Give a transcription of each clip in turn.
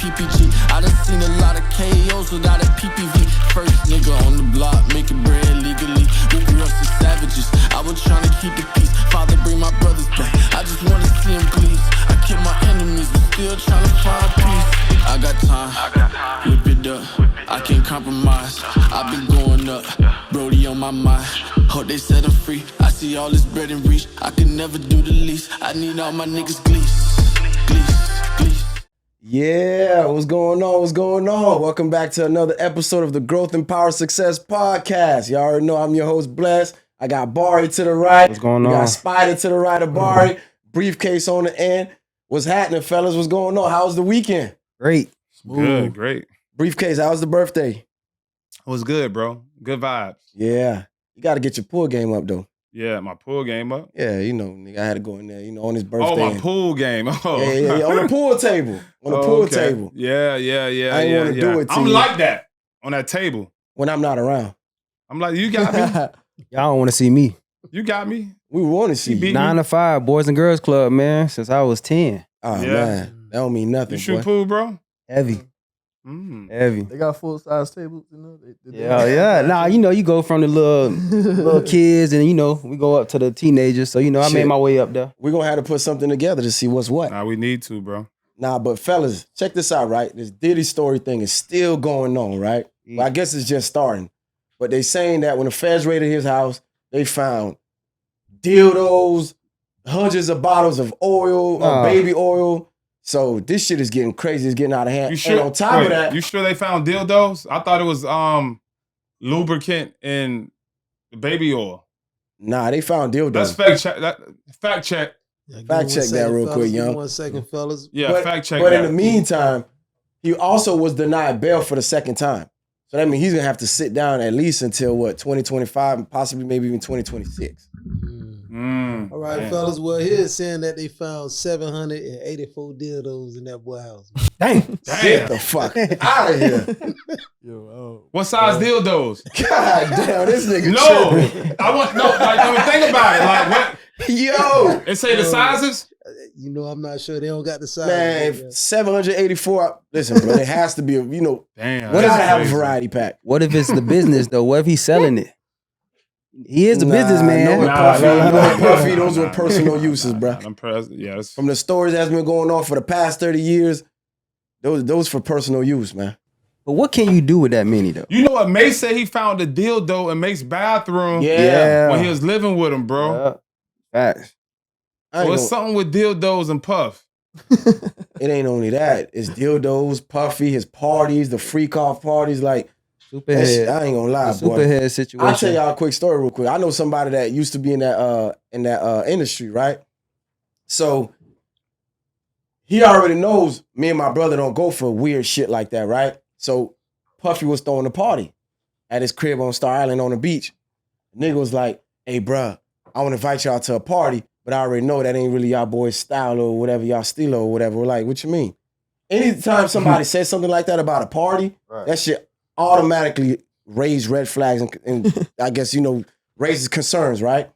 PPG. I done seen a lot of KOs without a PPV. First nigga on the block, making bread legally. We grew up as savages. I was trying to keep the peace. Father, bring my brothers back. I just wanna see him please. I kill my enemies, but still trying to find peace. I got time, whip it up. I can't compromise. I've been going up, Brody on my mind. Hope they set him free. I see all this bread in reach. I can never do the least. I need all my niggas glees. Yeah, what's going on? What's going on? Welcome back to another episode of the Growth and Power Success Podcast. Y'all already know I'm your host, Bless. I got Barry to the right. What's going on? We got Spider to the right of Barry. Briefcase on the end. What's happening, fellas? What's going on? How was the weekend? Great. Good, great. Briefcase, how was the birthday? It was good, bro. Good vibes. Yeah. You got to get your pool game up, though. Yeah, my pool game up. Yeah, you know, nigga, I had to go in there, you know, on his birthday. Oh, my pool game. Oh. Yeah, on the pool table. On the pool table. Yeah. I ain't want to do it to I'm you. like that on that table. When I'm not around. I'm like, you got me. Y'all don't want to see me. You got me. We want to see you. 9 to 5, Boys and Girls Club, man, since I was 10. Oh, Yeah. man. That don't mean nothing, You shoot boy. pool, bro? Heavy. Heavy. They got full-size tables, you know? Yeah. Nah, you know, you go from the little kids and, you know, we go up to the teenagers. So, you know, I made my way up there. We're going to have to put something together to see what's what. Nah, we need to, bro. Nah, but fellas, check this out, right? This Diddy story thing is still going on, right? Well, I guess it's just starting. But they saying that when the feds raided his house, they found dildos, hundreds of bottles of oil, baby oil. So this shit is getting crazy. It's getting out of hand. You sure? And on top of that, You sure they found dildos? I thought it was lubricant and baby oil. nah, they found dildos. That's fact check. Fact check. Yeah, Fact check that real quick, young. 1 second, fellas. Yeah, fact check But that. in the meantime, he also was denied bail for the second time. So that means he's going to have to sit down at least until, 2025 and possibly maybe even 2026. All right, Damn. fellas. Well, here's saying that they found 784 dildos in that boy house. Get the fuck out of here. What size dildos? God damn, this nigga No, tripping. I want I mean, think about it. Like what? Yo, It say the sizes. You know, I'm not sure. They don't got the size. man, 784. Listen, bro, it has to be, Damn. what gotta have a crazy. variety pack. What if it's the business, though? What if he's selling it? He is a businessman. Puffy, those were personal uses, bro. I'm impressed. Yes. From the stories that's been going on for the past 30 years, those for personal use, man. But what can you do with that many, though? You know what? Mace said he found a dildo in Mace's bathroom Yeah. when he was living with him, bro. Yeah. Facts. So it's something with dildos and Puff. It ain't only that. It's dildos, Puffy, his parties, the freak off parties. Like, that shit, Superhead. I ain't gonna lie, boy. Superhead situation. I'll tell y'all a quick story real quick. I know somebody that used to be in that industry, right? So he already knows me and my brother don't go for weird shit like that, right? So Puffy was throwing a party at his crib on Star Island on the beach. Nigga was like, hey, bruh, I want to invite y'all to a party, but I already know that ain't really y'all boys' style or whatever, y'all steal or whatever. We're like, what you mean? Anytime somebody says something like that about a party, that shit automatically raise red flags and I guess, raises concerns, right?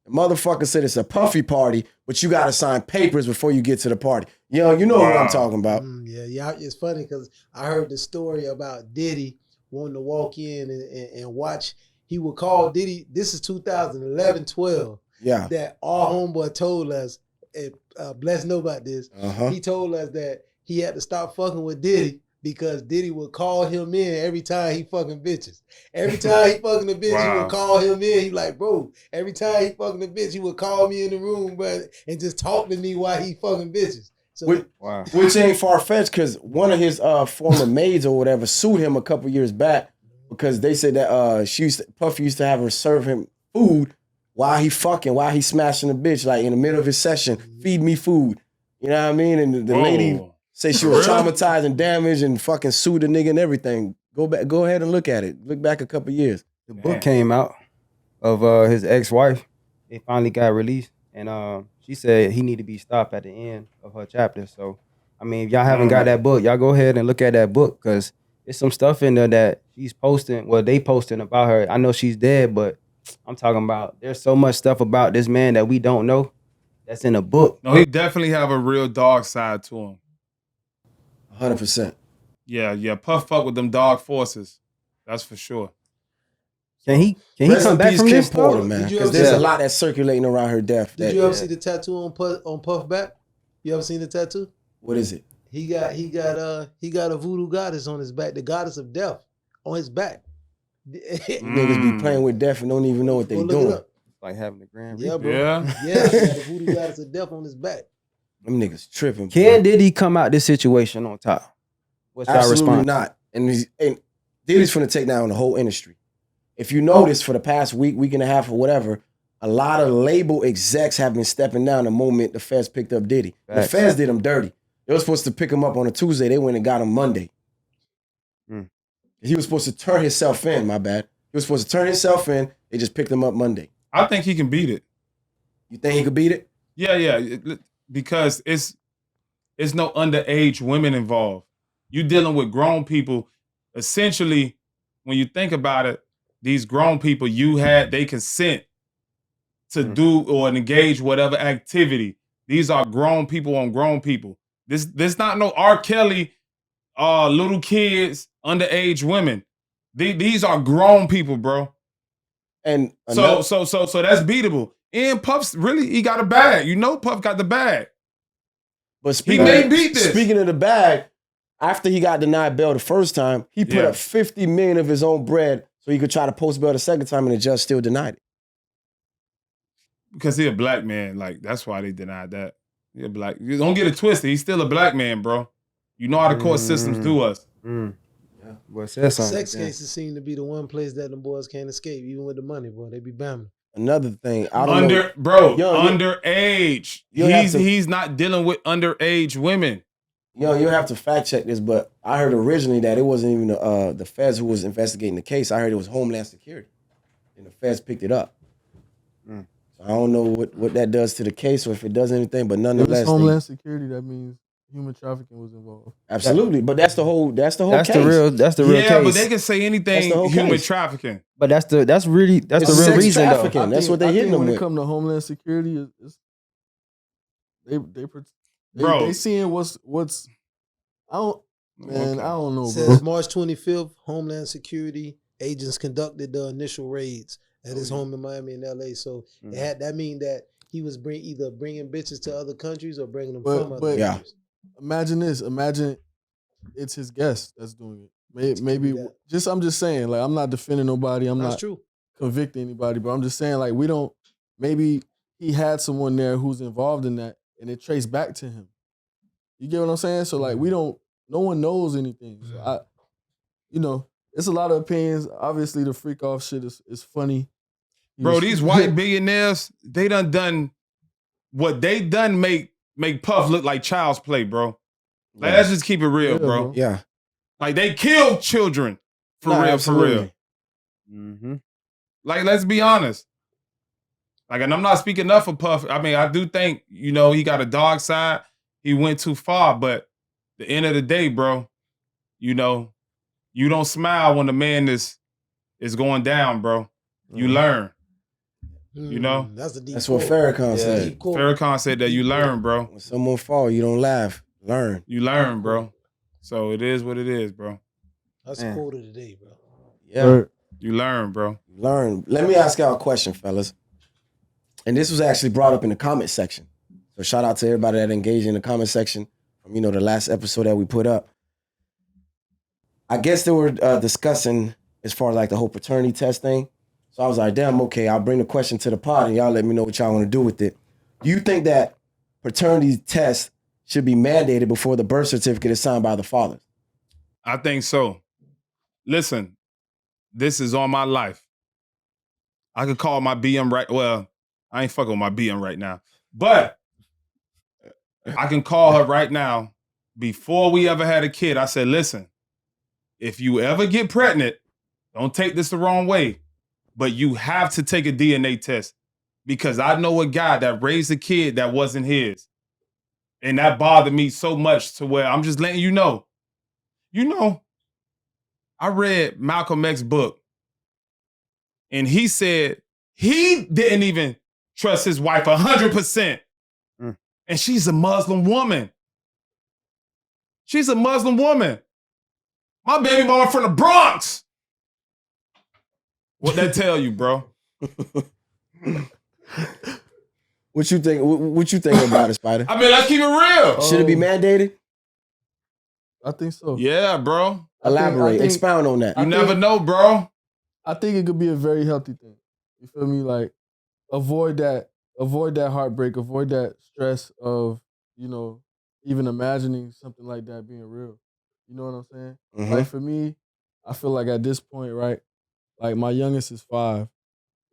The motherfucker said it's a Puffy party, but you got to sign papers before you get to the party. You know what I'm talking about. Yeah. It's funny because I heard the story about Diddy wanting to walk in and watch. He would call Diddy. This is 2011, 12. Yeah. That our homeboy told us, Bless know about this. He told us that he had to stop fucking with Diddy because Diddy would call him in every time he fucking bitches. Every time he fucking a bitch, he would call him in. He like, bro, every time he fucking a bitch, he would call me in the room, bro, and just talk to me while he fucking bitches. So, Which ain't far-fetched because one of his former maids or whatever sued him a couple years back because they said that Puffy used to have her serve him food while he smashing the bitch, like in the middle of his session, feed me food. You know what I mean? And the lady say she was traumatized and damaged and fucking sued the nigga and everything. Go ahead and look at it. Look back a couple years. The book came out of his ex-wife. It finally got released. And she said he need to be stopped at the end of her chapter. So, I mean, if y'all haven't got that book, y'all go ahead and look at that book because there's some stuff in there that she's posting. Well, they posting about her. I know she's dead, but I'm talking about there's so much stuff about this man that we don't know that's in a book. No, he definitely have a real dark side to him. 100%. Yeah. Puff fuck with them dog forces. That's for sure. Can he Rest come in back peace, from Kim this? Porter, though? man. Did you Because ever there's see a it? lot that's circulating around her death. Did you ever see the tattoo on Puff back? You ever seen the tattoo? What is it? He got a voodoo goddess on his back, the goddess of death on his back. Niggas be playing with death and don't even know what they Go look doing. it up. Like having the grand. Yeah, bro. Yeah. Yeah, he got a voodoo goddess of death on his back. Them niggas tripping. Can Diddy come out this situation on top? What's our Absolutely response? not. And Diddy's finna take down the whole industry. If you notice, for the past week and a half or whatever, a lot of label execs have been stepping down the moment the feds picked up Diddy. Facts. The feds did him dirty. They were supposed to pick him up on a Tuesday. They went and got him Monday. He was supposed to turn himself in, my bad. He was supposed to turn himself in. They just picked him up Monday. I think he can beat it. You think he could beat it? Yeah. Because it's no underage women involved. You dealing with grown people. Essentially, when you think about it, these grown people, they consent to do or engage whatever activity. These are grown people on grown people. This not no R. Kelly, little kids, underage women. These are grown people, bro. And So that's beatable. And Puff's really, he got a bag. You know Puff got the bag. But He may beat this. Speaking of the bag, after he got denied bail the first time, he put up $50 million of his own bread so he could try to post bail the second time, and the judge still denied it. Because he a black man. Like, that's why they denied that. He a black. You don't get it twisted. He's still a black man, bro. You know how the court systems do us. Well, said something. Sex cases seem to be the one place that them boys can't escape, even with the money, boy. They be bamming. Another thing, I don't know. Underage. He's not dealing with underage women. You have to fact check this, but I heard originally that it wasn't even the feds who was investigating the case. I heard it was Homeland Security, and the feds picked it up. So I don't know what that does to the case or if it does anything, but nonetheless, if it's Homeland Security, that means human trafficking was involved. Absolutely, but that's the whole case. That's the real case. Yeah, but they can say anything human case. trafficking. But that's the real sex reason trafficking. though. That's what they hitting them when with. it comes to Homeland Security, Bro. they seeing what's I don't know, bro. Says March 25th, Homeland Security agents conducted the initial raids at his home in Miami and LA. So that mean that he was either bringing bitches to other countries or bringing them from other countries. Imagine this. Imagine it's his guest that's doing it. Maybe I'm just saying, like, I'm not defending nobody. I'm not convicting anybody, but I'm just saying, like, maybe he had someone there who's involved in that and it traced back to him. You get what I'm saying? So, like, no one knows anything. So it's a lot of opinions. Obviously, the freak off shit is funny. Bro, these white billionaires, they done what they done make Puff look like child's play, bro. Like, let's just keep it real, bro. Yeah. Like, they killed children for real. Mm-hmm. Like, let's be honest. Like, and I'm not speaking enough for Puff. I mean, I do think, he got a dog side. He went too far, but the end of the day, bro, you don't smile when the man is going down, bro. You learn. That's what Farrakhan said. Farrakhan said that you learn, bro. When someone fall, you don't laugh. Learn. You learn, bro. So it is what it is, bro. That's the quote of the day, bro. Yeah. You learn, bro. Learn. Let me ask y'all a question, fellas. And this was actually brought up in the comment section. So shout out to everybody that engaged in the comment section from, the last episode that we put up. I guess they were discussing as far as like the whole paternity test thing. So I was like, damn, okay, I'll bring the question to the pod and y'all let me know what y'all want to do with it. Do you think that paternity test should be mandated before the birth certificate is signed by the fathers? I think so. Listen, this is on my life. I could call my BM right. Well, I ain't fucking with my BM right now. But I can call her right now. Before we ever had a kid, I said, listen, if you ever get pregnant, don't take this the wrong way, but you have to take a DNA test because I know a guy that raised a kid that wasn't his. And that bothered me so much to where I'm just letting you know. I read Malcolm X's book and he said he didn't even trust his wife 100%. And she's a Muslim woman. She's a Muslim woman. My baby mama from the Bronx. What that tell you, bro? What you think? What you think about it, Spider? I mean, let's keep it real. Should it be mandated? I think so. Yeah, bro. Elaborate. Expound on that. You never know, bro. I think it could be a very healthy thing. You feel me? Like, avoid that heartbreak, avoid that stress of, you know, even imagining something like that being real. You know what I'm saying? Mm-hmm. Like, for me, I feel like at this point, right, like my youngest is 5.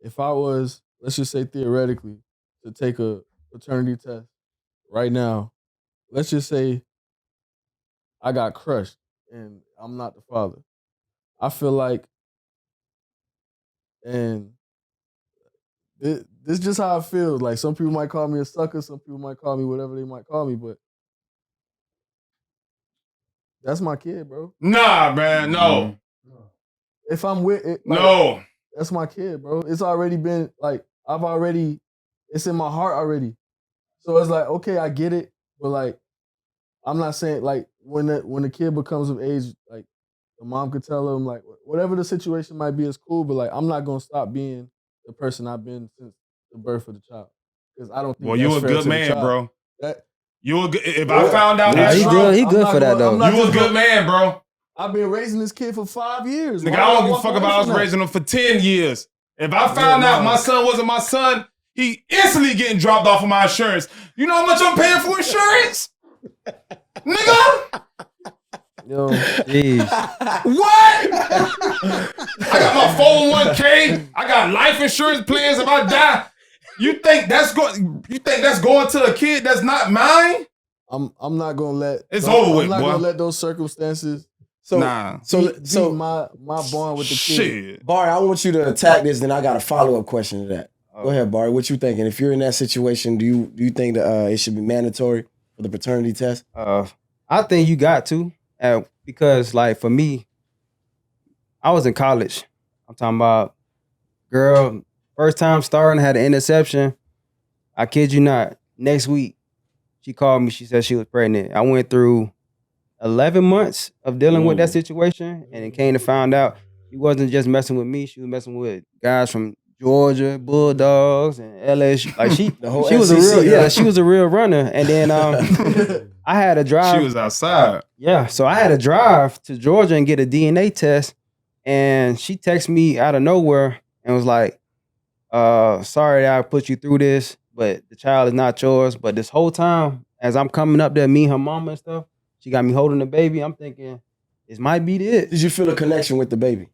If I was, let's just say theoretically, to take a paternity test right now, let's just say I got crushed and I'm not the father. I feel like, and this is just how I feel. Like, some people might call me a sucker, some people might call me whatever they might call me, but that's my kid, bro. Nah, man, no. If I'm with it, like, No. that's my kid, bro. It's already been, like, it's in my heart already. So it's like, okay, I get it, but like, I'm not saying, like, when the kid becomes of age, like, the mom could tell him, like, whatever the situation might be is cool, but like, I'm not gonna stop being the person I've been since the birth of the child. Because I don't think Well, you that's a fair good to the man, child. bro. That, You a good, if I found out Nah, that's he true, good. He good for that though. you a good man, bro. I've been raising this kid for 5 years. Nigga, Why I would don't give a walk fuck away about from us that? raising him for 10 years. If I found out my son wasn't my son, he instantly getting dropped off of my insurance. You know how much I'm paying for insurance? Nigga? Yo, jeez. What? I got my 401k. I got life insurance plans if I die. You think that's going to a kid that's not mine? I'm not gonna let It's over with, I'm not boy. gonna let those circumstances So be my bond with the kid. Shit. Barry, I want you to attack this, then I got a follow-up question to that. Go ahead, Barry. What you thinking? If you're in that situation, do you think that it should be mandatory for the paternity test? I think you got to, because like for me, I was in college. I'm talking about, girl, first time starting, had an interception. I kid you not. Next week, she called me. She said she was pregnant. I went through 11 months of dealing with that situation, and it came to find out she wasn't just messing with me. She was messing with guys from Georgia, Bulldogs, and LSU. Like she was a real, right? she was a real runner. And then I had to drive. She was outside. Yeah, so I had to drive to Georgia and get a DNA test, and she texted me out of nowhere and was like, sorry that I put you through this, but the child is not yours. But this whole time, as I'm coming up there, me and her mama and stuff, she got me holding the baby. I'm thinking, this might be it. Did you feel a connection with the baby?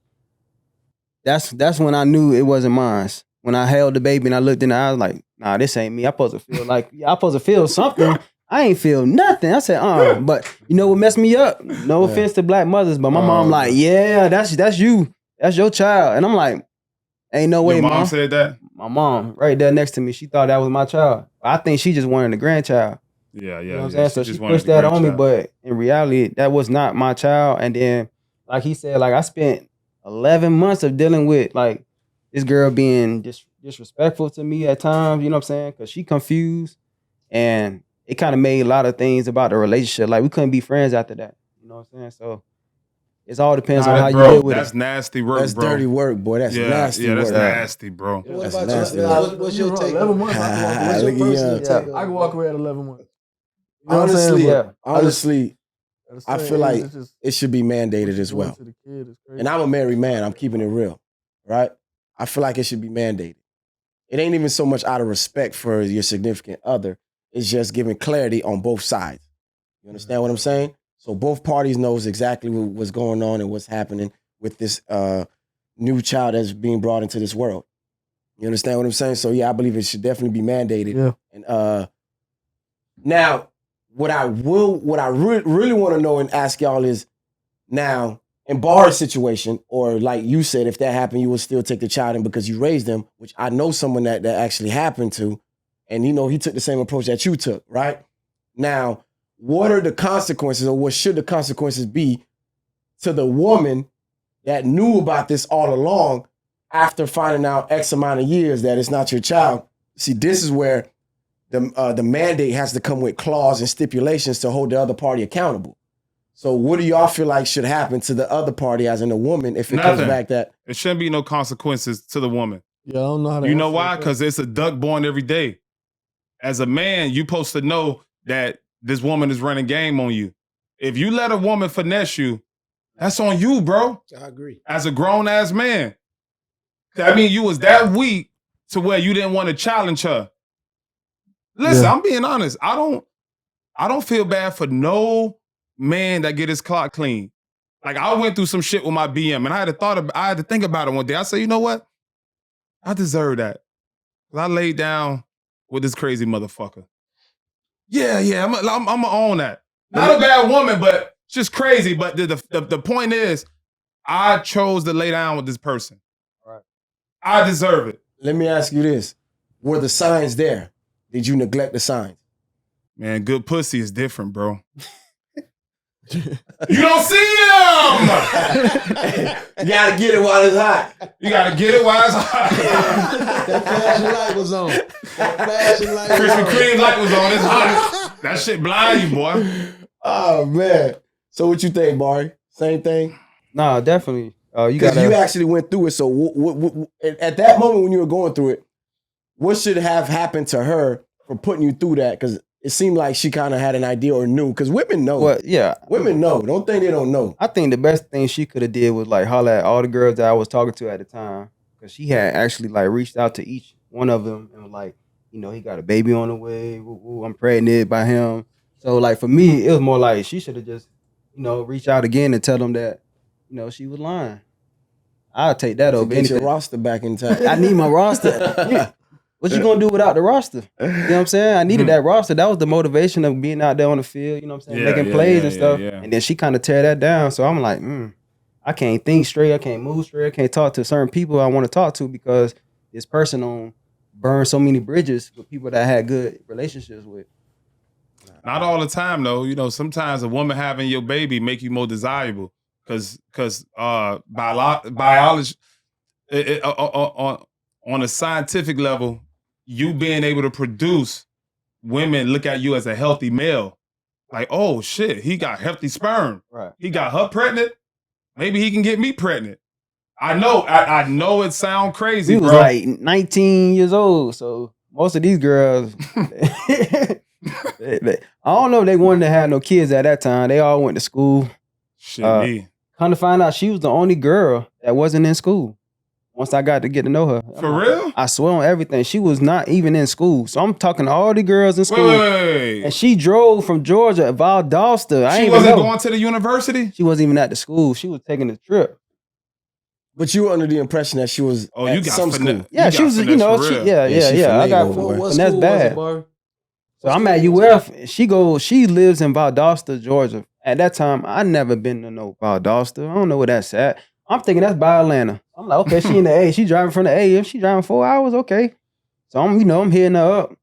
That's when I knew it wasn't mine. When I held the baby and I looked in the eyes, like, nah, this ain't me. I'm supposed to feel like, I'm supposed to feel something. I ain't feel nothing. I said, but you know what messed me up? No offense to black mothers, but my mom like, yeah, that's you. That's your child. And I'm like, ain't no way, Your mom Mom. said that? My mom, right there next to me, she thought that was my child. I think she just wanted a grandchild. Yeah. You know what I'm saying? So she pushed that on me, but in reality, that was not my child. And then, like he said, like I spent 11 months of dealing with like this girl being disrespectful to me at times, you know what I'm saying? Because she confused, and it kind of made a lot of things about the relationship. Like we couldn't be friends after that. You know what I'm saying? So it all depends on how you deal with that's it. nasty work, That's bro. dirty work, boy. That's nasty Yeah, that's work. nasty, bro. What That's about nasty. you? What's your take? 11 months. What's your Look at personal you. take? I can walk away at 11 months. You know what I'm saying? Honestly, Yeah. honestly, At a I certain feel age, like it's just it should be what mandated you as doing well. to the kid is crazy. And I'm a married man. I'm keeping it real, right? I feel like it should be mandated. It ain't even so much out of respect for your significant other. It's just giving clarity on both sides. You understand what I'm saying? So both parties knows exactly what's going on and what's happening with this new child that's being brought into this world. You understand what I'm saying? So yeah, I believe it should definitely be mandated. Yeah. And now, what I really want to know and ask y'all is, now, in Bar's situation, or like you said, if that happened, you would still take the child in because you raised them, which I know someone that actually happened to, and you know he took the same approach that you took, right? Now, what are the consequences, or what should the consequences be to the woman that knew about this all along after finding out X amount of years that it's not your child? See, this is where the mandate has to come with clause and stipulations to hold the other party accountable. So what do y'all feel like should happen to the other party, as in the woman, if it comes back that it shouldn't be no consequences to the woman? Yeah, I don't know how to. You know why? Because it's a duck born every day. As a man, you supposed to know that this woman is running game on you. If you let a woman finesse you, that's on you, bro. I agree. As a grown ass man, I mean, you was that weak to where you didn't want to challenge her. Listen, I'm being honest. I don't feel bad for no man that get his clock clean. Like, I went through some shit with my BM, and I had to think about it one day. I said, you know what? I deserve that. I laid down with this crazy motherfucker. Yeah, I'm gonna own that. Not a bad woman, but just crazy. But the point is, I chose to lay down with this person. Right. I deserve it. Let me ask you this. Were the signs there? Did you neglect the signs? Man, good pussy is different, bro. You don't see him! You gotta get it while it's hot. You gotta get it while it's hot. That flashing light was on. That flashing light was Krispy on. Kreme light was on. It's hot. That shit blind you, boy. Oh, man. So what you think, Barry? Same thing? Nah, definitely. Because you actually went through it. So at that moment when you were going through it, what should have happened to her for putting you through that? Because it seemed like she kind of had an idea or knew. Because women know. Well, yeah. Women know. Don't think they don't know. I think the best thing she could have did was like holler at all the girls that I was talking to at the time. Because she had actually like reached out to each one of them and was like, you know, he got a baby on the way. Ooh, I'm pregnant by him. So like for me, it was more like she should have just, you know, reach out again and tell them that, you know, she was lying. I'll take that over Get anything. your roster back in time. I need my roster. Yeah. What you gonna do without the roster? You know what I'm saying? I needed that roster. That was the motivation of being out there on the field, you know what I'm saying? Making plays and stuff. Yeah. And then she kind of tear that down. So I'm like, I can't think straight. I can't move straight. I can't talk to certain people I want to talk to because this person on burned so many bridges with people that I had good relationships with. Not all the time, though. You know, sometimes a woman having your baby make you more desirable because biology, on a scientific level, you being able to produce, women look at you as a healthy male. Like, oh shit, he got healthy sperm. Right. He got her pregnant. Maybe he can get me pregnant. I know it sound crazy, He was bro. like 19 years old, so most of these girls, I don't know if they wanted to have no kids at that time. They all went to school. Shit, me. Come to find out, she was the only girl that wasn't in school. Once I got to get to know her. For real? I swear on everything. She was not even in school. So I'm talking to all the girls in school. Wait. And she drove from Georgia, Valdosta. She wasn't going to the university? She wasn't even at the school. She was taking a trip. But you were under the impression that she was at some school. Yeah, she was, you know, yeah. I got What and that's school bad. was it, Barry? So I'm at UF. She lives in Valdosta, Georgia. At that time, I never been to no Valdosta. I don't know where that's at. I'm thinking that's by Atlanta. I'm like, okay, she in the A. She driving from the A. If she driving 4 hours, okay. So I'm hitting her up.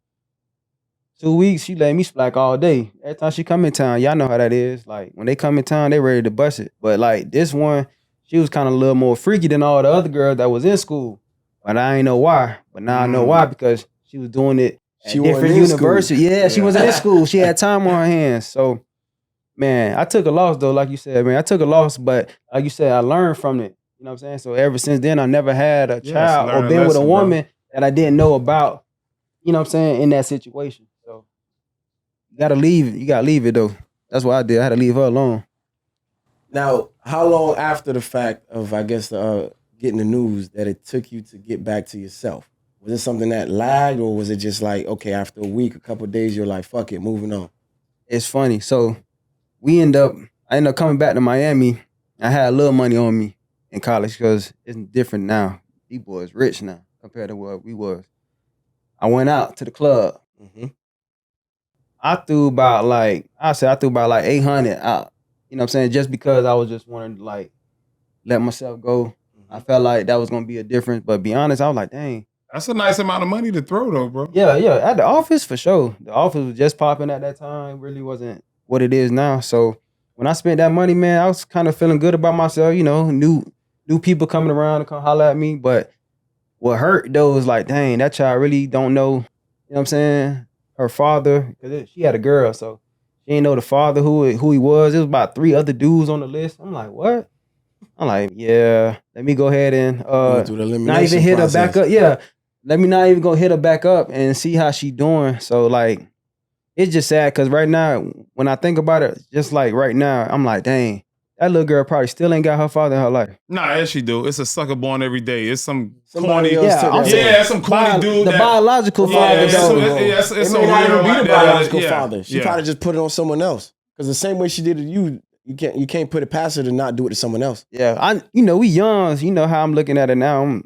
2 weeks, she let me splack all day. Every time she come in town, y'all know how that is. Like when they come in town, they ready to bust it. But like this one, she was kind of a little more freaky than all the other girls that was in school. But I ain't know why. But now I know why because she was doing it at different universities. Yeah, she wasn't in school. She had time on her hands. So, man, I took a loss though, like you said, man. I took a loss, but like you said, I learned from it. You know what I'm saying? So ever since then, I never had a child or been with a woman that I didn't know about, you know what I'm saying, in that situation. So you gotta leave it. You gotta leave it though. That's what I did. I had to leave her alone. Now, how long after the fact of, I guess, getting the news that it took you to get back to yourself? Was it something that lagged, or was it just like, okay, after a week, a couple of days, you're like, fuck it, moving on? It's funny. So I ended up coming back to Miami. I had a little money on me in college because it's different now. These boys rich now compared to what we was. I went out to the club. Mm-hmm. I threw about like 800 out. You know what I'm saying? Just because I was just wanting to like let myself go. Mm-hmm. I felt like that was gonna be a difference. But be honest, I was like, dang. That's a nice amount of money to throw though, bro. Yeah. At the office for sure. The office was just popping at that time. It really wasn't what it is now. So when I spent that money, man, I was kind of feeling good about myself. You know, new people coming around to come holler at me. But what hurt though was like, dang, that child really don't know. You know what I'm saying? Her father, because she had a girl, so She didn't know the father who he was. It was about 3 other dudes on the list. I'm like, what? I'm like, yeah. Let me go ahead and not even hit her back up. Yeah, let me not even go hit her back up and see how she doing. So like, it's just sad because right now, when I think about it, just like right now, I'm like, dang. That little girl probably still ain't got her father in her life. Nah, yes, she do. It's a sucker born every day. It's Somebody corny. else some corny dude. The biological father, though. It's may not even be the biological father. She probably just put it on someone else. Because the same way she did it to you, you can't put it past her to not do it to someone else. Yeah, we young. You know how I'm looking at it now. I'm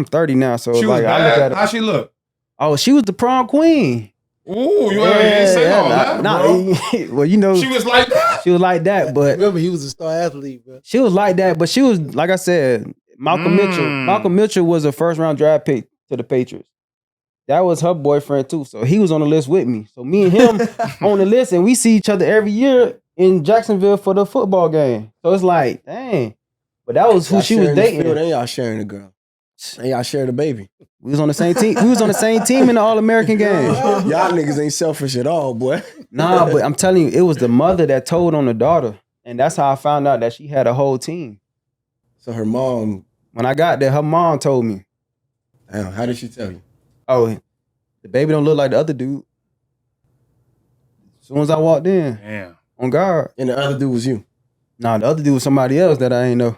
30 now, so she like was bad. I look at it. How she look? Oh, she was the prom queen. Ooh, you ain't say all that, bro. Well, she was like that. She was like that, but remember he was a star athlete, bro. She was like that, but she was like I said, Malcolm Mitchell. Malcolm Mitchell was a first round draft pick to the Patriots. That was her boyfriend too, so he was on the list with me. So me and him on the list, and we see each other every year in Jacksonville for the football game. So it's like, dang. But that was who she was dating. Then y'all sharing the girl. And y'all share the baby. We was on the same team. We was on the same team in the All-American game. Y'all niggas ain't selfish at all, boy. Nah, but I'm telling you, it was the mother that told on the daughter. And that's how I found out that she had a whole team. So her mom... When I got there, her mom told me. Damn, how did she tell you? Oh, the baby don't look like the other dude. As soon as I walked in. Damn. On guard. And the other dude was you? Nah, the other dude was somebody else that I ain't know.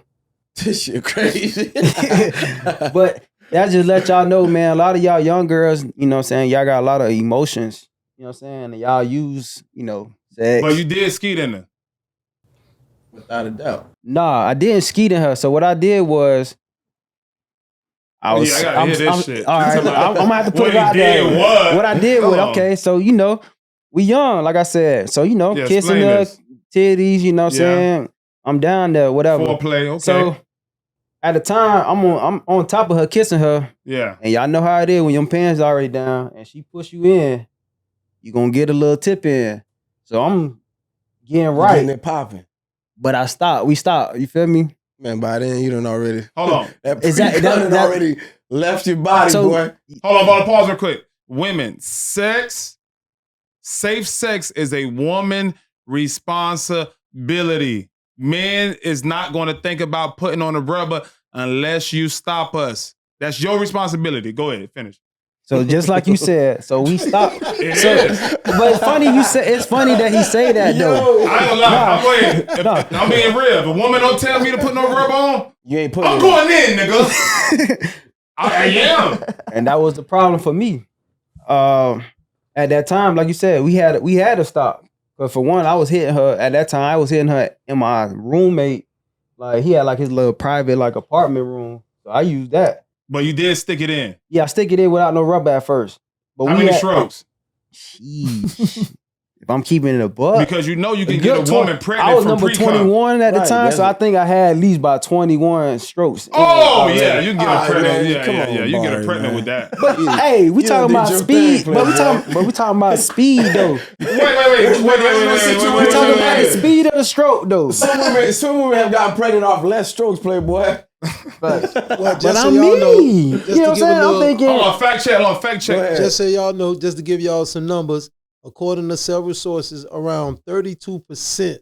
This shit crazy. But that just let y'all know, man, a lot of y'all young girls, you know what I'm saying, y'all got a lot of emotions, you know what I'm saying, and y'all use, sex. But you did skeet in her. Without a doubt. Nah, I didn't skeet in her. So what I did was, I gotta hear this shit. All right, I'm gonna have to put it out there. What I did was, okay, so, we young, like I said. So, kissing her, titties, you know what I'm saying? I'm down there, whatever. Foreplay, okay. So, at the time, I'm on top of her, kissing her. Yeah. And y'all know how it is when your pants already down and she push you in, you gonna get a little tip in. So I'm getting right. Getting it popping. But I stopped. We stopped. You feel me? Man, by then you done already. Hold on. that already left your body, boy. Hold on, pause real quick. Women, safe sex is a woman responsibility. Men is not going to think about putting on a rubber unless you stop us. That's your responsibility. Go ahead, finish. So just like you said, so we stopped. But it's funny it's funny that he say that though. I ain't gonna lie. I'm being real. If a woman don't tell me to put no rubber on, you ain't putting. I'm going in, nigga. I am. And that was the problem for me. At that time, like you said, we had to stop. But for one, I was hitting her at that time. I was hitting her in my roommate. Like he had like his little private like apartment room. So I used that. But you did stick it in. Yeah, I stick it in without no rubber at first. But how many strokes? If I'm keeping it a buck. Because you can get a woman pregnant. I was number 21 at the time, so I think I had at least about 21 strokes. Oh, yeah, you can get her pregnant. Yeah, you get her pregnant with that. But hey, we talking about speed. But we talking about speed though. Wait. We talking about the speed of the stroke though. Some women have gotten pregnant off less strokes, Playboy. But I'm me. You know what I'm saying? I'm thinking. Hold on, fact check. Just so y'all know, just to give y'all some numbers, according to several sources, around 32%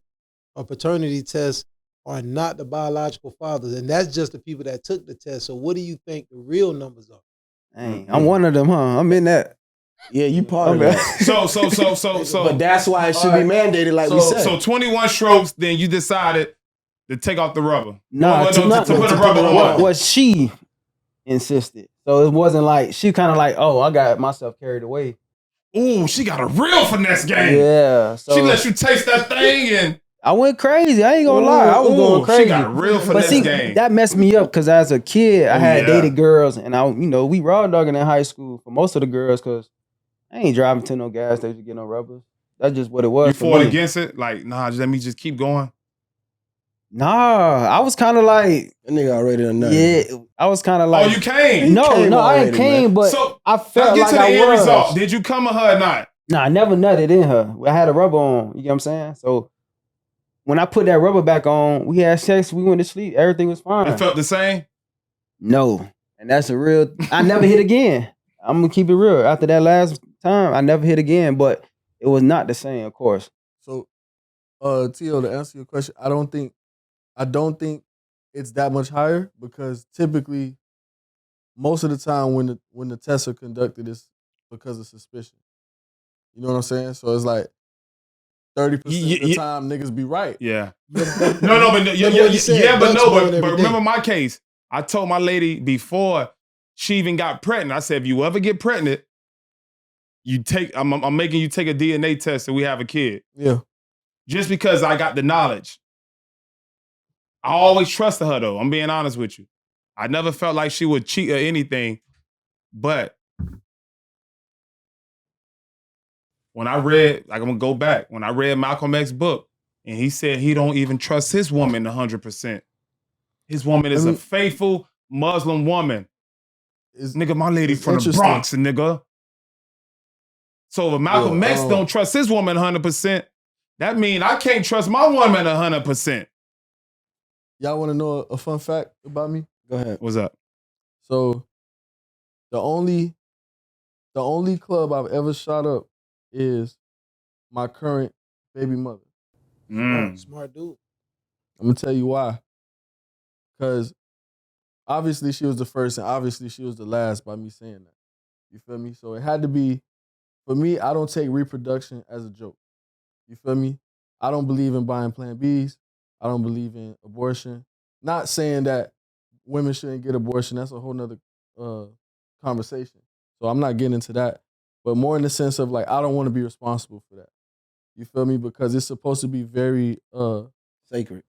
of paternity tests are not the biological fathers, and that's just the people that took the test. So, what do you think the real numbers are? Dang, I'm one of them, huh? I'm in that. Yeah, you part of that. So. But that's why it should be mandated, like we said. So 21 strokes, then you decided to take off the rubber. Nah, to put a rubber on. What she insisted. So it wasn't like, she kind of like, oh, I got myself carried away. Ooh, she got a real finesse game. Yeah. So she let you taste that thing and... I went crazy. I ain't gonna lie. I was going crazy. She got a real finesse game. That messed me up because as a kid, I had dated girls and we raw dogging in high school for most of the girls because I ain't driving to no gas station to get no rubbers. That's just what it was. You fought against it? Like, nah, just let me just keep going? Nah, I was kind of like... That nigga already done nothing. Yeah, I was kind of like... Oh, you came? No, I ain't came, but so, I felt like I was. Result. Did you come with her or not? Nah, I never nutted in her. I had a rubber on, you get what I'm saying? So when I put that rubber back on, we had sex, we went to sleep, everything was fine. It felt the same? No, and that's a real... I never hit again. I'm going to keep it real. After that last time, I never hit again, but it was not the same, of course. So Tio, to answer your question, I don't think it's that much higher because typically, most of the time when the tests are conducted, it's because of suspicion. You know what I'm saying? So it's like 30% of the time niggas be right. Yeah. But remember my case. I told my lady before she even got pregnant, I said, if you ever get pregnant, I'm making you take a DNA test and we have a kid. Yeah. Just because I got the knowledge. I always trusted her though. I'm being honest with you. I never felt like she would cheat or anything. But when I read, like I'm gonna go back, when I read Malcolm X's book, and he said he don't even trust his woman 100%. His woman is a faithful Muslim woman. Nigga, my lady from the Bronx, nigga. So if Malcolm X don't trust his woman 100%, that means I can't trust my woman 100%. Y'all want to know a fun fact about me? Go ahead. What's up? So the only club I've ever shot up is my current baby mother. Smart dude. I'm gonna tell you why. Because obviously she was the first and obviously she was the last by me saying that. You feel me? So it had to be, for me, I don't take reproduction as a joke. You feel me? I don't believe in buying Plan Bs. I don't believe in abortion. Not saying that women shouldn't get abortion. That's a whole nother conversation. So I'm not getting into that. But more in the sense of like, I don't want to be responsible for that. You feel me? Because it's supposed to be very sacred.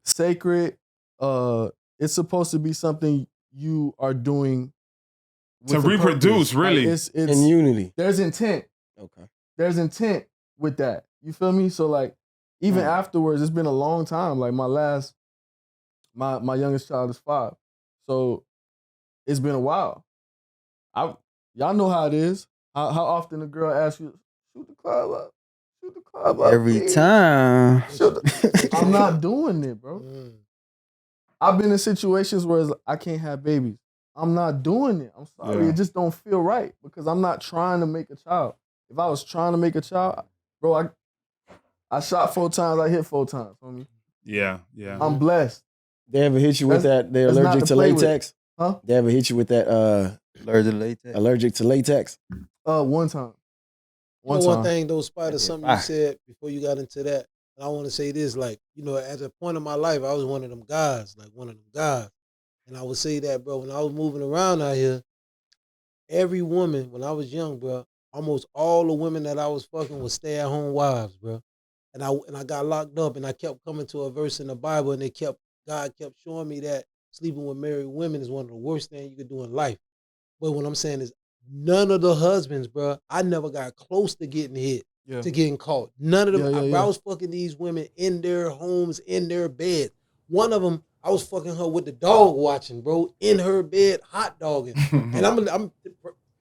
Sacred. It's supposed to be something you are doing to reproduce, really. Like it's in unity. There's intent. Okay. There's intent with that. You feel me? So like, even afterwards, it's been a long time. Like my youngest child is 5. So it's been a while. Y'all know how it is. How often a girl asks you, shoot the club up. Shoot the club up. Every time. I'm not doing it, bro. I've been in situations where I can't have babies. I'm not doing it. I'm sorry. It just don't feel right because I'm not trying to make a child. If I was trying to make a child, bro, I shot 4 times, I hit 4 times. Homie. Yeah. I'm blessed. They ever hit you with that? They're allergic to latex? Huh? They ever hit you with that? Allergic to latex? One time. One thing though, Spider, something you said before you got into that, and I want to say this, like, you know, at a point in my life, I was one of them guys. And I would say that, bro, when I was moving around out here, every woman, when I was young, bro, almost all the women that I was fucking was stay-at-home wives, bro. And I got locked up, and I kept coming to a verse in the Bible, and God kept showing me that sleeping with married women is one of the worst things you could do in life. But what I'm saying is, none of the husbands, bro, I never got close to getting hit, to getting caught. None of them. I was fucking these women in their homes, in their bed. One of them, I was fucking her with the dog watching, bro, in her bed, hot dogging. And I'm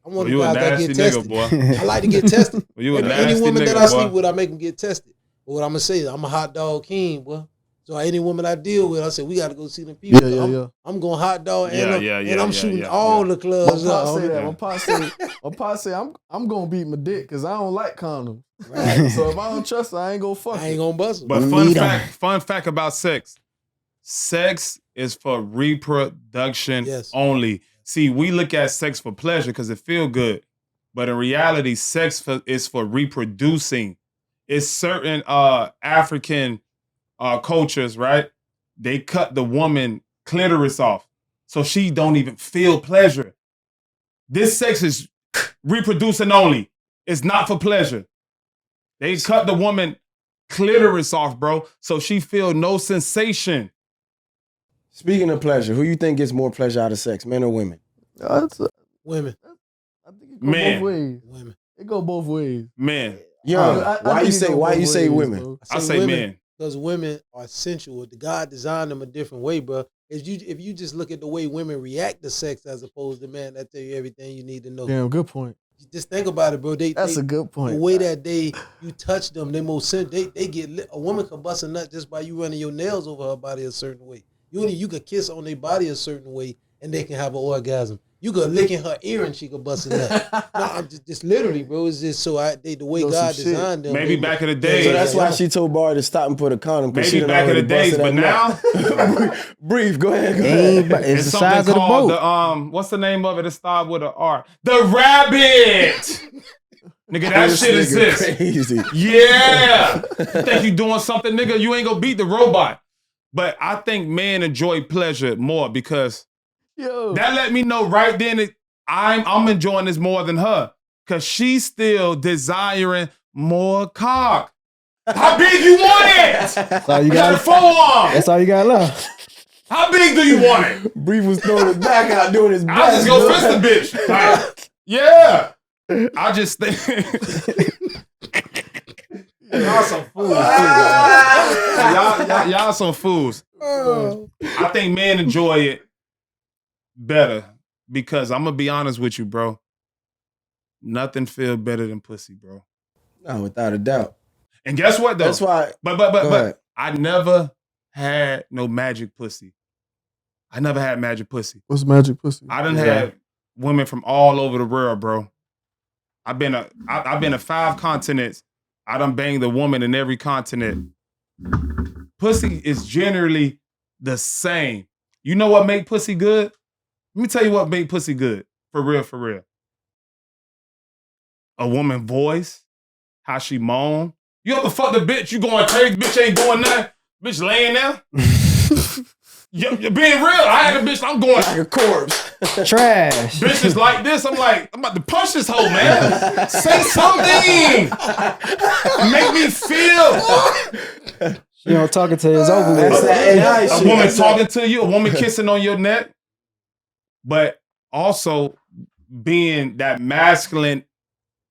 one of the guys that get tested. Nigga, boy. I like to get tested. You and any woman that I sleep with, I make them get tested. But what I'm gonna say is, I'm a hot dog king, boy. So any woman I deal with, I say, we got to go see them people. I'm going hot dog, and I'm shooting all the clubs up. My pop say, I'm going to beat my dick because I don't like condoms. Right? So if I don't trust her, I ain't going to fuck her. I ain't going to bust her. But fun fact about sex. Sex is for reproduction only. See, we look at sex for pleasure because it feel good. But in reality, sex is for reproducing. It's certain African cultures, right? They cut the woman clitoris off so she don't even feel pleasure. This sex is reproducing only. It's not for pleasure. They cut the woman clitoris off, bro, so she feel no sensation. Speaking of pleasure, who you think gets more pleasure out of sex, men or women? Women. I think it go both ways. Women. It go both ways. Men. Why you say women? I say men. Because women are sensual. God designed them a different way, bro. If you just look at the way women react to sex as opposed to men, that tell you everything you need to know. Damn, good point. Just think about it, bro. That's a good point. The way that you touch them, they get lit. A woman can bust a nut just by you running your nails over her body a certain way. You could kiss on their body a certain way, and they can have an orgasm. You could lick in her ear and she could bust it up. No, I'm just literally, bro. It's just so the way God designed them. Maybe back in the day. So that's why she told Barry to stop and put a condom. Maybe back in the days, but now. Brief, go ahead. It's the size of the boat. What's the name of it? It started with an R. The rabbit! Nigga, that shit exists. Crazy. Yeah. You think you doing something, nigga? You ain't gonna beat the robot. But I think men enjoy pleasure more because that let me know right then that I'm enjoying this more than her. Cause she's still desiring more cock. How big you want it? That's all you got a forearm. That's all you got left. How big do you want it? Brief was throwing his back out doing his best. I'll just go fist the bitch. Like, yeah. I just think y'all some fools. Y'all some fools. I think men enjoy it better because I'm gonna be honest with you, bro. Nothing feel better than pussy, bro. No, without a doubt. And guess what though? That's why. But I never had no magic pussy. I never had magic pussy. What's magic pussy? I done had women from all over the world, bro. I've been to 5 continents. I done banged a woman in every continent. Pussy is generally the same. You know what make pussy good? Let me tell you what make pussy good. For real, for real. A woman voice, how she moan. You ever fuck the bitch, you going crazy, bitch ain't doing nothing. Bitch laying there. You're being real. I had a bitch, I'm going like a corpse. Trash. Bitch is like this. I'm about to punch this hoe, man. Say something. Make me feel. You know, talking to it's over with. That's that AI shit. A woman talking to you, a woman kissing on your neck, but also being that masculine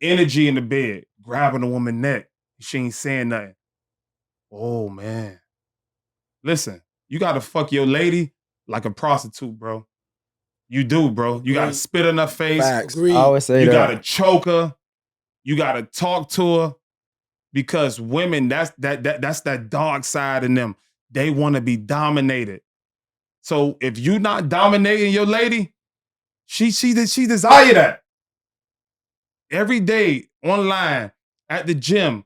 energy in the bed, grabbing a woman's neck. She ain't saying nothing. Oh, man. Listen, you got to fuck your lady like a prostitute, bro. You do, bro. You got to spit in her face. Facts. I always say you that. got to choke her. You got to talk to her. Because women, that's that dark side in them. They want to be dominated. So if you not dominating your lady, she desire that. Every day, online, at the gym,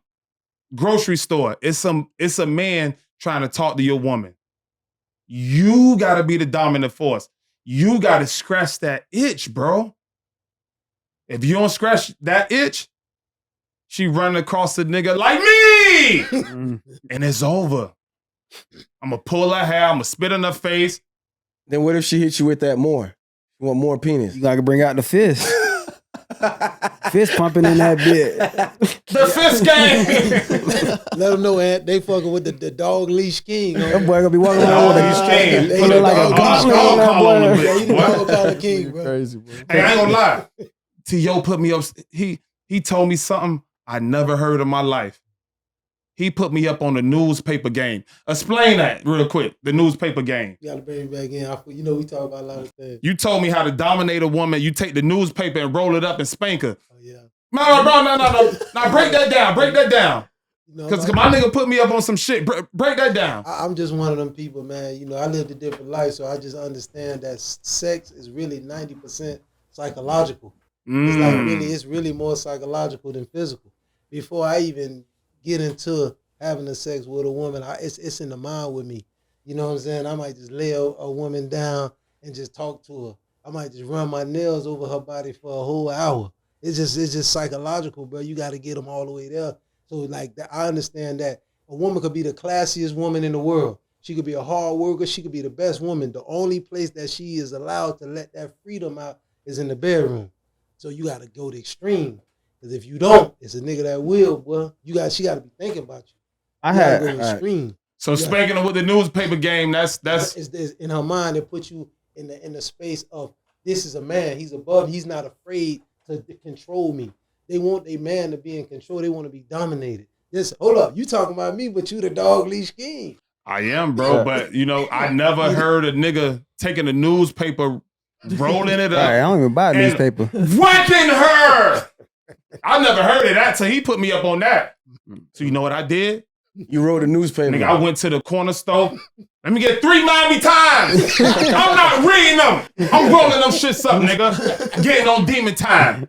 grocery store, it's a man trying to talk to your woman. You gotta be the dominant force. You gotta scratch that itch, bro. If you don't scratch that itch, she running across the nigga like me! And it's over. I'm gonna pull her hair, I'm gonna spit in her face. Then what if she hits you with that more? You want more penis? You gotta bring out the fist. Fist pumping in that bit. The fist game! Let them know, Ant, they fucking with the dog leash king. That boy gonna be walking around with Dog leash king. They Put look a like a dog collar on the Yeah, you bitch. the What? dog collar king, bro. Crazy, bro. Hey, I ain't gonna lie. T.O. put me up. He told me something I never heard in my life. He put me up on the newspaper game. Explain that real quick. The newspaper game. You gotta bring it back in. You know, we talk about a lot of things. You told me how to dominate a woman. You take the newspaper and roll it up and spank her. Oh, yeah. No. Now break that down. Break that down. You know, Because my nigga put me up on some shit. Break that down. I'm just one of them people, man. You know, I lived a different life, so I just understand that sex is really 90% psychological. It's really more psychological than physical. Before I even get into having a sex with a woman, it's in the mind with me. You know what I'm saying? I might just lay a woman down and just talk to her. I might just run my nails over her body for a whole hour. It's just psychological, bro. You got to get them all the way there. So like I understand that a woman could be the classiest woman in the world. She could be a hard worker. She could be the best woman. The only place that she is allowed to let that freedom out is in the bedroom. So you got to go to extreme. Because if you don't, it's a nigga that will, boy. She got to be thinking about you. I You had gotta go extreme. So spanking her with the newspaper game, that's It's in her mind. It puts you in the space of this is a man. He's above. He's not afraid to control me. They want a man to be in control. They want to be dominated. Hold up. You talking about me, but you the dog leash king. I am, bro. But you know, I never heard a nigga taking a newspaper, rolling it up. I don't even buy a and newspaper. Whacking her. I never heard of that till he put me up on that. So you know what I did? You wrote a newspaper. Nigga, I went to the corner store. Let me get 3 Miami times. I'm not reading them. I'm rolling them shits up, nigga. Getting on demon time.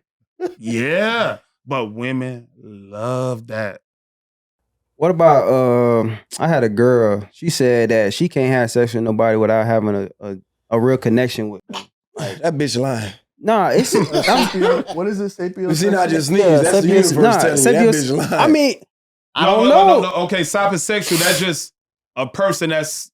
Yeah, but women love that. What about I had a girl. She said that she can't have sex with nobody without having a real connection with them. Like, that bitch lying. Nah, it's What is it? Sapio? You see, not just sneeze. Yeah, That's the universe telling me that bitch lying. I mean, I don't know. No. Okay, sapiosexual. That's just a person that's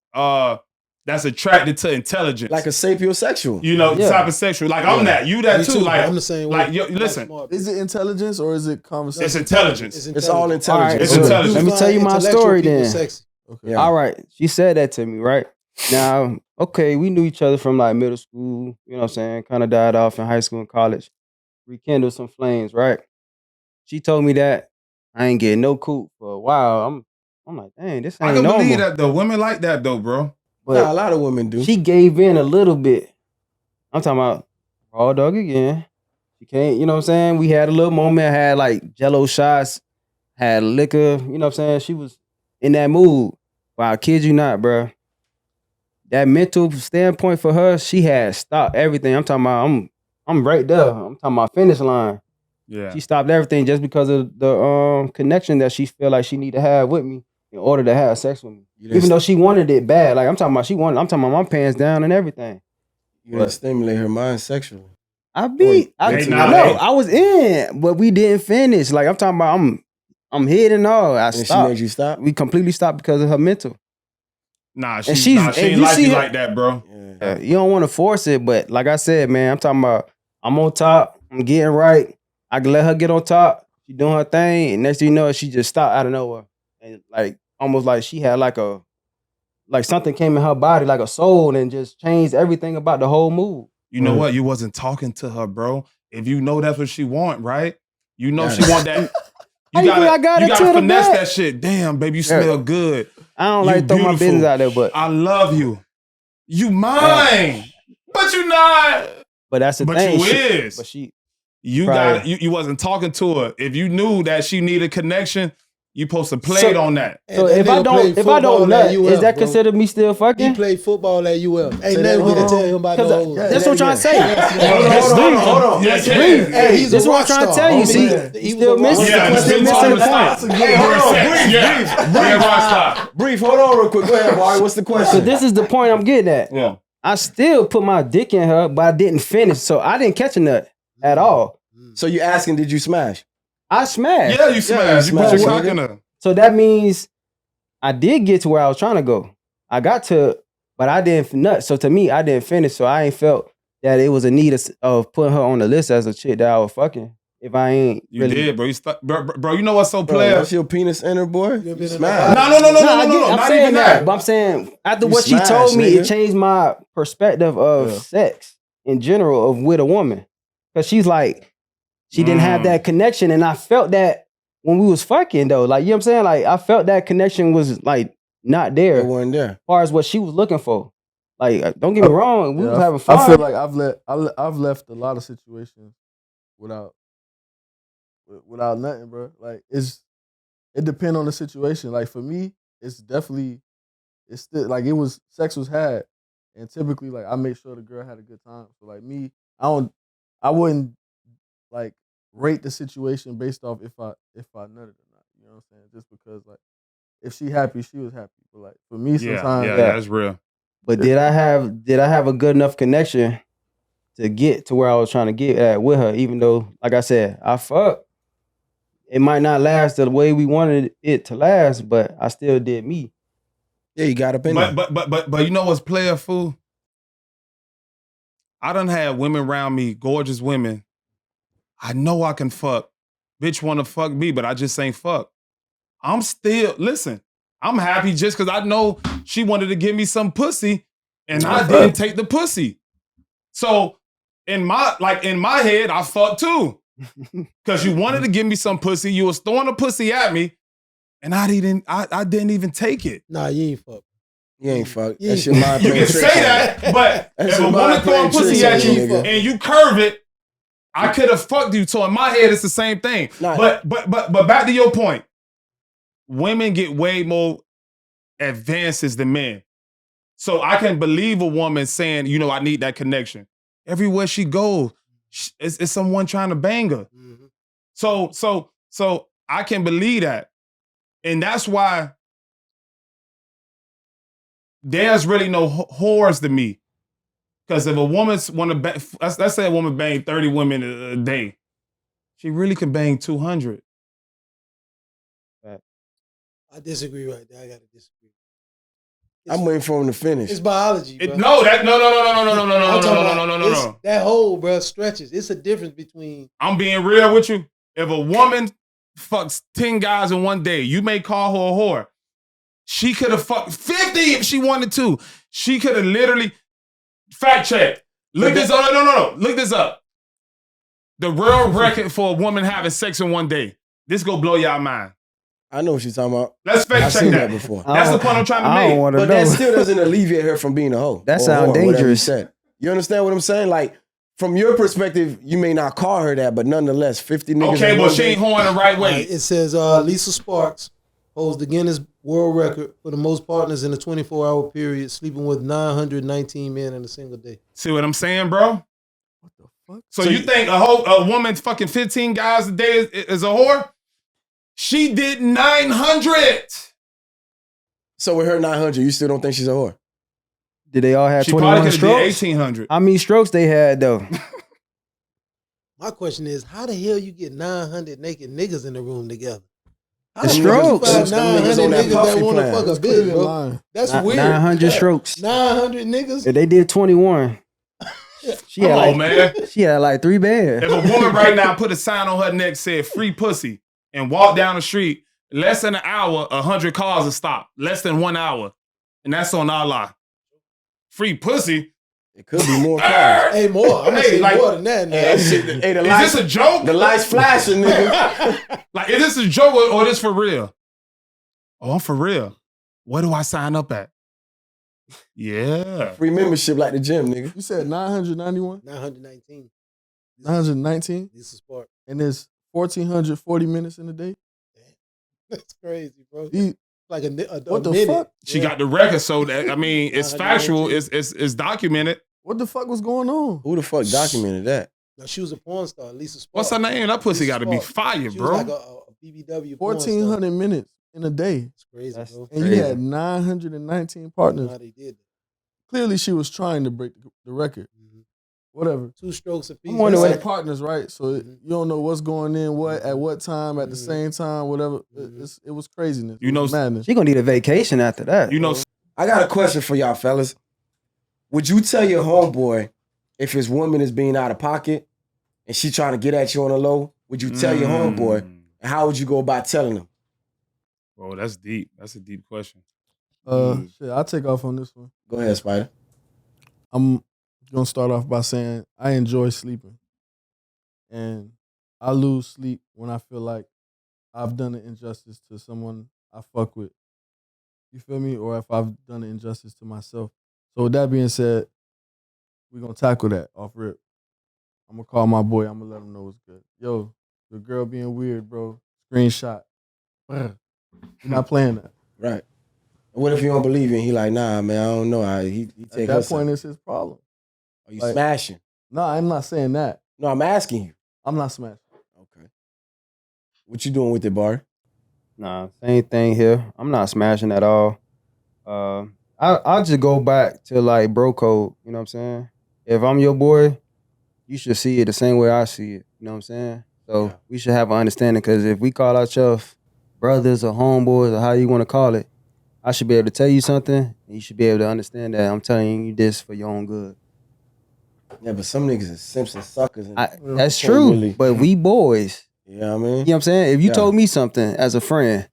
attracted to intelligence, like a sapiosexual. You know, sapiosexual. Like I'm that. You that too. Like I'm the same way. Like listen, is it intelligence or is it conversation? it's intelligence. It's all intelligence. All right, It's intelligence. Let me tell you my story then. Sexy. Okay. Yeah. All right, she said that to me, right? Now, okay, we knew each other from like middle school, you know what I'm saying? Kind of died off in high school and college. Rekindled some flames, right? She told me that I ain't getting no coop for a while. I'm like, dang, this ain't I can normal. believe that though. Women like that though, bro. But Nah, a lot of women do. she gave in a little bit. I'm talking about raw dog again. She can't, you know what I'm saying? We had a little moment, had like jello shots, had liquor, you know what I'm saying? She was in that mood. But I kid you not, bro. That mental standpoint for her, she had stopped everything. I'm talking about, I'm right there. I'm talking about finish line. Yeah. She stopped everything just because of the connection that she felt like she need to have with me in order to have sex with me. Even though she wanted it bad. Like I'm talking about my pants down and everything. You didn't stimulate her mind sexually. I was in, but we didn't finish. Like I'm talking about I'm hitting all. I And stopped. she made you stop? We completely stopped because of her mental. Nah, she she's- ain't and you like see you her- like that, bro. Yeah. You don't want to force it, but like I said, man, I'm talking about I'm on top, I'm getting right. I can let her get on top. She doing her thing, and next thing you know, she just stopped out of nowhere. And like almost like she had like something came in her body, like a soul, and just changed everything about the whole mood. You know what? You wasn't talking to her, bro. If you know that's what she want, right? You know she want that. You gotta finesse that shit. Damn, baby, you smell good. I don't You like throw my beautiful. business out there, but I love you. You mine, but you not. but that's the But thing. you is. But she You Right. got you wasn't talking to her. If you knew that she needed connection, you supposed to play it on that. So And if that I nigga don't played if I don't football nut, at UF, is that bro. considered me still He fucking? played football at UF. Ain't Say nothing that we can again. tell him about the Because hoes. that's what I'm trying to say. Hold on. Yes, Breathe. Hey, he's This a what I'm rock trying to star. tell you. Oh, See, man. you He still was a rock missing. star. You still missing the point. Hey, hold on. Brief, hold on real quick. Go ahead, Barry. What's the So question? this is the point I'm getting at. Yeah. I still put my dick in her, but I didn't finish. So I didn't catch a nut at all. So you asking, did you smash? I smashed. Yeah, you smashed. You put smashed, your cock nigga. in her. So that means I did get to where I was trying to go. I got to, but I didn't nut. So to me, I didn't finish. So I ain't felt that it was a need of putting her on the list as a chick that I was fucking. If I ain't You really. did, bro. Bro, you know what's so Bro, player? once your penis enter, boy, You been in smash. the- No. I'm Not saying even that. But I'm saying after You what she smashed, told me, nigga. it changed my perspective of sex in general of with a woman. Cause she's like, she didn't have that connection. And I felt that when we was fucking though. Like, you know what I'm saying? Like I felt that connection was like not there It as wasn't there. far as what she was looking for. Like, don't get me wrong, we was having I fun. feel like I've left a lot of situations without nothing, bro. Like it depends on the situation. Like for me, it's still like sex was had, and typically like I make sure the girl had a good time. So like me, I wouldn't like rate the situation based off if I nutted or not. You know what I'm saying? Just because like if she happy, she was happy. But like for me, sometimes Yeah, that's real. But did I have a good enough connection to get to where I was trying to get at with her? Even though, like I said, I fucked. It might not last the way we wanted it to last, but I still did me. Yeah, you got up in there. But you know what's player fool? I done had women around me, gorgeous women. I know I can fuck. Bitch wanna fuck me, but I just ain't fuck. I'm happy just because I know she wanted to give me some pussy and I didn't take the pussy. So in my head, I fucked too. Cause you wanted to give me some pussy, you was throwing a pussy at me, and I didn't even take it. Nah, you ain't fuck. You ain't fuck. You That's ain't your mind You playing can tricks say on you. that, but That's if a your woman mind throwing playing pussy tricks at on you nigga. and you curve it, I could have fucked you. So in my head, it's the same thing. Nah. But back to your point, women get way more advances than men. So I can believe a woman saying, you know, I need that connection. Everywhere she goes, it's someone trying to bang her. Mm-hmm. So I can believe that. And that's why there's really no whores to me. Because if a woman's want to, let's say a woman bang 30 women a day, she really can bang 200. I disagree right there. I gotta disagree. I'm waiting for him to finish. It's biology, bro. No. That hole, bro, stretches. It's a difference between. I'm being real with you. If a woman fucks 10 guys in one day, you may call her a whore. She could have fucked 50 if she wanted to. She could have literally fact check. Look this up. No. Look this up. The world record for a woman having sex in one day. This go blow y'all mind. I know what she's talking about. Let's fact I've check seen that before. That's the point I'm trying to I don't make. want to But know. that still doesn't alleviate her from being a hoe. That or sound whore, whatever dangerous. You said. You understand what I'm saying? Like, from your perspective, you may not call her that, but nonetheless, 50 niggas. Okay, in well, one she day- ain't whoring the right way. It says Lisa Sparks holds the Guinness World Record for the most partners in a 24-hour period, sleeping with 919 men in a single day. See what I'm saying, bro? What the fuck? So you think a woman fucking 15 guys a day is a whore? She did 900. So with her 900, you still don't think she's a whore? Did they all have She probably 21 could have did strokes? 1,800. How many strokes they had though? My question is, how the hell you get 900 naked niggas in the room together? How The the fuck strokes. you find Them 900 niggas on that niggas that puffy want to plan. fuck a That's bitch, clearly bro? lying. That's Ni- weird. 900 strokes. 900 niggas? If they did 21. She Come had on, like, man. she had like 3 bands. If a woman right now put a sign on her neck said free pussy and walk down the street, less than an hour, 100 cars will stop. Less than 1 hour. And that's on our line. Free pussy? It could be more cars. Hey, more. I'm gonna Hey, say like- more than that. Hey, Now. hey, the Is lights, this a joke? the lights flashing, nigga. Like, is this a joke or this for real? Oh, I'm for real. Where do I sign up at? Yeah. Free membership like the gym, nigga. You said 991, 919. 919, Lisa Sparks. and there's 1,440 minutes in a day. That's crazy, bro. You- Like a What the minute. fuck? She Yeah. got the record, so that, I mean, it's factual, it's documented. What the fuck was going on? Who the fuck documented that? No, she was a porn star, Lisa Sparks. What's her name? That pussy got to be fire, She bro. was like a BBW porn star. 1,400 minutes in a day, It's crazy, That's- bro. and you had 919 I don't know partners. how they did that. Clearly, she was trying to break the record. Mhm. Whatever. 2 strokes a piece. I'm wondering It's what- like partners, right? So Mhm. you don't know what's going in, what at what time, at the Mhm. same time, whatever. Mhm. It was craziness. You It know- was madness. She gonna need a vacation after that. You know, I got a question for y'all fellas. Would you tell your homeboy if his woman is being out of pocket and she trying to get at you on the low? Would you tell your homeboy? And how would you go about telling him? Bro, that's deep. That's a deep question. Shit, I'll take off on this one. Go ahead, Spider. I'm gonna start off by saying I enjoy sleeping, and I lose sleep when I feel like I've done an injustice to someone I fuck with. You feel me? Or if I've done an injustice to myself. So with that being said, we're gonna tackle that off rip. I'm gonna call my boy. I'm gonna let him know what's good. Yo, the girl being weird, bro. Screenshot. You're not playing that. Right. What if you don't believe him? He like, nah, man, I don't know. He At take that her point, side. it's his problem. Are you like- smashing? No, I'm not saying that. No, I'm asking you. I'm not smashing. Okay. What you doing with it, Bar? Nah, same thing here. I'm not smashing at all. I'll just go back to like bro code. You know what I'm saying? If I'm your boy, you should see it the same way I see it. You know what I'm saying? So Yeah. we should have an understanding, because if we call ourselves brothers or homeboys or how you want to call it, I should be able to tell you something, and you should be able to understand that I'm telling you this for your own good. Yeah, but some niggas is simps and suckers. And, That's Can't true, really- but we boys. you know what I mean? You know what I'm saying? If you Yeah. told me something as a friend,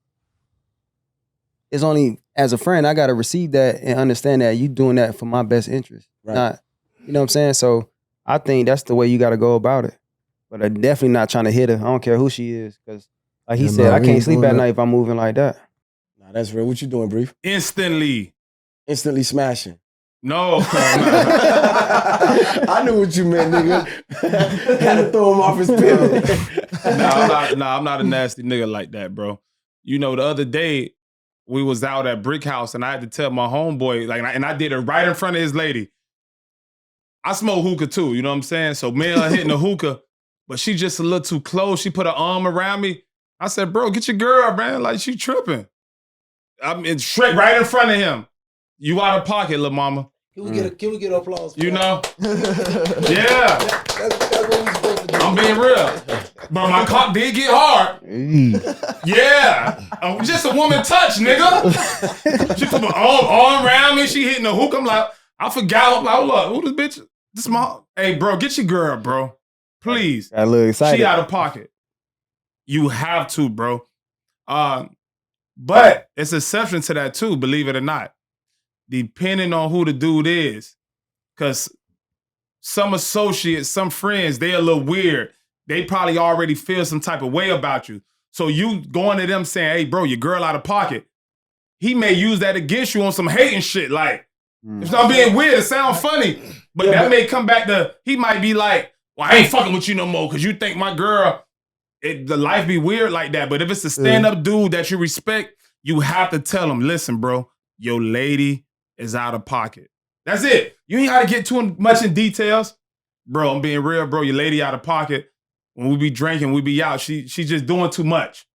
it's only as a friend I gotta receive that and understand that you doing that for my best interest. Right. Not, you know what I'm saying? So I think that's the way you gotta go about it. But I'm definitely not trying to hit her. I don't care who she is, because like he Yeah, said, nah, I we can't ain't sleep doing at that. night if I'm moving like that. Nah, that's real. What you doing, Brief? Instantly. Instantly smashing. No. I knew what you meant, nigga. Had to throw him off his pivot. I'm not a nasty nigga like that, bro. You know, the other day, we was out at Brick House and I had to tell my homeboy, like, and I did it right in front of his lady. I smoke hookah too, you know what I'm saying? So me and her hitting the hookah, but she just a little too close. She put her arm around me. I said, bro, get your girl, man. Like, she tripping. I'm straight right in front of him. You out of pocket, little mama. Can we get applause? You know? Yeah. That's what we supposed to do. I'm being real. But my cock did get hard. Yeah. Just a woman touch, nigga. She put my arm around me. She hitting the hook. I'm like, I forgot. I'm like, hold up. Who this bitch? This my... Hey, bro, get your girl, bro. Please. Got a little excited. She out of pocket. You have to, bro. But it's an exception to that too, believe it or not. Depending on who the dude is. Because some associates, some friends, they a little weird. They probably already feel some type of way about you. So you going to them saying, hey, bro, your girl out of pocket. He may use that against you on some hating shit. Like, it's not being weird. It sounds funny. But that may come back to, he might be like, well, I ain't fucking with you no more because you think my girl, the life be weird like that. But if it's a stand-up dude that you respect, you have to tell him, listen, bro, your lady is out of pocket. That's it. You ain't got to get too much in details. Bro, I'm being real, bro. Your lady out of pocket. When we be drinking, we be out. She's just doing too much.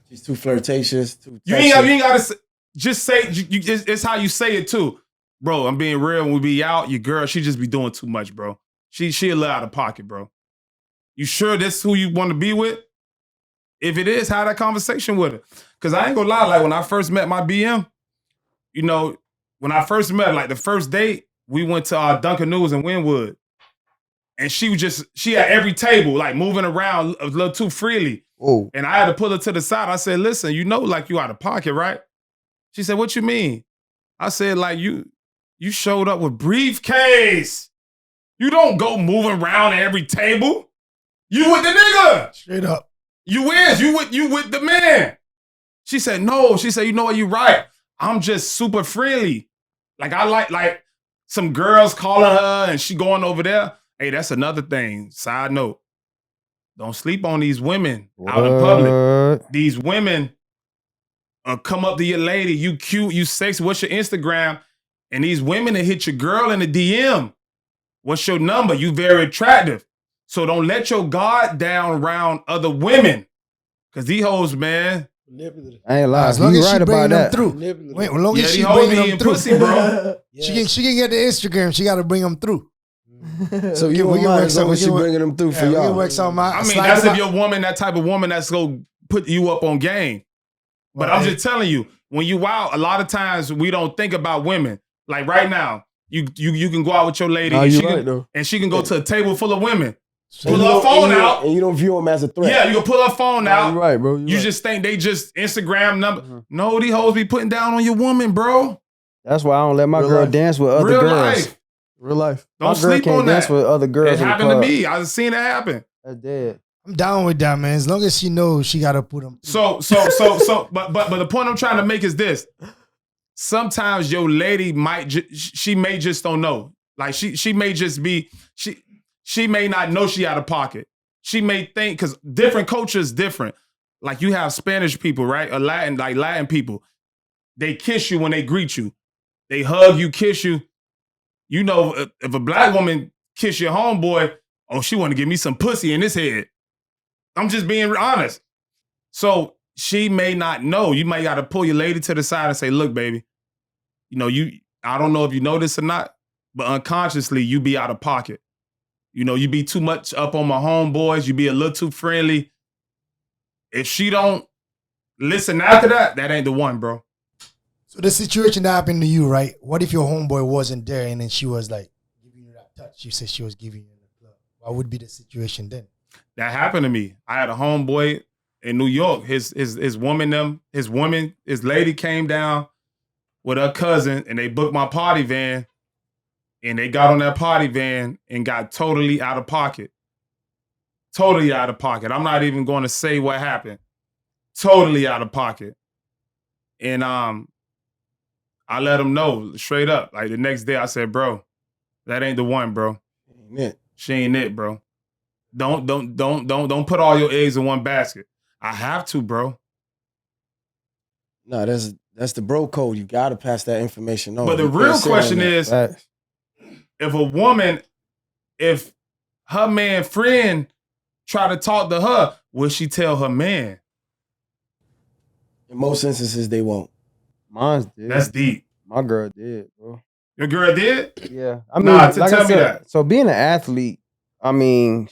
She's too flirtatious. You ain't got to just say, it's how you say it too. Bro, I'm being real. When we be out, your girl, she just be doing too much, bro. She a little out of pocket, bro. You sure this is who you want to be with? If it is, have that conversation with her. Because I ain't gonna lie, like when I first met my BM, you know, when I first met her, like the first date, we went to Dunkin' News in Wynwood. And she had every table, like moving around a little too freely. Oh. And I had to pull her to the side. I said, listen, you know, like you out of pocket, right? She said, what you mean? I said, like you showed up with briefcase. You don't go moving around at every table. You with the nigga. Straight up. You with the man. She said, no. She said, you know what, you right. I'm just super friendly. Like I like some girls calling her and she going over there. Hey, that's another thing. Side note. Don't sleep on these women out in public. These women come up to your lady. You cute, you sexy. What's your Instagram? And these women that hit your girl in the DM. What's your number? You very attractive. So don't let your guard down around other women. Because these hoes, man. I ain't lying. As long as she bringing them that. through. Wait, as long as she bringing them through. Pussy, bro. She can get the Instagram. She got to bring them through. So you can work something she bringing them through for y'all. We can work something out. I mean, that's if your woman, that type of woman that's going to put you up on game. But I'm just telling you, when you out, a lot of times we don't think about women. Like right now, you can go out with your lady and she can go to a table full of women. Pull her phone out. And you don't view them as a threat. Yeah, you can pull her phone out. You're right, bro. You just think they just Instagram number. No, these hoes be putting down on your woman, bro. That's why I don't let my girl dance with other girls. Life. Real life. Don't my girl sleep can't on dance that. with other girls. It happened to me. I've seen it happen. That's dead. I'm down with that, man. As long as she knows she got to put them. So, but the point I'm trying to make is this. Sometimes your lady she may just don't know. Like she may just be, she may not know she out of pocket. She may think, because different cultures different. Like you have Spanish people, right? Or Latin people. They kiss you when they greet you. They hug you, kiss you. You know, if a black woman kiss your homeboy, oh, she want to give me some pussy in his head. I'm just being honest. So she may not know. You might got to pull your lady to the side and say, look, baby, you know, I don't know if you know this or not, but unconsciously you be out of pocket. You know, you be too much up on my homeboys. You be a little too friendly. If she don't listen after that, that ain't the one, bro. So the situation that happened to you, right? What if your homeboy wasn't there and then she was like giving you that touch? You said she was giving you the love. What would be the situation then? That happened to me. I had a homeboy in New York. His lady came down with her cousin and they booked my party van. And they got on that party van and got totally out of pocket. Totally out of pocket. I'm not even going to say what happened. Totally out of pocket. And I let them know straight up. Like the next day I said, bro, that ain't the one, bro. Ain't it. She ain't it, bro. Don't put all your eggs in one basket. I have to, bro. No, that's That's the bro code. You got to pass that information on. But the You real can't sit question on that. is, Facts. if her man friend try to talk to her, will she tell her man? In most instances, they won't. Mine's did. That's deep. My girl did, bro. Your girl did? Yeah. I mean, Nah, like tell I me said, that. so being an athlete, I mean,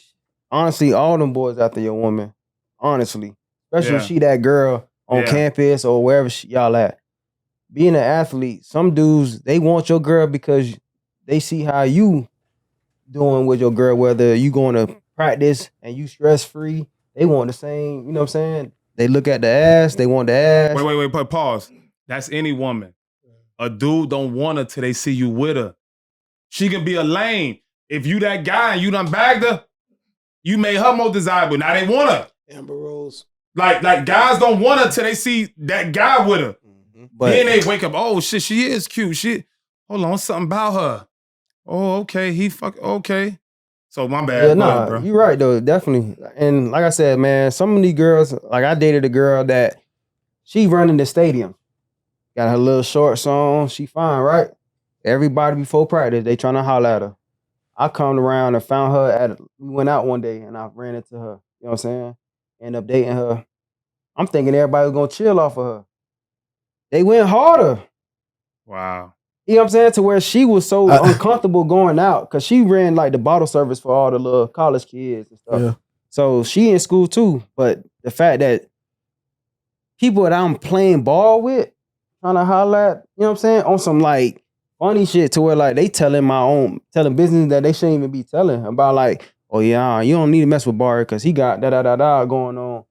honestly, all them boys after your woman, honestly. Especially if she that girl on campus or wherever y'all at. Being an athlete, some dudes, they want your girl because they see how you doing with your girl, whether you going to practice and you stress-free. They want the same, you know what I'm saying? They look at the ass, they want the ass. Wait, pause. That's any woman. A dude don't want her till they see you with her. She can be a lame. If you that guy and you done bagged her, you made her more desirable. Now they want her. Amber Rose. Like guys don't want her till they see that guy with her. But Then they wake up, oh shit, she is cute. Hold on, something about her. Oh, okay, okay. So my bad. yeah, Go ahead, bro. you're right though, definitely. And like I said, man, some of these girls, like I dated a girl that she running the stadium. Got her little shorts on, she fine, right? Everybody before practice, they trying to holler at her. I come around and found her we went out one day and I ran into her. You know what I'm saying? End up dating her. I'm thinking everybody was gonna chill off of her. They went harder. Wow. You know what I'm saying? To where she was so uncomfortable going out because she ran like the bottle service for all the little college kids and stuff. Yeah. So she in school too. But the fact that people that I'm playing ball with, trying to holler at, you know what I'm saying? On some like funny shit to where like they telling business that they shouldn't even be telling about like, oh yeah, you don't need to mess with Barry because he got da going on.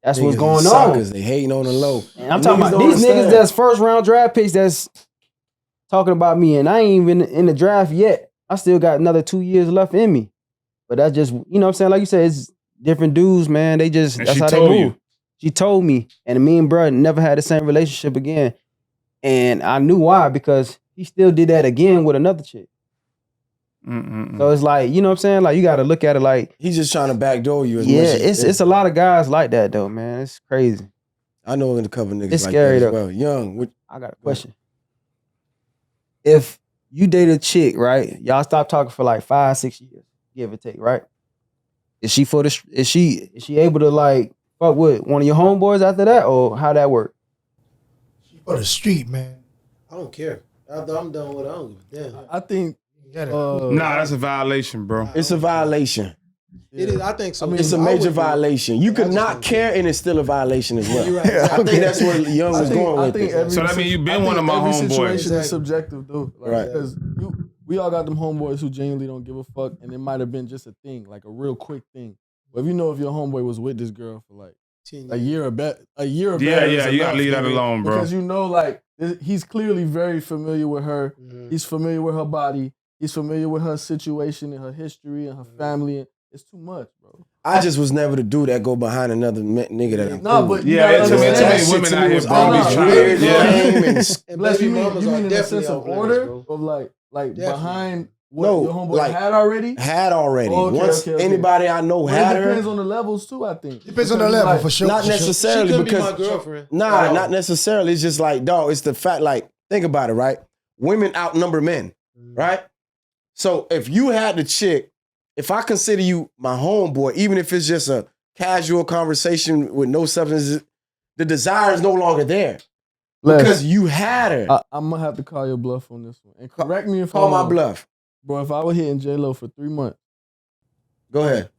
That's what's going on. Because they hating on the low. And I'm talking about these niggas that's first round draft picks that's talking about me, and I ain't even in the draft yet. I still got another 2 years left in me. But that's just, you know what I'm saying? Like you said, it's different dudes, man. They just, And that's how they move. She told me, and me and bro never had the same relationship again. And I knew why, because he still did that again with another chick. So it's like, you know what I'm saying? Like, you got to look at it like, he's just trying to backdoor you as much as it's a lot of guys like that though, man. It's crazy. I know a couple niggas It's like scary that as though. well. Young. I got a question. If you date a chick, right? Y'all stop talking for like 5-6 years, give or take, right? Is she able to like fuck with one of your homeboys after that, or how that work? She for the street, man. I don't care. After I'm done with it, I don't give a damn. I think Nah, that's a violation, bro. It's a violation. It is. I think so. I mean, It's a major violation. You could not care and it's still a violation as well. You're right. I think that's where Young was going with it. So that means you been one of my every homeboys. situation is subjective, though. Like, Right. Because we all got them homeboys who genuinely don't give a fuck, and it might have been just a thing, like a real quick thing. But if you know if your homeboy was with this girl for like a year or better, Yeah, you gotta leave that alone, bro. Because you know, like he's clearly very familiar with her. Mm-hmm. He's familiar with her body. He's familiar with her situation and her history and her family. It's too much, bro. I just was never the dude that go behind another nigga that I'm Nah, cool but with. you Yeah, gotta too many understand women That out here, shit to bro. me Be was trying weird, to- lame, and And Bless, baby you mamas mean are in a definitely sense of off limits, order bro. of like Definitely. behind what No, your homeboy like, had already? had already. Okay, Once okay. anybody I know But had it depends her, on the levels too, I think. Depends on the Because, level, like, for sure. not for sure. She necessarily could be because my girlfriend. Nah, not necessarily. It's just like, dog, it's the fact, like, think about it, right? Women outnumber men, right? So if you had the chick, if I consider you my homeboy, even if it's just a casual conversation with no substance, the desire is no longer there. Because you had her. I'm gonna have to call your bluff on this one. And correct me if Call I'm my wrong. bluff. Bro, if I was hitting J-Lo for 3 months Go ahead.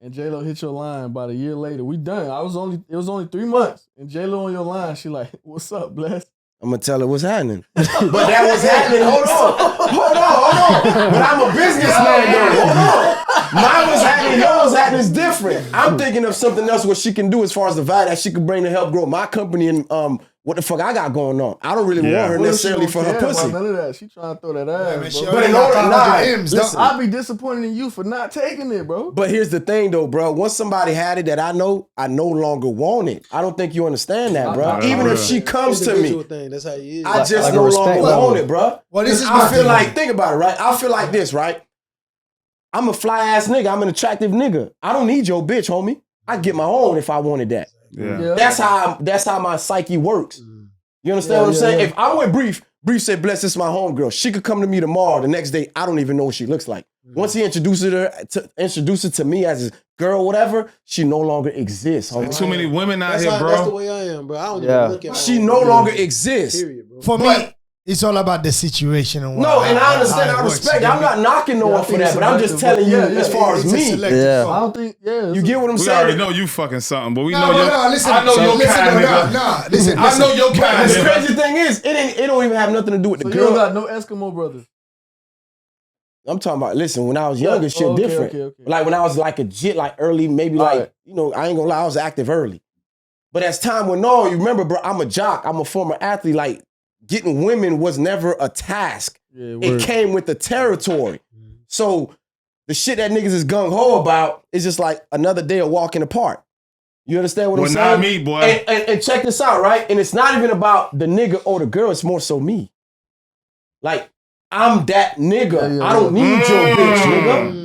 and J-Lo hit your line about a year later, we done. It was only 3 months. And J-Lo on your line, she like, what's up, Bless? I'm gonna tell her what's happening. But that was happening. Hold on. But I'm a businessman though. Hold on. Mine was happening, yours was happening is different. I'm thinking of something else what she can do as far as the value that she could bring to help grow my company and what the fuck I got going on. I don't really want her What if she necessarily don't for her care pussy. about none of that. She trying to throw that ass, Man, she bro. already in got order- caught nah, up your M's, listen. dog. I'd be disappointed in you for not taking it, bro. But here's the thing though, bro. Once somebody had it that I know, I no longer want it. I don't think you understand that, bro. Nah, Even nah, if nah. she comes to Individual me, thing. That's how you is. I just like a no respect longer level. want it, bro. Well, this is I my feel thing. like, think about it, right? I feel like this, right? I'm a fly ass nigga. I'm an attractive nigga. I don't need your bitch, homie. I get my own if I wanted that. Yeah. That's how my psyche works. You understand what I'm saying? If I'm with Brief said, bless, this is my homegirl. She could come to me tomorrow. The next day, I don't even know what she looks like. Once he introduces her to me as his girl, whatever, she no longer exists. There's too many women out here, bro. That's the way I am, bro. I don't even look at she no longer exists. Period, bro. For me, it's all about the situation and no, and I understand, I respect it. I'm not knocking no one for that, but I'm just telling you as far as me. I don't think, you get what I'm we saying? We already know you fucking something, but we know listen, I know your kind, nigga. Nah, listen. I know your kind, The nigga. crazy thing is, it don't even have nothing to do with the girl. You got no Eskimo brothers. I'm talking about, listen, when I was younger, shit different. Okay. Like when I was like a jit, like early, maybe like, you know, I ain't gonna lie, I was active early. But as time went on, you remember, bro, I'm a jock. I'm a former athlete. Like, getting women was never a task. It came with the territory. So the shit that niggas is gung-ho about is just like another day of walk in the park. You understand what I'm saying? Well, not me, boy. And check this out, right? And it's not even about the nigga or the girl. It's more so me. Like, I'm that nigga. I don't need your bitch, nigga.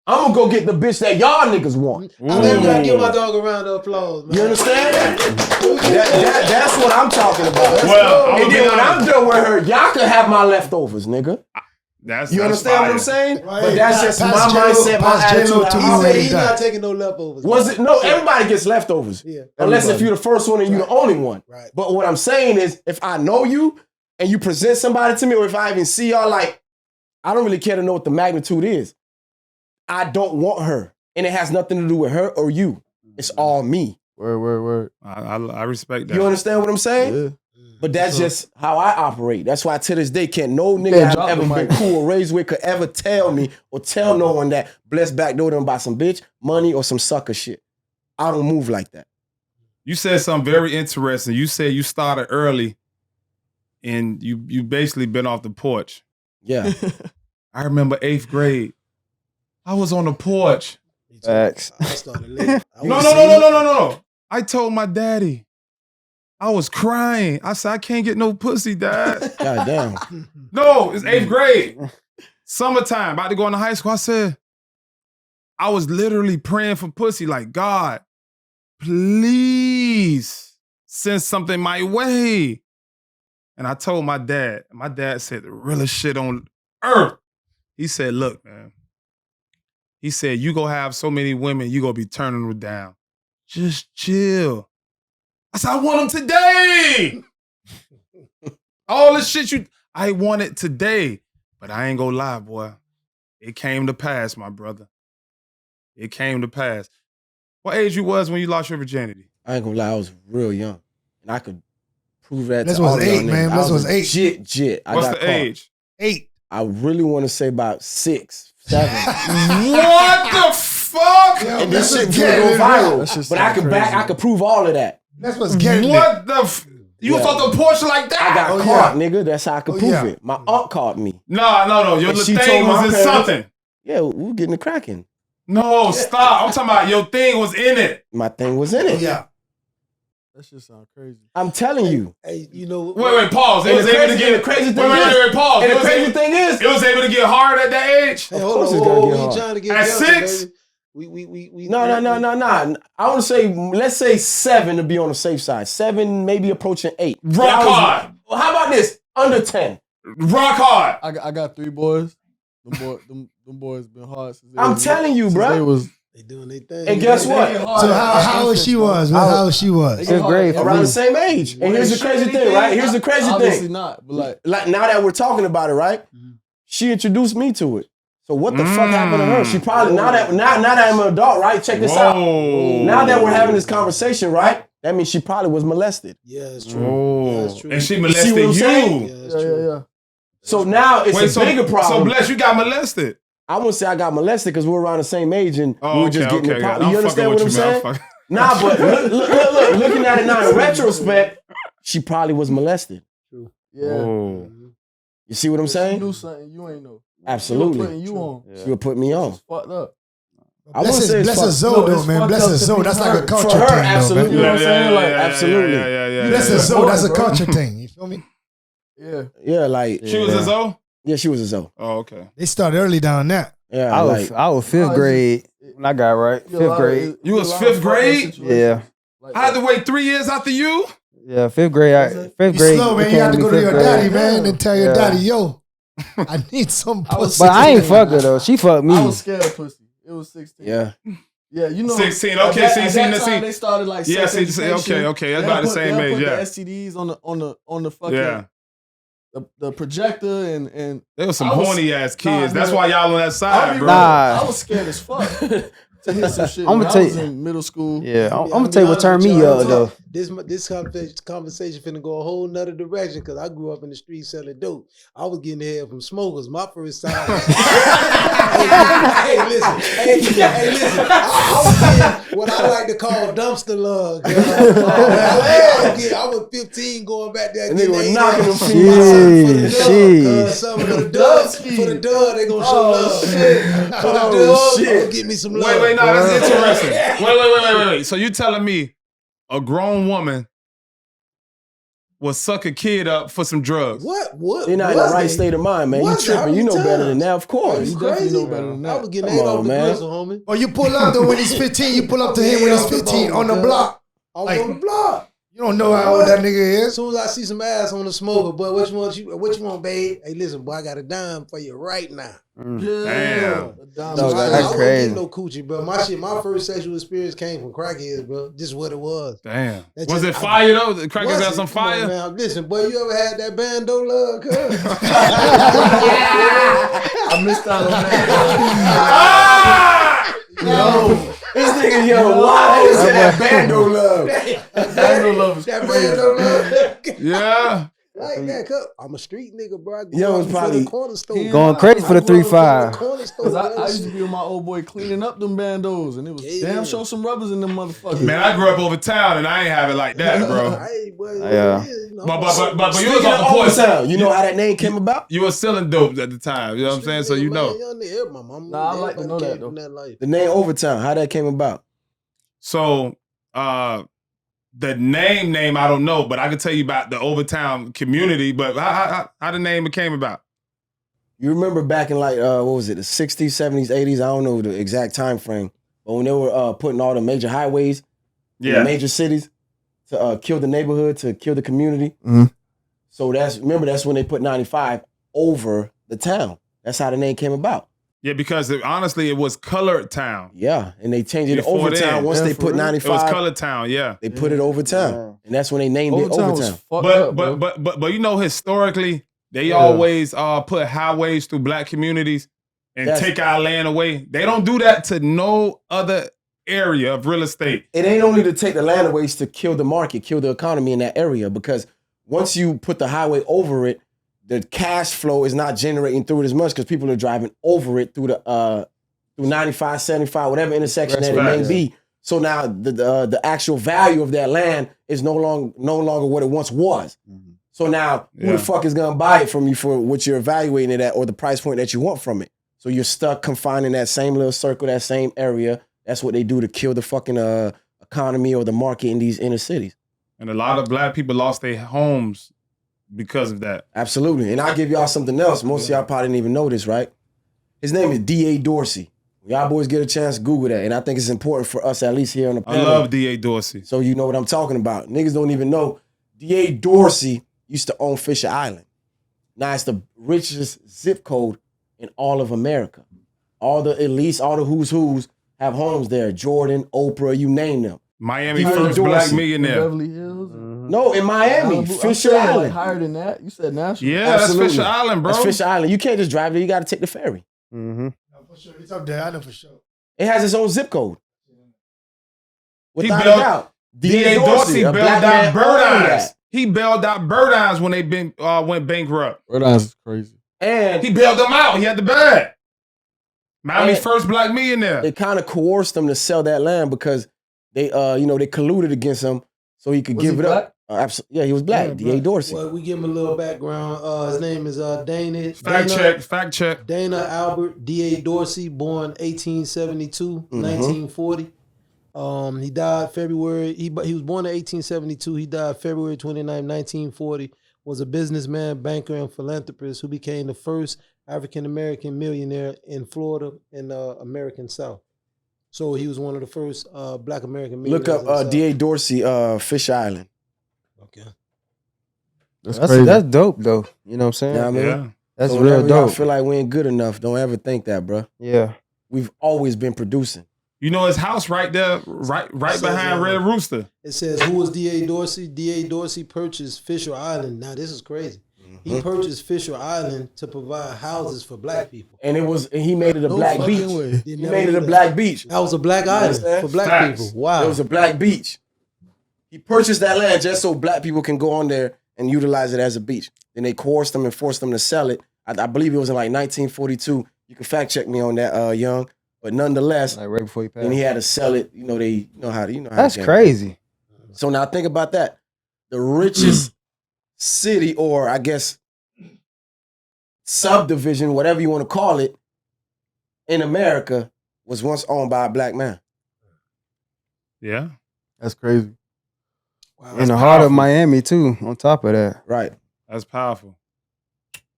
I'm gonna go get the bitch that y'all niggas want. I gotta give my dog a round of applause, man. You understand? That's what I'm talking about. Well, and then when I'm done with her, y'all can have my leftovers, nigga. You understand what I'm saying? But that's just my mindset, my attitude. He's not taking no leftovers. No, everybody gets leftovers. Yeah. Unless if you're the first one and you're the only one. Right. But what I'm saying is, if I know you and you present somebody to me, or if I even see y'all, like, I don't really care to know what the magnitude is. I don't want her. And it has nothing to do with her or you. It's all me. Word. I respect that. You understand what I'm saying? Yeah. But that's just how I operate. That's why to this day, can't no nigga I've ever been cool or raised with could ever tell me or tell no one that blessed backdoor them by some bitch, money, or some sucker shit. I don't move like that. You said something very interesting. You said you started early and you basically been off the porch. Yeah. I remember 8th grade. I was on the porch. Facts. I started late. No. I told my daddy. I was crying. I said, I can't get no pussy, Dad. God damn. No, it's 8th grade. Summertime, about to go into high school. I said, I was literally praying for pussy. Like, God, please send something my way. And I told my dad. My dad said the realest shit on earth. He said, look, man. He said, you gonna have so many women, you gonna be turning them down. Just chill. I said, I want them today. All this shit I want it today. But I ain't gonna lie, boy. It came to pass, my brother. It came to pass. What age you was when you lost your virginity? I ain't gonna lie, I was real young. And I could prove that This to all was y'all 8, man. niggas. This was 8. Jit. What's the age? 8. I really want to say about 6, 7. What the fuck? And this shit will go viral. But I could prove all of that. That's what's getting What the You was off the porch like that? I got caught, nigga. That's how I could prove it. My aunt caught me. No. Your little thing was in something. Yeah, we were getting the cracking. No, stop. I'm talking about your thing was in it. My thing was in it. Yeah. That shit sound crazy. I'm telling you. Hey, you know. Wait, pause. It was able to get the crazy thing. Wait, pause. And the crazy thing is, it was able to get hard at that age. Hey, hold on. We ain't trying to get at 6. We No. I want to say, let's say 7 to be on the safe side. 7, maybe approaching 8. Rock hard. Well, how about this? Under 10. Rock hard. I got 3 boys. Them boys been hard since I'm telling you, bro. They doing their thing. And guess what? So how old she was? How old she was? 5th grade. Around the same age. And here's the crazy thing, right? Here's the crazy Obviously thing. not, but like now that we're talking about it, right? She introduced me to it. So what the fuck happened to her? She probably now that I'm an adult, right? Check this out. Now that we're having this conversation, right? That means she probably was molested. Yeah, that's true. Yeah, that's true. And she molested what I'm you. saying? Yeah, that's true. yeah. So now it's a bigger problem. So bless you got molested. I wouldn't say I got molested because we're around the same age and we were just getting it popping. I'm You understand what I'm saying? man. Nah, but look, looking at it now in retrospect, she probably was molested. Yeah. You see what I'm She saying? knew something you ain't know. Absolutely. She was putting you on. She would put me on. It's fucked up. I wouldn't say Bless her Zoe, though, man. Bless her Zoe. That's like a culture for her, thing, though, absolutely. man. You know what I'm saying? Like, Yeah, absolutely. Yeah. Bless her Zoe. That's a culture thing. You feel me? Yeah. Yeah, like She was a Zoe? Yeah, she was a Zoe. Oh, okay. They started early down that. Yeah, I was 5th grade when I got right. 5th grade. You was 5th grade? Yeah. I had to wait 3 years after you? Yeah, fifth grade. Fifth You grade. slow, man. You have to go to your daddy, man, and tell your daddy, yo, I need some pussy. But I ain't fuck her though. She fucked me. I was scared of pussy. It was 16. Yeah. Yeah, you know. 16. at Okay, that- see, at see, that see. time, they started like Yeah, sex see, education. okay. That's They'll about the put- same they'll age, put yeah. the STDs on the fucking Yeah. the projector and There was some I was- horny ass kids. Nah, That's man. why y'all on that side, bro. Nah. I was scared as fuck to hit some shit. I'ma when I tell was you- in middle school. Yeah, I'm Yeah, gonna be tell you what honest turned with me y'all. up though. This conversation finna go a whole nother direction because I grew up in the street selling dope. I was getting head from smokers. My first time. hey, listen. I was getting what I like to call dumpster love. I was 15 going back there. And they were knocking them For the dub, they gonna show love. For the dub, give me some love. Wait, no, that's interesting. Wait. So you telling me a grown woman will suck a kid up for some drugs? What? They're not in the right state of mind, man. You Was it? How tripping. You know many better than times? that, of course. You definitely crazy? know better than that. I was getting Come ate off on, the man. gristle, homie. Or you pull up though when he's 15, you pull up to him when he's 15 on the block. I was Like- on the block. You don't know how old that nigga As is. soon as I see some ass on the smoker, boy, what you want, babe? Hey, listen, boy, I got a dime for you right now. Damn. A dime No, is that's I crazy. wasn't crazy. getting no coochie, bro. My first sexual experience came from crackheads, bro. Just what it was. Damn. That Was just- it fire though? The crackers Was had it? some Come on, fire? man. Listen, boy, you ever had that bando love, cuz? I missed out on that. Yo, this nigga, why is that bando love? Bando love is That crazy. bando love. Yeah. Like that, cuz. I'm a street nigga, bro. I grew Yo, up it's before probably- the corner store. Going crazy for the 3-5. Cause I used to be with my old boy cleaning up them bandos, and it was Yeah. damn sure some rubbers in them motherfuckers. Man, I grew up over town and I ain't have it like that, bro. Hey, boy, Yeah. you know, But you was Speaking off of the porch. Overtown, you know how that name came about? You was selling dope at the time. You know what I'm saying? So you know. My mama, Nah, I like to know that, came from though. that life. The name Overtown, how that came about? So the name I don't know, but I can tell you about the Overtown community. But how the name came about? You remember back in like what was it, the 60s, 70s, 80s? I don't know the exact time frame, but when they were putting all the major highways in the major cities to kill the neighborhood, to kill the community. Mhm. So that's when they put 95 over the town. That's how the name came about. Yeah, because honestly, it was Colored Town. Yeah, and they changed it to Before Overtown then. once Yeah, they for put real. It was 95. Colored Town, yeah. They put it Overtown, and that's when they named it Overtown was Overtown. fucked But up, bro. but you know, historically, they Yeah. always put highways through black communities and Yes. take our land away. They don't do that to no other area of real estate. It ain't only to take the land away, it's to kill the market, kill the economy in that area. Because once you put the highway over it, the cash flow is not generating through it as much because people are driving over it through the through 95, 75, whatever intersection that it may Facts. be. So now the actual value of that land is no longer what it once was. So now who Yeah. the fuck is gonna buy it from you for what you're evaluating it at or the price point that you want from it? So you're stuck confined in that same little circle, that same area. That's what they do to kill the fucking economy or the market in these inner cities. And a lot of black people lost their homes because of that. Absolutely. And I'll give y'all something else. Most of y'all probably didn't even know this, right? His name is D.A. Dorsey. Y'all boys get a chance, Google that. And I think it's important for us, at least here on the I panel, love D.A. Dorsey. so you know what I'm talking about. Niggas don't even know. D.A. Dorsey used to own Fisher Island. Now it's the richest zip code in all of America. All the elites, all the who's have homes there. Jordan, Oprah, you name them. Miami D.A. first Dorsey. black In millionaire. Beverly Hills. No, in Miami, Malibu. I'm Fisher saying, like, Island. higher than that. You said national. Yeah, that's Absolutely. Fisher Island, bro. That's Fisher Island. You can't just drive there. You got to take the ferry. Mm-hmm. No, for sure. It's up there. I know for sure. It has its own zip code. Without a built- doubt. D.A. Dorsey a bailed black out man Bird owned Eyes. that. He bailed out Bird Eyes when they went bankrupt. Red Eyes is crazy. And He bailed them out. He had the bag. Miami's And- first black millionaire. it kind of coerced them to sell that land because they, they colluded against him so he could Was give he it up. Yeah, he was black. Yeah, D.A. black. Dorsey. Well, we give him a little background. His name is Fact check. Dana Albert D.A. Dorsey, born 1872, 1940. He died February. He was born in 1872. He died February 29, 1940. Was a businessman, banker, and philanthropist who became the first African American millionaire in Florida and American South. So he was one of the first Black American millionaires. Look in the up South. D.A. Dorsey, Fish Island. Okay. That's dope though. You know what I'm saying? You know what I mean? Yeah. That's So real whenever y'all dope. feel like we ain't good enough, don't ever think that, bro. Yeah. We've always been producing. You know his house right there, right behind Red Rooster. It says, who was D.A. Dorsey? D.A. Dorsey purchased Fisher Island. Now, this is crazy. He purchased Fisher Island to provide houses for black people. And he made it a black beach. way. He made it a black beach. That was a black island for black Facts. people. Wow. It was a black beach. He purchased that land just so black people can go on there and utilize it as a beach. Then they coerced them and forced them to sell it. I believe it was in like 1942. You can fact check me on that, Young. But nonetheless, Like right before he passed. then he had to sell it. You know how. That's crazy. So now think about that. The richest city, or I guess subdivision, whatever you want to call it, in America was once owned by a black man. Yeah. That's crazy. Wow. In the heart of Miami too, on top of that. Right. That's powerful.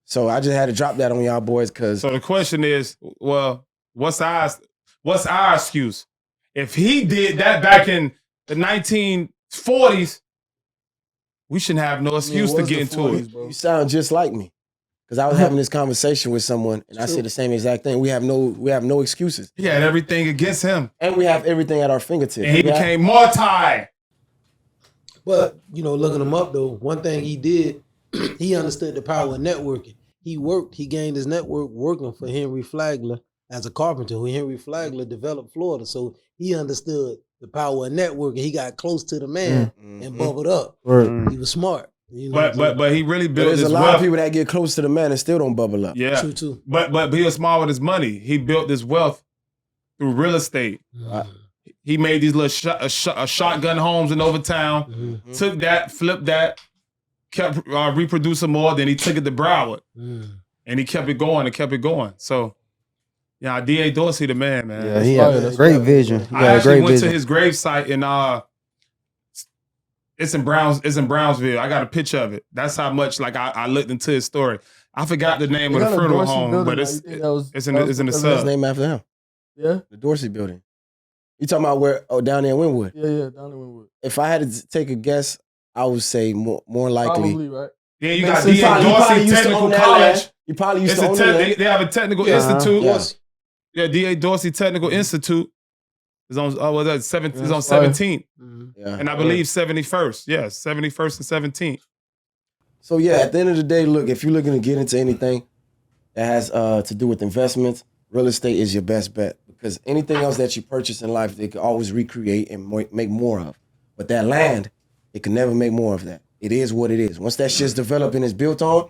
So I just had to drop that on y'all boys because So the question is, well, what's our excuse? If he did that back in the 1940s, we shouldn't have no excuse to get into it. you sound just like me. Because I was having this conversation with someone and I said the same exact thing. We have no excuses. He had everything against him. And we have everything at our fingertips. And he became multi. But, looking him up, though, one thing he did, he understood the power of networking. He gained his network working for Henry Flagler as a carpenter, who Henry Flagler developed Florida. So he understood the power of networking. He got close to the man and bubbled up. He was smart. But he really built There's his a lot wealth. of people that get close to the man and still don't bubble up. Yeah. True, too. But he was smart with his money. He built his wealth through real estate. He made these little shotgun homes in Overtown, took that, flipped that, kept reproducing more, then he took it to Broward. And he kept it going and kept it going. So, yeah, D.A. Dorsey, the man. Yeah, he had a great vision. He I had a actually great went vision. to his gravesite in it's in Brownsville. I got a picture of it. That's how much I looked into his story. I forgot the name of the funeral home, but it's in the His sub. name after him. Yeah. The Dorsey building. You talking about where? Oh, down there in Wynwood. Yeah, down in Wynwood. If I had to take a guess, I would say more likely. Probably, right? Then you got Since D.A. he probably Dorsey used to Technical own that College. land. He probably used to own that. They have a technical institute. Yes. Yeah, D.A. Dorsey Technical Institute is on. It's on 17th, Yeah. and I believe 71st. Yeah, 71st and 17th. So yeah, at the end of the day, look, if you're looking to get into anything that has to do with investments, real estate is your best bet because anything else that you purchase in life, they can always recreate and make more of. But that land, it can never make more of that. It is what it is. Once that shit's developed and it's built on,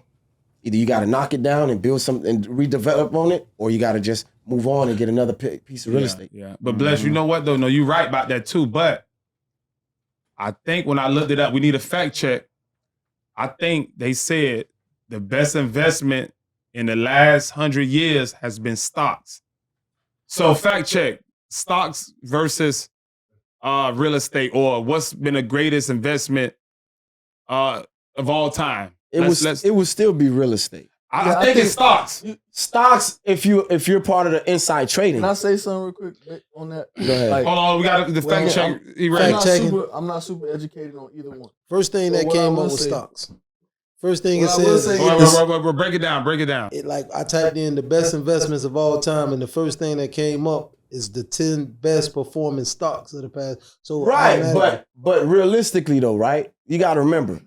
either you got to knock it down and build something and redevelop on it, or you got to just move on and get another piece of real estate. Yeah, but Bless, you know what though? No, you're right about that too. But I think when I looked it up, we need a fact check. I think they said the best investment in the last 100 years has been stocks. So fact check, stocks versus real estate, or what's been the greatest investment of all time? It would still be real estate. I think it's stocks. Stocks, if you're part of the inside trading. Can I say something real quick on that? Go ahead. Hold on, we got the fact check. I'm not super educated on either one. First thing that came up was stocks. First thing it says, break it down. I typed in the best investments of all time, and the first thing that came up is the 10 best performing stocks of the past. So right, but realistically though, right? You got to remember.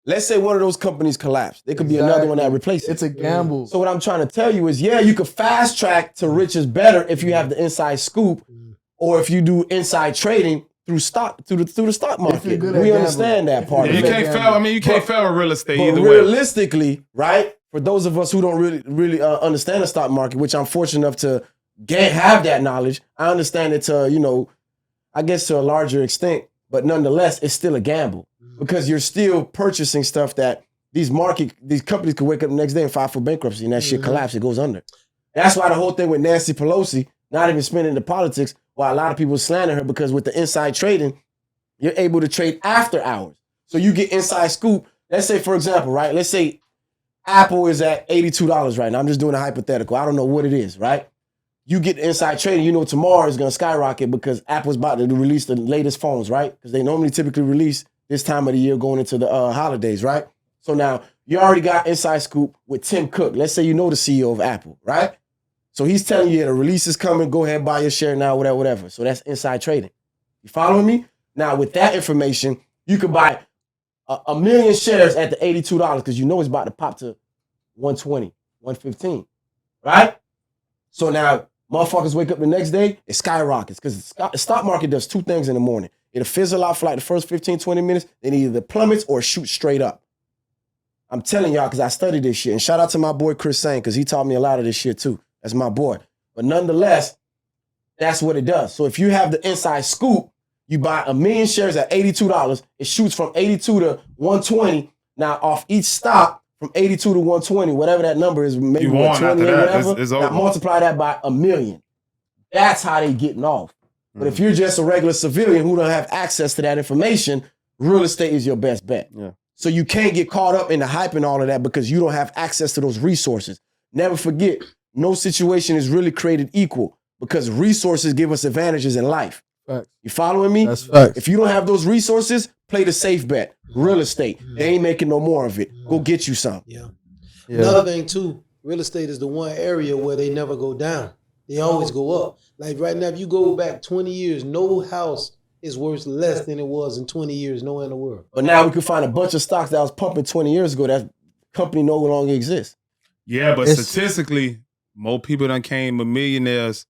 Let's say one of those companies collapse. There could be another one that replaces it. It's a gamble. So what I'm trying to tell you is, you could fast track to riches better if you have the inside scoop, or if you do inside trading through the stock market. We understand that part. Yeah, you can't fail. I mean, you can't fail in real estate either way. Realistically, right? For those of us who don't really understand the stock market, which I'm fortunate enough to have that knowledge, I understand it to I guess to a larger extent, but nonetheless, it's still a gamble. Because you're still purchasing stuff that these companies could wake up the next day and file for bankruptcy and that shit collapse, it goes under. That's why the whole thing with Nancy Pelosi, not even spending the politics, why a lot of people slander her, because with the inside trading, you're able to trade after hours. So you get inside scoop. Let's say, for example, right? Let's say Apple is at $82 right now. I'm just doing a hypothetical. I don't know what it is, right? You get inside trading, tomorrow is going to skyrocket because Apple's about to release the latest phones, right? Because they normally typically release this time of the year going into the holidays, right? So now you already got inside scoop with Tim Cook. Let's say you know the CEO of Apple, right? So he's telling you the release is coming. Go ahead, buy your share now, whatever. So that's inside trading. You following me? Now with that information, you could buy a million shares at the $82 because you know it's about to pop to 120, 115, right? So now motherfuckers wake up the next day, it skyrockets because the stock market does two things in the morning. It'll fizzle out for like the first 15, 20 minutes, then either plummets or shoots straight up. I'm telling y'all because I studied this shit. And shout out to my boy Chris Sane because he taught me a lot of this shit too. That's my boy. But nonetheless, that's what it does. So if you have the inside scoop, you buy a million shares at $82. It shoots from 82 to 120. Now off each stock, from 82 to 120, whatever that number is, maybe 120 or whatever, it's now multiply that by a million. That's how they getting off. But if you're just a regular civilian who don't have access to that information, real estate is your best bet. Yeah. So you can't get caught up in the hype and all of that because you don't have access to those resources. Never forget, no situation is really created equal because resources give us advantages in life. Facts. You following me? That's facts. If you don't have those resources, play the safe bet. Real estate. They ain't making no more of it. Go get you some. Yeah. Another thing too, real estate is the one area where they never go down. They always go up. Like right now, if you go back 20 years, no house is worth less than it was in 20 years nowhere in the world. But now we can find a bunch of stocks that was pumping 20 years ago. That company no longer exists. Yeah, but statistically, more people done came millionaires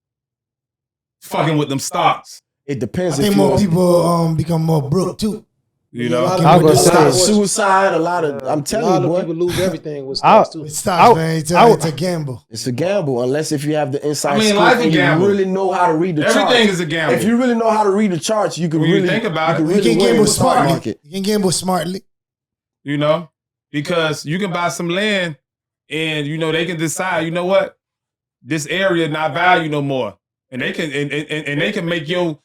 fucking with them stocks. It depends. I think more people become more broke too. You know, I was gonna say suicide. A lot of I'm telling you, boy, people lose everything with stocks too. With stocks, man, it's a gamble. It's a gamble unless if you have the inside. I mean, scoop life a and gamble. you really know how to read the charts. Everything is a gamble. If you really know how to read the charts, you can When you really think about it, you You can can really win gamble the stock smartly. market. You can gamble smartly. You know, because you can buy some land and you know they can decide, you know what, this area not value no more, and they can and they can make your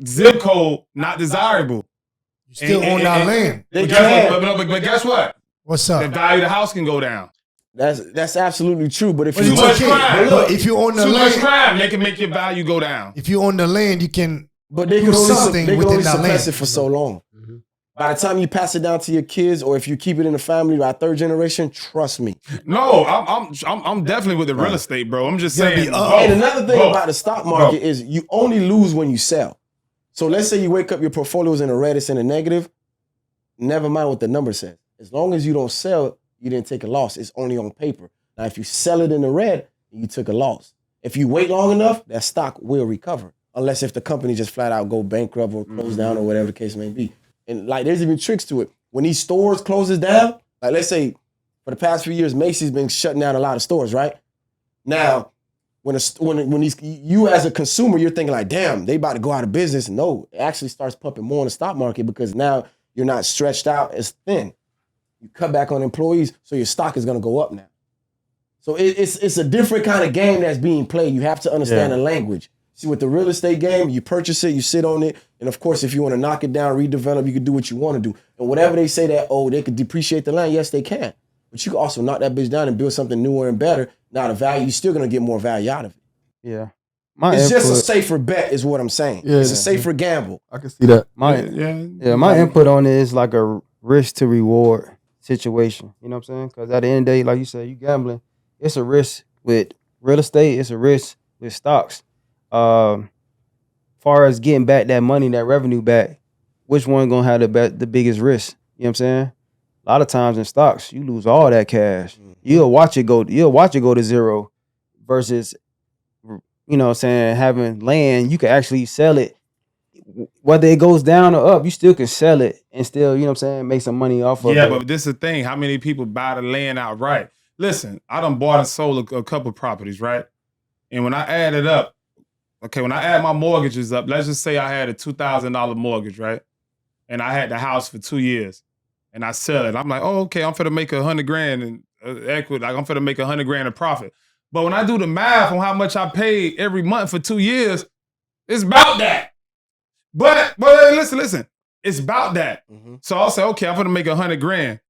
zip code not desirable. You still own that land. They But can. guess what? What's The up? value of the house can go down. That's absolutely true. But if But you it's Too much okay. crime. But if you own the Too much land, crime, they can make your value go down. if you own the land, you can. But they do can only, something they can within only that suppress land. it for so long. By the time you pass it down to your kids, or if you keep it in the family by third generation, trust me. No, I'm definitely with the real estate, bro. I'm just gotta saying. be both, And another thing both. about the stock market is you only lose when you sell. So let's say you wake up, your portfolio's in the red, it's in the negative. Never mind what the number says. As long as you don't sell, you didn't take a loss. It's only on paper. Now, if you sell it in the red, you took a loss. If you wait long enough, that stock will recover. Unless if the company just flat out go bankrupt or close down or whatever the case may be. And like, there's even tricks to it. When these stores closes down, like let's say for the past few years, Macy's been shutting down a lot of stores, right? Now, when these, you as a consumer, you're thinking like, damn, they about to go out of business. No, it actually starts pumping more in the stock market because now you're not stretched out as thin. You cut back on employees, so your stock is gonna go up now. So it's a different kind of game that's being played. You have to understand the language. See, with the real estate game, you purchase it, you sit on it, and of course, if you want to knock it down, redevelop, you can do what you want to do. And whatever they say that, they could depreciate the land, yes, they can. But you can also knock that bitch down and build something newer and better. Now the value, you're still gonna get more value out of it. Yeah. It's just a safer bet, is what I'm saying. Yeah, it's a safer gamble. I can see that. My input on it is like a risk to reward situation. You know what I'm saying? Because at the end of the day, like you said, you gambling. It's a risk with real estate. It's a risk with stocks. Far as getting back that money, that revenue back, which one gonna have the biggest risk? You know what I'm saying? A lot of times in stocks, you lose all that cash. You'll watch it go to zero versus, you know what I'm saying, having land, you can actually sell it. Whether it goes down or up, you still can sell it and still, you know what I'm saying, make some money off of it. Yeah, but this is the thing. How many people buy the land outright? Listen, I done bought and sold a couple properties, right? And when I add it up, when I add my mortgages up, let's just say I had a $2,000 mortgage, right? And I had the house for 2 years. And I sell it. I'm like, oh, okay, I'm finna make $100,000 in equity. Like I'm finna make $100,000 in profit. But when I do the math on how much I paid every month for 2 years, it's about that. But listen, it's about that. So I'll say, okay, I'm gonna make $100,000.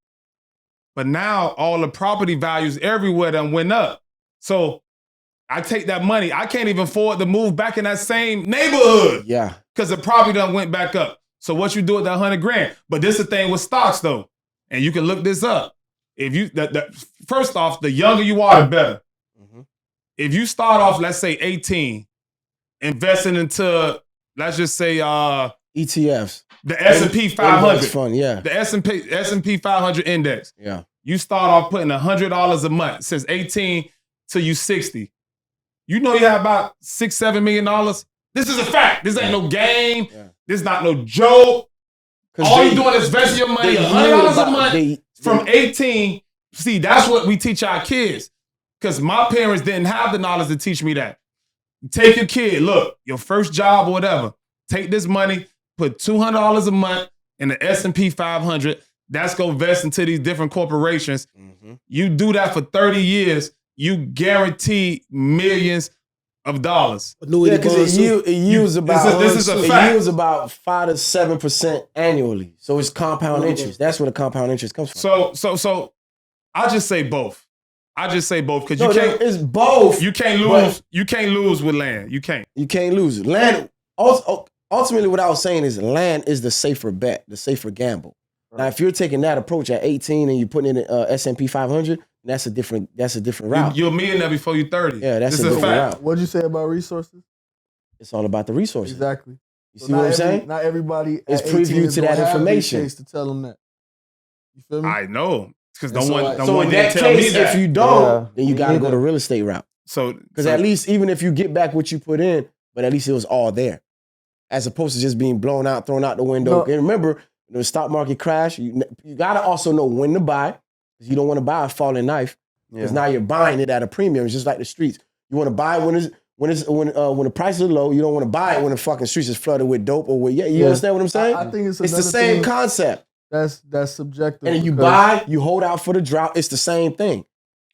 But now all the property values everywhere done went up. So I take that money. I can't even afford to move back in that same neighborhood. Yeah. Because the property done went back up. So what you do with that 100 grand? But this is the thing with stocks though, and you can look this up. If you first off, the younger you are, the better. Mm-hmm. If you start off, let's say 18, investing into, let's just say ETFs, the S&P 500 fund, yeah, the S&P 500 index. Yeah, you start off putting $100 a month since 18 till you 60. You know you have about $6-7 million. This is a fact. This ain't no game. Yeah. This is not no joke. All you doing is investing your money $100 a month from 18. See, that's what we teach our kids. Because my parents didn't have the knowledge to teach me that. Take your kid, look, your first job or whatever. Take this money, put $200 a month in the S&P 500. That's going to invest into these different corporations. Mm-hmm. You do that for 30 years, you guarantee millions of dollars. Yeah, because it yields about this is a fact. It yields about 5 to 7% annually. So it's compound interest. That's where the compound interest comes from. So I just say both. Because you can't. It's both. You can't lose. You can't lose with land. You can't. You can't lose. Land. Ultimately, what I was saying is land is the safer bet, the safer gamble. Right. Now, if you're taking that approach at 18 and you're putting it in S&P 500, that's a different route. You're a millionaire before you're 30. Yeah, that's a different route. What'd you say about resources? It's all about the resources. Exactly. You see what I'm saying? Not everybody is privy to that information. To tell them that. You feel me? I know. Because no one in didn't tell me that. If you don't, then you got to go the real estate route. Because at least, even if you get back what you put in, but at least it was all there. As opposed to just being blown out, thrown out the window. And remember, when the stock market crash, you got to also know when to buy. Because you don't want to buy a falling knife. Because now you're buying it at a premium. It's just like the streets. You want to buy when the prices are low. You don't want to buy it when the fucking streets is flooded with dope or with You understand what I'm saying? I think it's the same concept. That's subjective. And you buy, you hold out for the drought. It's the same thing.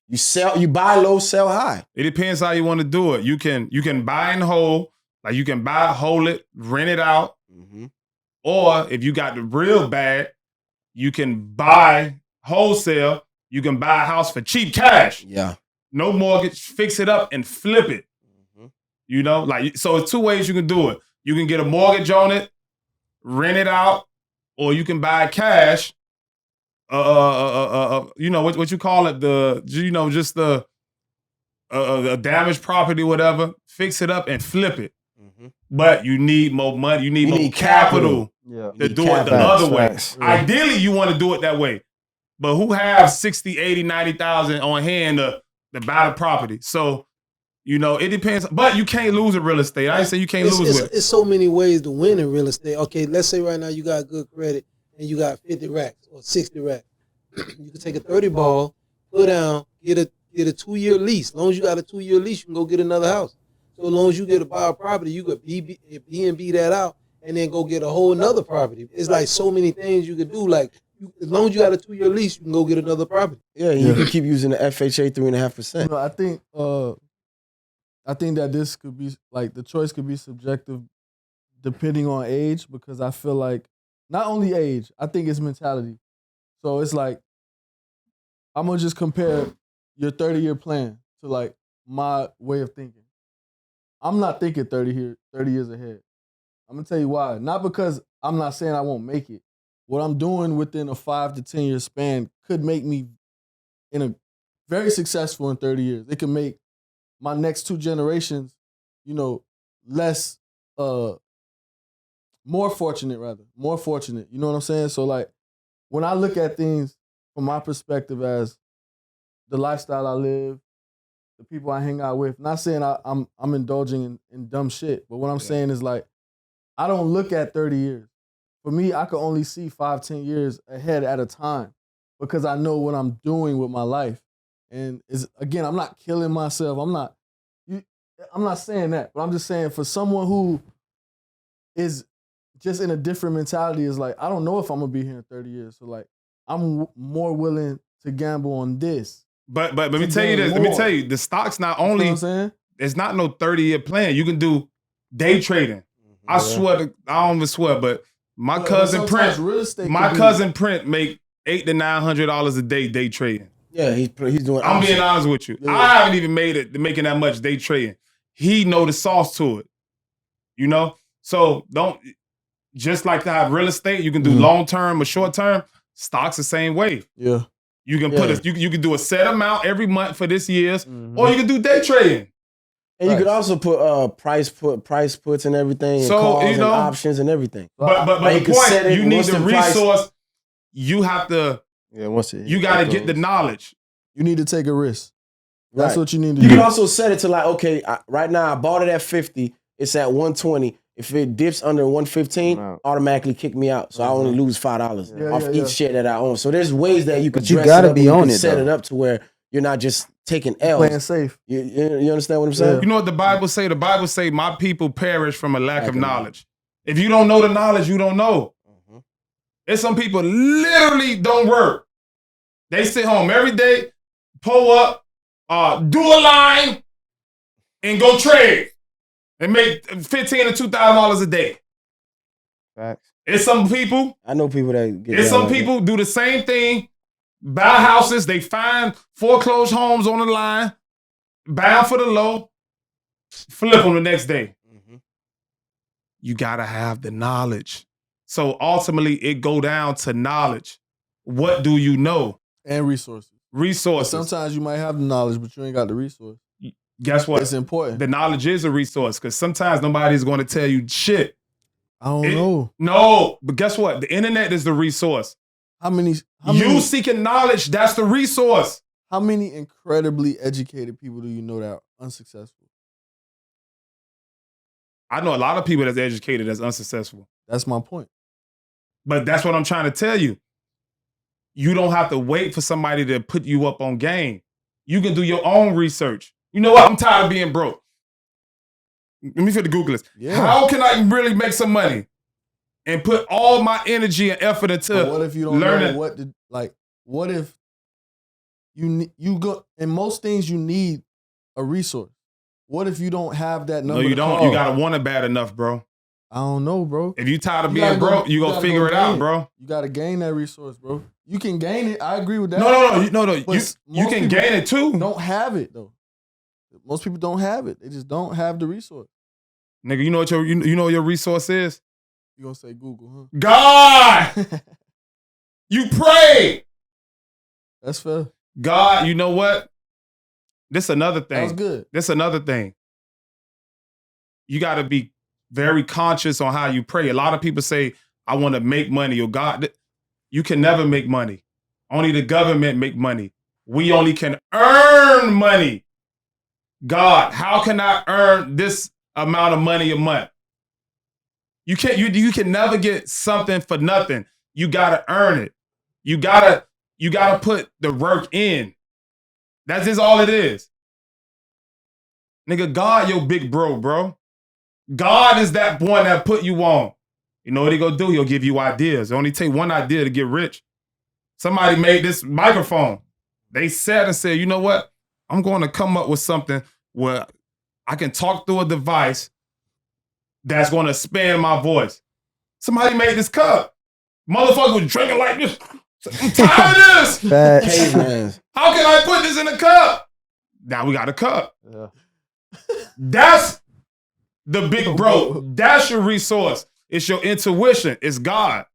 You buy low, sell high. It depends how you want to do it. You can buy and hold, like you can buy, hold it, rent it out. Mm-hmm. Or if you got the real bad, you can buy wholesale. You can buy a house for cheap cash. Yeah. No mortgage, fix it up and flip it. Mm-hmm. You know, like, so it's two ways you can do it. You can get a mortgage on it, rent it out, or you can buy cash. You know what you call it? Just the damaged property, whatever. Fix it up and flip it. Mm-hmm. But you need more money. You need more capital to do it the other way. Yeah. Ideally, you want to do it that way. But who have 60, 80, 90,000 on hand to buy the property? So, you know, it depends. But you can't lose in real estate. I ain't say you can't lose with it. It's so many ways to win in real estate. Okay, let's say right now you got good credit and you got 50 racks or 60 racks. You can take a 30 ball, put down, get a 2-year lease. As long as you got a 2-year lease, you can go get another house. So as long as you get to buy a property, you could B&B that out and then go get a whole another property. It's like so many things you could do. Like, as long as you got a 2-year lease, you can go get another property. Yeah, you can keep using the FHA 3.5%. You know, I think that this could be like the choice could be subjective depending on age, because I feel like not only age, I think it's mentality. So it's like I'm gonna just compare your 30-year plan to like my way of thinking. I'm not thinking 30 years ahead. I'm gonna tell you why. Not because I'm not saying I won't make it. What I'm doing within a 5 to 10 year span could make me very successful in 30 years. It can make my next 2 generations, you know, more fortunate. You know what I'm saying? So like, when I look at things from my perspective as the lifestyle I live, the people I hang out with, not saying I'm indulging in dumb shit, but what I'm saying is like, I don't look at 30 years. For me, I can only see 5, 10 years ahead at a time because I know what I'm doing with my life. And again, I'm not killing myself. I'm not saying that, but I'm just saying for someone who is just in a different mentality, is like, I don't know if I'm gonna be here in 30 years. So like, I'm more willing to gamble on this. But let me tell you this. Let me tell you, the stocks not only, you know what I'm saying? It's not no 30-year plan. You can do day trading. I swear, I don't even swear, but my cousin Print make $800 to $900 a day trading. Yeah, he's doing. I'm being honest with you. Yeah. I haven't even made it to making that much day trading. He know the sauce to it, you know. So Just like to have real estate, you can do long term or short term. Stocks the same way. Yeah. You can put you can do a set amount every month for this year's, or you can do day trading. And you could also put price puts and everything, So, and calls you know, and options and everything. But Like, the point, you need the resource. You have to. You got to get the knowledge. You need to take a risk. That's what you need to do. You can also set it to like, okay, right now I bought it at 50. It's at 120. If it dips under 115, automatically kick me out. So I only lose $5 off each share that I own. So there's ways that you could dress it up, you can set it up to where you're not just taking L's. Playing safe. You understand what I'm saying? You know what the Bible say? The Bible say, my people perish from a lack of knowledge. If you don't know the knowledge, you don't know. There's some people literally don't work. They sit home every day, pull up, do a line, and go trade. And make $1,500 to $2,000 a day. Facts. It's some people. I know people that get. It's some people do the same thing. Buy houses. They find foreclosed homes on the line. Buy them for the low. Flip them the next day. You gotta have the knowledge. So ultimately, it go down to knowledge. What do you know? And resources. Resources. But sometimes you might have the knowledge, but you ain't got the resource. Guess what? It's important. The knowledge is a resource because sometimes nobody's going to tell you shit. I don't know. No, but guess what? The internet is the resource. How many seeking knowledge, that's the resource. How many incredibly educated people do you know that are unsuccessful? I know a lot of people that's educated that's unsuccessful. That's my point. But that's what I'm trying to tell you. You don't have to wait for somebody to put you up on game. You can do your own research. You know what? I'm tired of being broke. Let me fit the Google list. Yeah. How can I really make some money and put all my energy and effort into learning? What if you don't know what to, like, what if you go, in most things you need a resource. What if you don't have that number? No, you don't. Call? You gotta want it bad enough, bro. I don't know, bro. If you tired of being broke, you gonna figure it out, bro. You gotta gain that resource, bro. You can gain it. I agree with that. No. You can gain it too. Don't have it though. Most people don't have it. They just don't have the resource. Nigga, you know what your resource is? You gonna say Google, huh? God! You pray! That's fair. God, you know what? This another thing. That's good. This another thing. You gotta be very conscious on how you pray. A lot of people say, I want to make money. Or God, you can never make money. Only the government make money. We only can earn money. God, how can I earn this amount of money a month? You can't. You can never get something for nothing. You gotta earn it. You gotta put the work in. That's just all it is. Nigga, God, your big bro. God is that one that put you on. You know what he gonna do? He'll give you ideas. It only take one idea to get rich. Somebody made this microphone. They sat and said, you know what? I'm going to come up with something where I can talk through a device that's going to expand my voice. Somebody made this cup. Motherfucker was drinking like this. I'm tired of this. How can I put this in a cup? Now we got a cup. Yeah. That's the big bro. That's your resource. It's your intuition. It's God.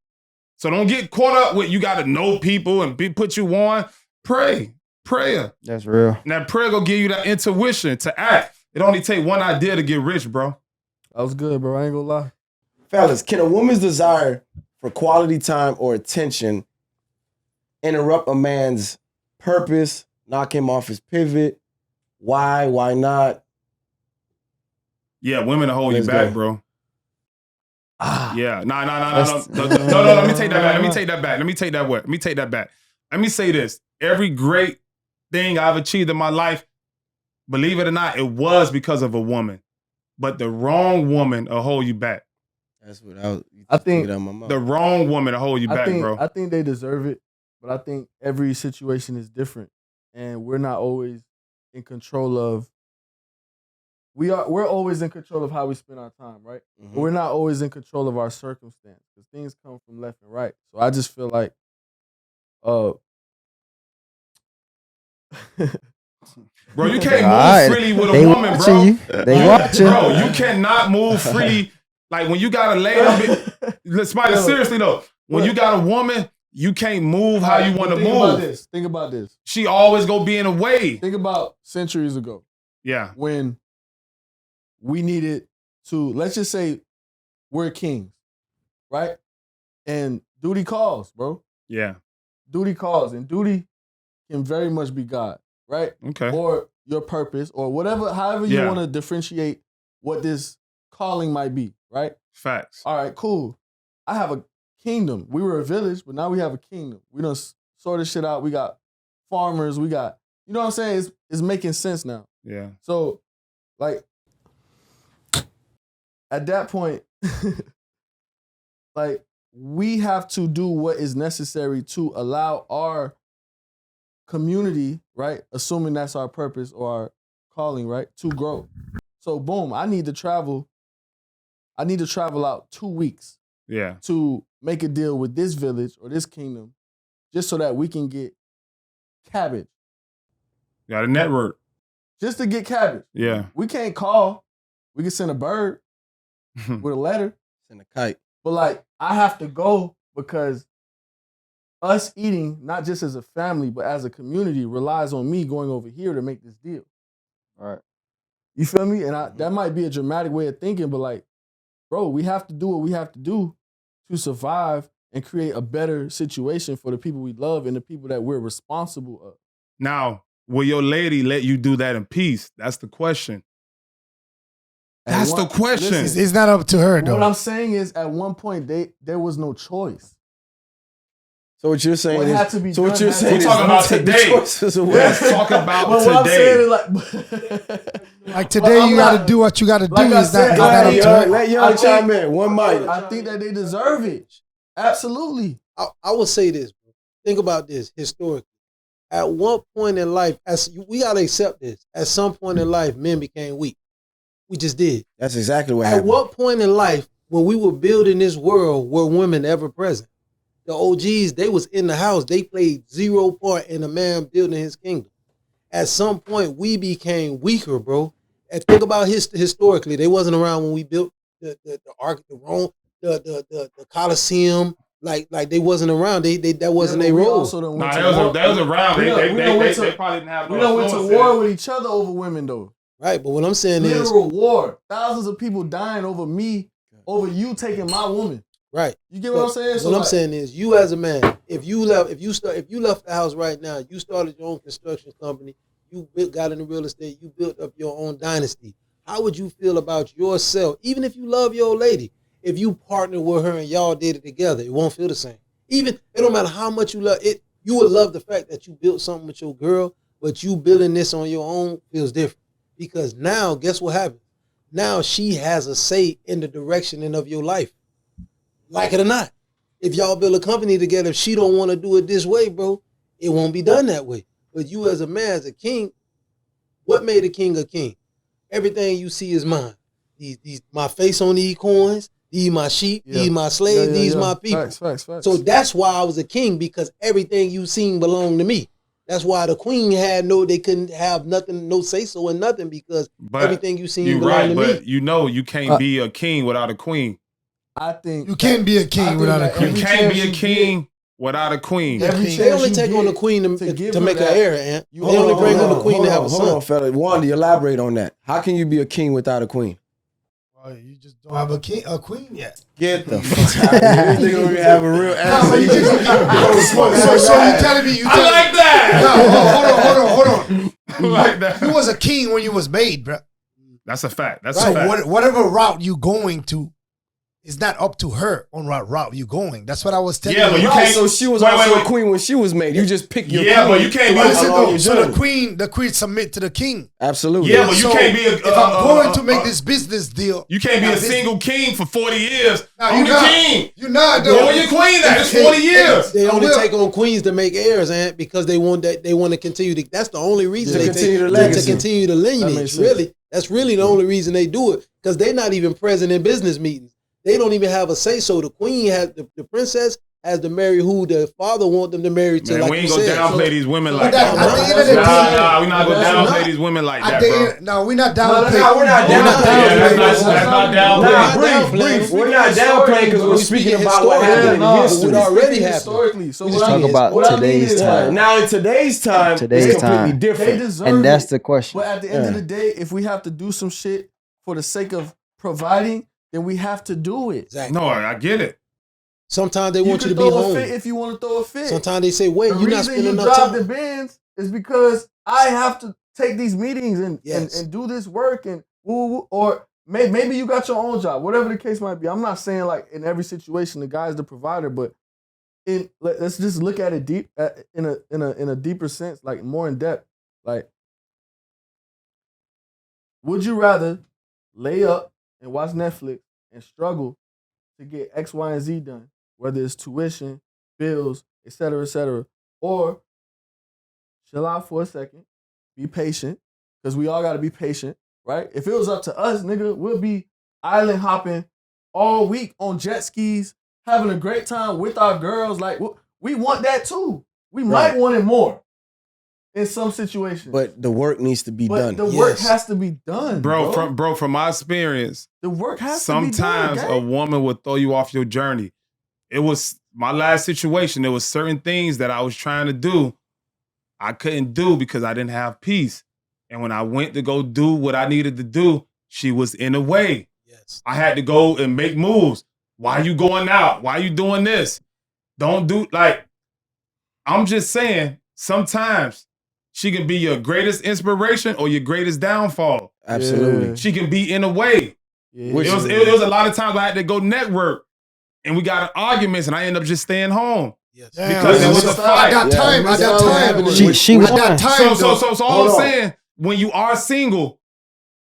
So don't get caught up with you got to know people and put you on. Pray. Prayer. That's real. And that prayer gonna give you that intuition to act. It only take one idea to get rich, bro. That was good, bro. I ain't gonna lie. Fellas, can a woman's desire for quality time or attention interrupt a man's purpose, knock him off his pivot? Why? Why not? Yeah, women will hold you back, bro. Yeah. No. Let me take that back. Let me say this. Every great thing I've achieved in my life, believe it or not, it was because of a woman. But the wrong woman will hold you back. That's what I think. The wrong woman will hold you back, bro. I think they deserve it, but I think every situation is different, and we're not always in control of. We're always in control of how we spend our time, right? Mm-hmm. But we're not always in control of our circumstance because things come from left and right. So I just feel like, bro, you can't move freely with a woman, bro. They watching. Bro, you cannot move freely. Like when you gotta lay them, Spider, seriously though, when you got a woman, you can't move how you want to move. Think about this. She always gonna be in a way. Think about centuries ago. Yeah. When we needed to, let's just say we're kings, right? And duty calls, bro. Yeah. Duty calls, and duty can very much be God, right? Okay. Or your purpose, or whatever, however you want to differentiate what this calling might be, right? Facts. All right, cool. I have a kingdom. We were a village, but now we have a kingdom. We done sort this shit out. We got farmers. We got, you know what I'm saying? It's making sense now. Yeah. So, like, at that point, like, we have to do what is necessary to allow our community, right, assuming that's our purpose or our calling, right, to grow. So, boom, I need to travel out 2 weeks. Yeah. To make a deal with this village or this kingdom, just so that we can get cabbage. Got a network. Just to get cabbage. Yeah. We can't call. We can send a bird with a letter. Send a kite. But like, I have to go because us eating, not just as a family, but as a community, relies on me going over here to make this deal. All right. You feel me? And that might be a dramatic way of thinking, but like, bro, we have to do what we have to do to survive and create a better situation for the people we love and the people that we're responsible of. Now, will your lady let you do that in peace? That's the question. That's the question. Listen, it's not up to her, though. What I'm saying is, at one point, there was no choice. So what you're saying had to be so what done you're had saying to is be talking about take the today. choices away. Let's talk about But what I'm today. saying is, Like today, you got to do what you got to do. Like I It's said, not up to her. Let Young chime in. One mic. I think that they deserve it. Absolutely. I will say this. Bro. Think about this historically. At one point in life, we gotta accept this. At some point in life, men became weak. We just did. That's exactly what At happened. what point in life, when we were building this world, were women ever present? The OGs, they was in the house. They played zero part in a man building his kingdom. At some point, we became weaker, bro. And think about historically. They wasn't around when we built the Ark, the Rome, the Colosseum. Like they wasn't around. That wasn't their role. Nah, they was around. They probably didn't have no We done went to influence war with each other over women, though. Right, but what I'm saying is literal war. Thousands of people dying over me, over you taking my woman. right. You get what I'm saying? What I'm saying is, you as a man, if you left the house right now, you started your own construction company, you got into real estate, you built up your own dynasty. How would you feel about yourself, even if you love your old lady? If you partner with her and y'all did it together, it won't feel the same. Even, it don't matter how much you love it, you would love the fact that you built something with your girl, but you building this on your own feels different. Because now, guess what happens? Now she has a say in the direction of your life. Like it or not. If y'all build a company together, if she don't want to do it this way, bro, it won't be done that way. But you as a man, as a king, what made a king a king? Everything you see is mine. These my face on these coins. These my sheep, these my slaves, these my people. Facts. So that's why I was a king, because everything you seen belonged to me. That's why the queen they couldn't have nothing, no say so in nothing, because everything you seen belonged to me. But you can't be a king without a queen. I think you can't be a king without a queen. You can't be a king without a queen. They only take on the queen to make her heir, Aunt. They only bring on the queen to have a son. Hold on, fella. Wanda, elaborate on that. How can you be a king without a queen? You just don't have a queen yet. Get the fuck out of here. You think we're going to have a real answer? So you telling me I like that. No, hold on. I like that. You was a king when you was made, bro. That's a fact. That's so a fact. Whatever route you going to, it's not up to her on what route you going. That's what I was telling you. Yeah, but you Right, can't. so she was also a queen when she was made. You just pick your queen. Yeah, but you can't be Listen, along though, your so journey. the queen submit to the king. Absolutely. Yeah, but you So can't be if I'm going to make this business deal, You can't be a single king for 40 years. Nah, I'm you're the not. king. You're not, Where though. your queen at? It's 40 years. They only will. take on queens to make heirs, Aunt, because they want to continue to. That's the only reason To they continue take the legacy. to continue the That lineage. makes sense. Really, that's really the only reason they do it, because they're not even present in business meetings. They don't even have a say so. The queen the princess as to marry who the father want them to marry to. Man, like we ain't you gonna said. downplay these women like that- that. at the end of the day- Nah, we not gonna downplay these women like that, bro. No, we're not No, downplaying. we're not Yeah, downplaying. that's not downplaying. Brief. We're not downplaying because we're speaking about what happened in history. What already happened. Historically. So We what just I talk mean about what I mean today's is, time. Now in today's time, Today's it's completely time. they different. deserve And that's it. the question. But at the end of the day, if we have to do some shit for the sake of providing, then we have to do it. Exactly. No, I get it. Sometimes they want you to can be throw a home. fit if you want to throw a fit. Sometimes they say, wait, The you're not reason spending you enough drive the time. Benz is because I have to take these meetings and Yes. and do this work and woo, or maybe you got your own job, whatever the case might be. I'm not saying like in every situation the guy's the provider, but let's just look at it deep in a deeper sense, like more in depth. Like, would you rather lay up and watch Netflix and struggle to get X, Y, and Z done, whether it's tuition, bills, etc., or chill out for a second, be patient, because we all got to be patient, right? If it was up to us, nigga, we'll be island hopping all week on jet skis, having a great time with our girls. Like, we want that too. We might want it more in some situations. But the work needs to be done. The work has to be done, bro. From my experience, the work has to be done. sometimes a woman will throw you off your journey. It was my last situation. There was certain things that I was trying to do I couldn't do because I didn't have peace. And when I went to go do what I needed to do, she was in the way. Yes. I had to go and make moves. Why you going out? Why you doing this? Don't do, like, I'm just saying, sometimes she can be your greatest inspiration or your greatest downfall. Absolutely. Yeah. She can be in a way. Yeah. It was a lot of times I had to go network and we got in arguments and I ended up just staying home. Yes. Because it was a fight. At that time, She at won. that time, So all I'm saying, when you are single,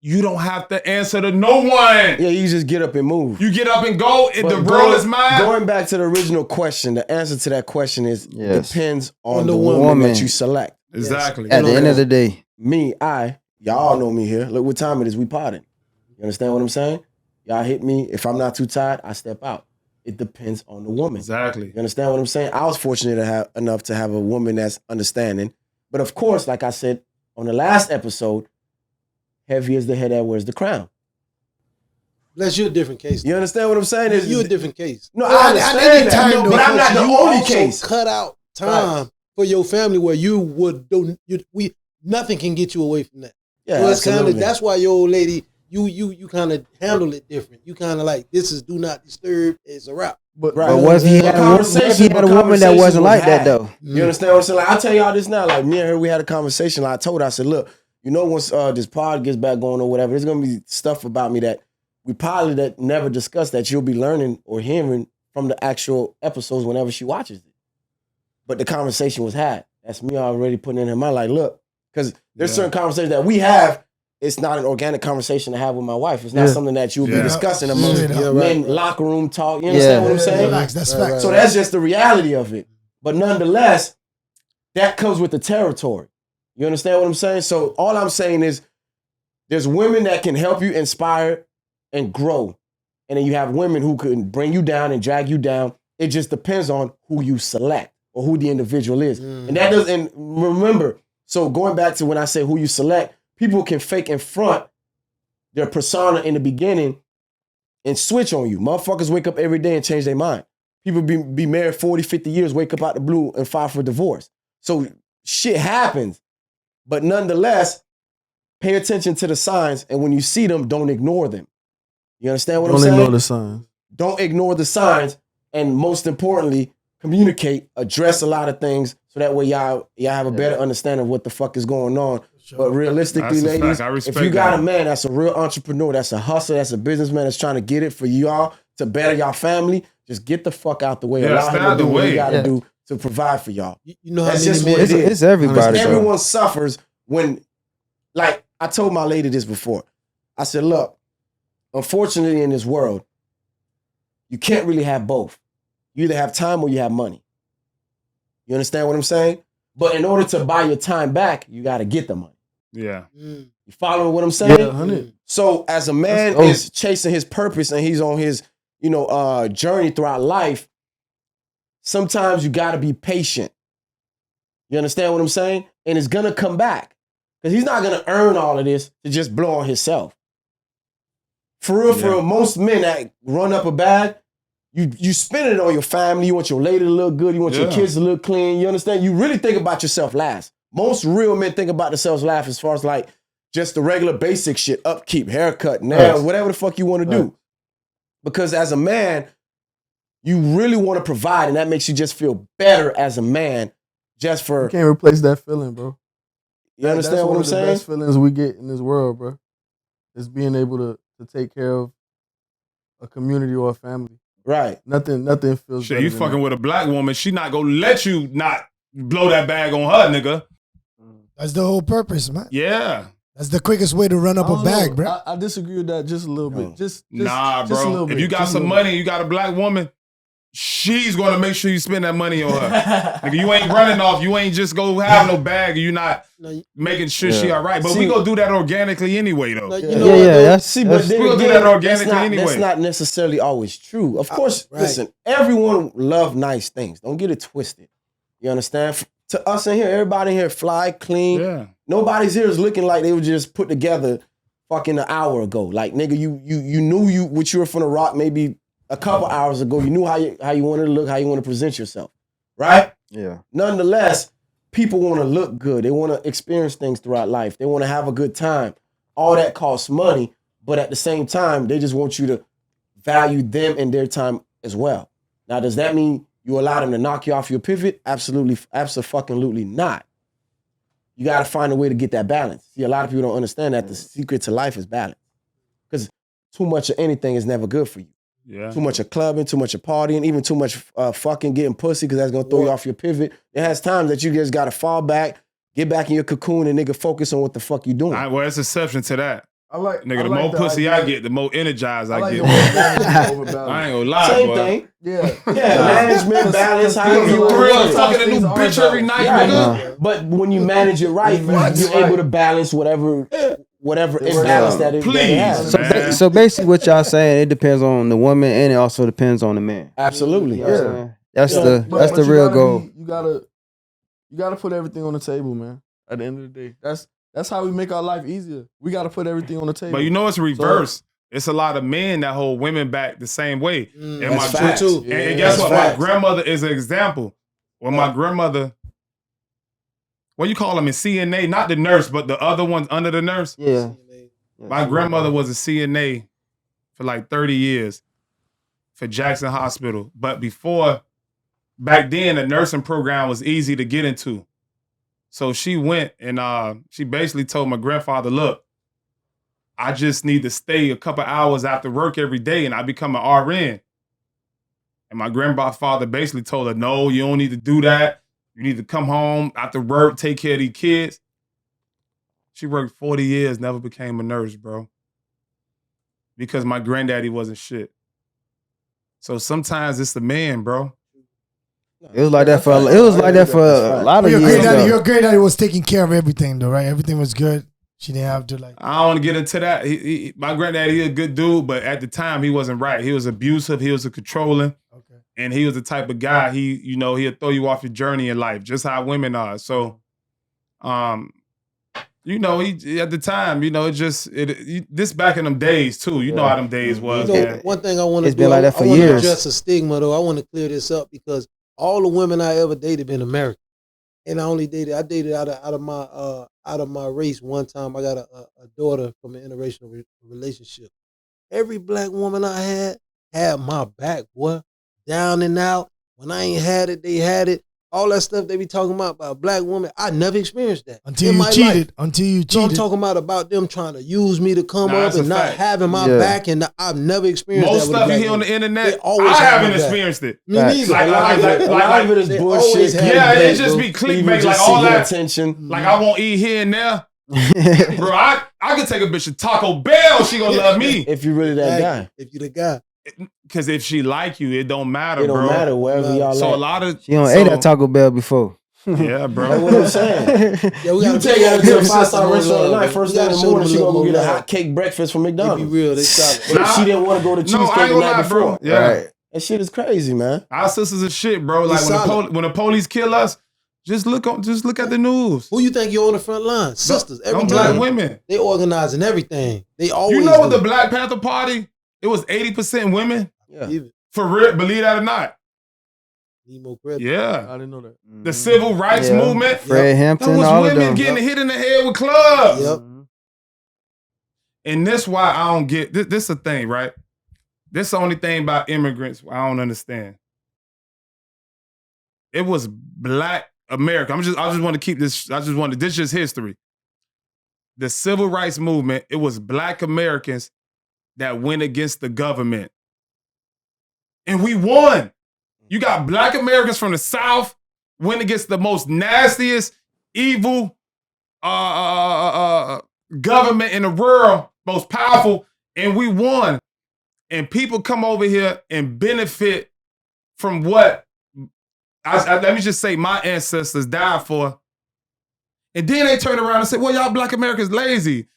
you don't have to answer to no one. Yeah, you just get up and move. You get up and go. The But world is mine. Going back to the original question, the answer to that question is depends on the woman woman that you select. Exactly. At the end of the day. Y'all know me here. Look what time it is. We potting. You understand what I'm saying? Y'all hit me. If I'm not too tired, I step out. It depends on the woman. Exactly. You understand what I'm saying? I was fortunate enough to have a woman that's understanding. But of course, like I said on the last episode, heavy is the head that wears the crown. Bless, you're a different case. You understand what I'm saying? You're a different case. No, I understand that. No, but I'm not the only case. Cut out time for your family where you would do. Nothing can get you away from that. Yeah, so it's absolutely. that's why your old lady, you kind of handle it different. You kind of like, this is do not disturb. It's a wrap. But what if he had a woman that wasn't like that though? You understand what I'm saying? Like, I'll tell y'all this now. Like, me and her, we had a conversation. Like, I told her, I said, look, you know, once this pod gets back going or whatever, there's gonna be stuff about me that we probably that never discussed that you'll be learning or hearing from the actual episodes whenever she watches it. But the conversation was had. That's me already putting in her mind. Like, look, because there's certain conversations that we have. It's not an organic conversation to have with my wife. It's not something that you'll be discussing among men, locker room talk. You understand what I'm saying? Relax, that's fact. So that's just the reality of it. But nonetheless, that comes with the territory. You understand what I'm saying? So all I'm saying is there's women that can help you inspire and grow. And then you have women who can bring you down and drag you down. It just depends on who you select or who the individual is. And that doesn't, remember, so going back to when I say who you select, people can fake and front their persona in the beginning and switch on you. Motherfuckers wake up every day and change their mind. People be married 40, 50 years, wake up out the blue and file for divorce. So shit happens. But nonetheless, pay attention to the signs, and when you see them, don't ignore them. You understand what I'm saying? Don't ignore the signs. Don't ignore the signs, and most importantly, communicate, address a lot of things, so that way y'all have a better understanding of what the fuck is going on. But realistically, ladies, if you got a man that's a real entrepreneur, that's a hustler, that's a businessman that's trying to get it for y'all to better y'all family, just get the fuck out the way. Allow him to do what he got to do to provide for y'all. You know how that's many just men, what it is. It's everybody. Everyone suffers when, like, I told my lady this before. I said, look, unfortunately in this world, you can't really have both. You either have time or you have money. You understand what I'm saying? But in order to buy your time back, you got to get the money. Yeah. You following what I'm saying? Yeah, 100. So as a man is chasing his purpose and he's on his, journey throughout life, sometimes you got to be patient. You understand what I'm saying? And it's going to come back. Because he's not going to earn all of this to just blow on himself. For real, most men that run up a bag, you spend it on your family. You want your lady to look good. You want your kids to look clean. You understand? You really think about yourself last. Most real men think about themselves last as far as like just the regular basic shit, upkeep, haircut, nails, whatever the fuck you want to do. Because as a man, you really want to provide, and that makes you just feel better as a man. Just for you can't replace that feeling, bro. You understand what I'm saying? That's one of the best feelings we get in this world, bro. Is being able to take care of a community or a family. Right. Nothing feels Shit, better you than fucking that. with a black woman, she not gonna let you not blow that bag on her, nigga. That's the whole purpose, man. Yeah. That's the quickest way to run up a bag, bro. I disagree with that just a little bit. Just Nah, just a bro. little bit. If you got Just a some little money and you got a black woman, she's gonna make sure you spend that money on her. Nigga, you ain't running off. You ain't just go have no bag. You not making sure she all right. But we gonna do that organically anyway, though. But we gonna do that organically anyway. That's not necessarily always true. Of course, listen, everyone love nice things. Don't get it twisted. You understand? To us in here, everybody in here fly, clean. Yeah. Nobody's here is looking like they were just put together fucking an hour ago. Like, nigga, you knew what you were finna rock maybe a couple hours ago. You knew how you wanted to look, how you want to present yourself. Right? Yeah. Nonetheless, people want to look good. They want to experience things throughout life. They want to have a good time. All that costs money, but at the same time, they just want you to value them and their time as well. Now, does that mean you allow them to knock you off your pivot? Absolutely, absolutely not. You got to find a way to get that balance. See, a lot of people don't understand that the secret to life is balance. Because too much of anything is never good for you. Yeah. Too much of clubbing, too much of partying, even too much fucking getting pussy, because that's going to throw you off your pivot. It has times that you just got to fall back, get back in your cocoon, and nigga focus on what the fuck you doing. Well, it's exception to that. Nigga, the more pussy I get, the more energized I get. I ain't gonna lie, Same boy. thing. Yeah. Management, balance, however you For want real, to fucking a new bitch every night, nigga. But when you manage it right, you're able to balance whatever imbalance that it has. So basically, what y'all saying, it depends on the woman and it also depends on the man. Absolutely. You know what I'm saying? That's the real goal. You gotta put everything on the table, man. At the end of the day, that's how we make our life easier. We gotta put everything on the table. But you know it's reverse. It's a lot of men that hold women back the same way. And That's facts. and guess what? Facts. My grandmother is an example. When my grandmother, what you call them in CNA, not the nurse, but the other ones under the nurse. Yeah. My grandmother was a CNA for like 30 years for Jackson Hospital. But back then, the nursing program was easy to get into. So she went and she basically told my grandfather, look, I just need to stay a couple hours after work every day and I become an RN. And my grandfather basically told her, no, you don't need to do that. You need to come home after work, take care of these kids. She worked 40 years, never became a nurse, bro. Because my granddaddy wasn't shit. So sometimes it's the man, bro. It was like that for a lot of years. Your granddaddy was taking care of everything, though, right? Everything was good. She didn't have to like. I don't want to get into that. My granddaddy, he's a good dude, but at the time he wasn't right. He was abusive. He was controlling. Okay. And he was the type of guy, he'll throw you off your journey in life, just how women are. So, he at the time, this back in them days too. You know how them days was. One thing I want to It's been like that for years. Address a stigma though. I want to clear this up because all the women I ever dated been American, and I dated out of my race. One time I got a daughter from an interracial relationship. Every black woman I had my back, boy, down and out. When I ain't had it, they had it. All that stuff they be talking about a black woman, I never experienced that. Until you cheated. So I'm talking about them trying to use me to come up and not having my back, and I've never experienced most that. stuff you hear on the internet, I have haven't experienced it. Me neither. A lot of it is bullshit. It just be clickbait, like all that attention. Like I won't eat here and there. Bro, I could take a bitch to Taco Bell, she gonna love me. If you really that guy. If you the guy. Because if she like you, it don't matter, It don't bro. matter wherever y'all So at. a lot of She don't ate at Taco Bell before. Yeah, bro. That's what I'm saying. You take her to a 5-star restaurant tonight, first thing in the morning, she gonna go get a hot cake breakfast from McDonald's. Be real, they solid. But she didn't want to go to cheesecake I ain't the gonna night lie, before. bro. Yeah. Right. That shit is crazy, man. Our sisters are shit, bro. Like when the police kill us, just look at the news. Who you think you're on the front line? Sisters, every time. Black women. They organizing everything. They always. You know what the Black Panther Party? It was 80% women. Yeah. For real, believe that or not. Yeah. I didn't know that. The civil rights movement. Fred Hampton, that was all women of them. getting hit in the head with clubs. Yep. And that's why I don't get this. This is the thing, right? This is the only thing about immigrants I don't understand. It was Black America. I just want to keep this. This is just history. The civil rights movement. It was Black Americans that went against the government, and we won. You got Black Americans from the South went against the most nastiest, evil government in the world, most powerful, and we won. And people come over here and benefit from what let me just say my ancestors died for. And then they turn around and say, well, y'all Black Americans lazy.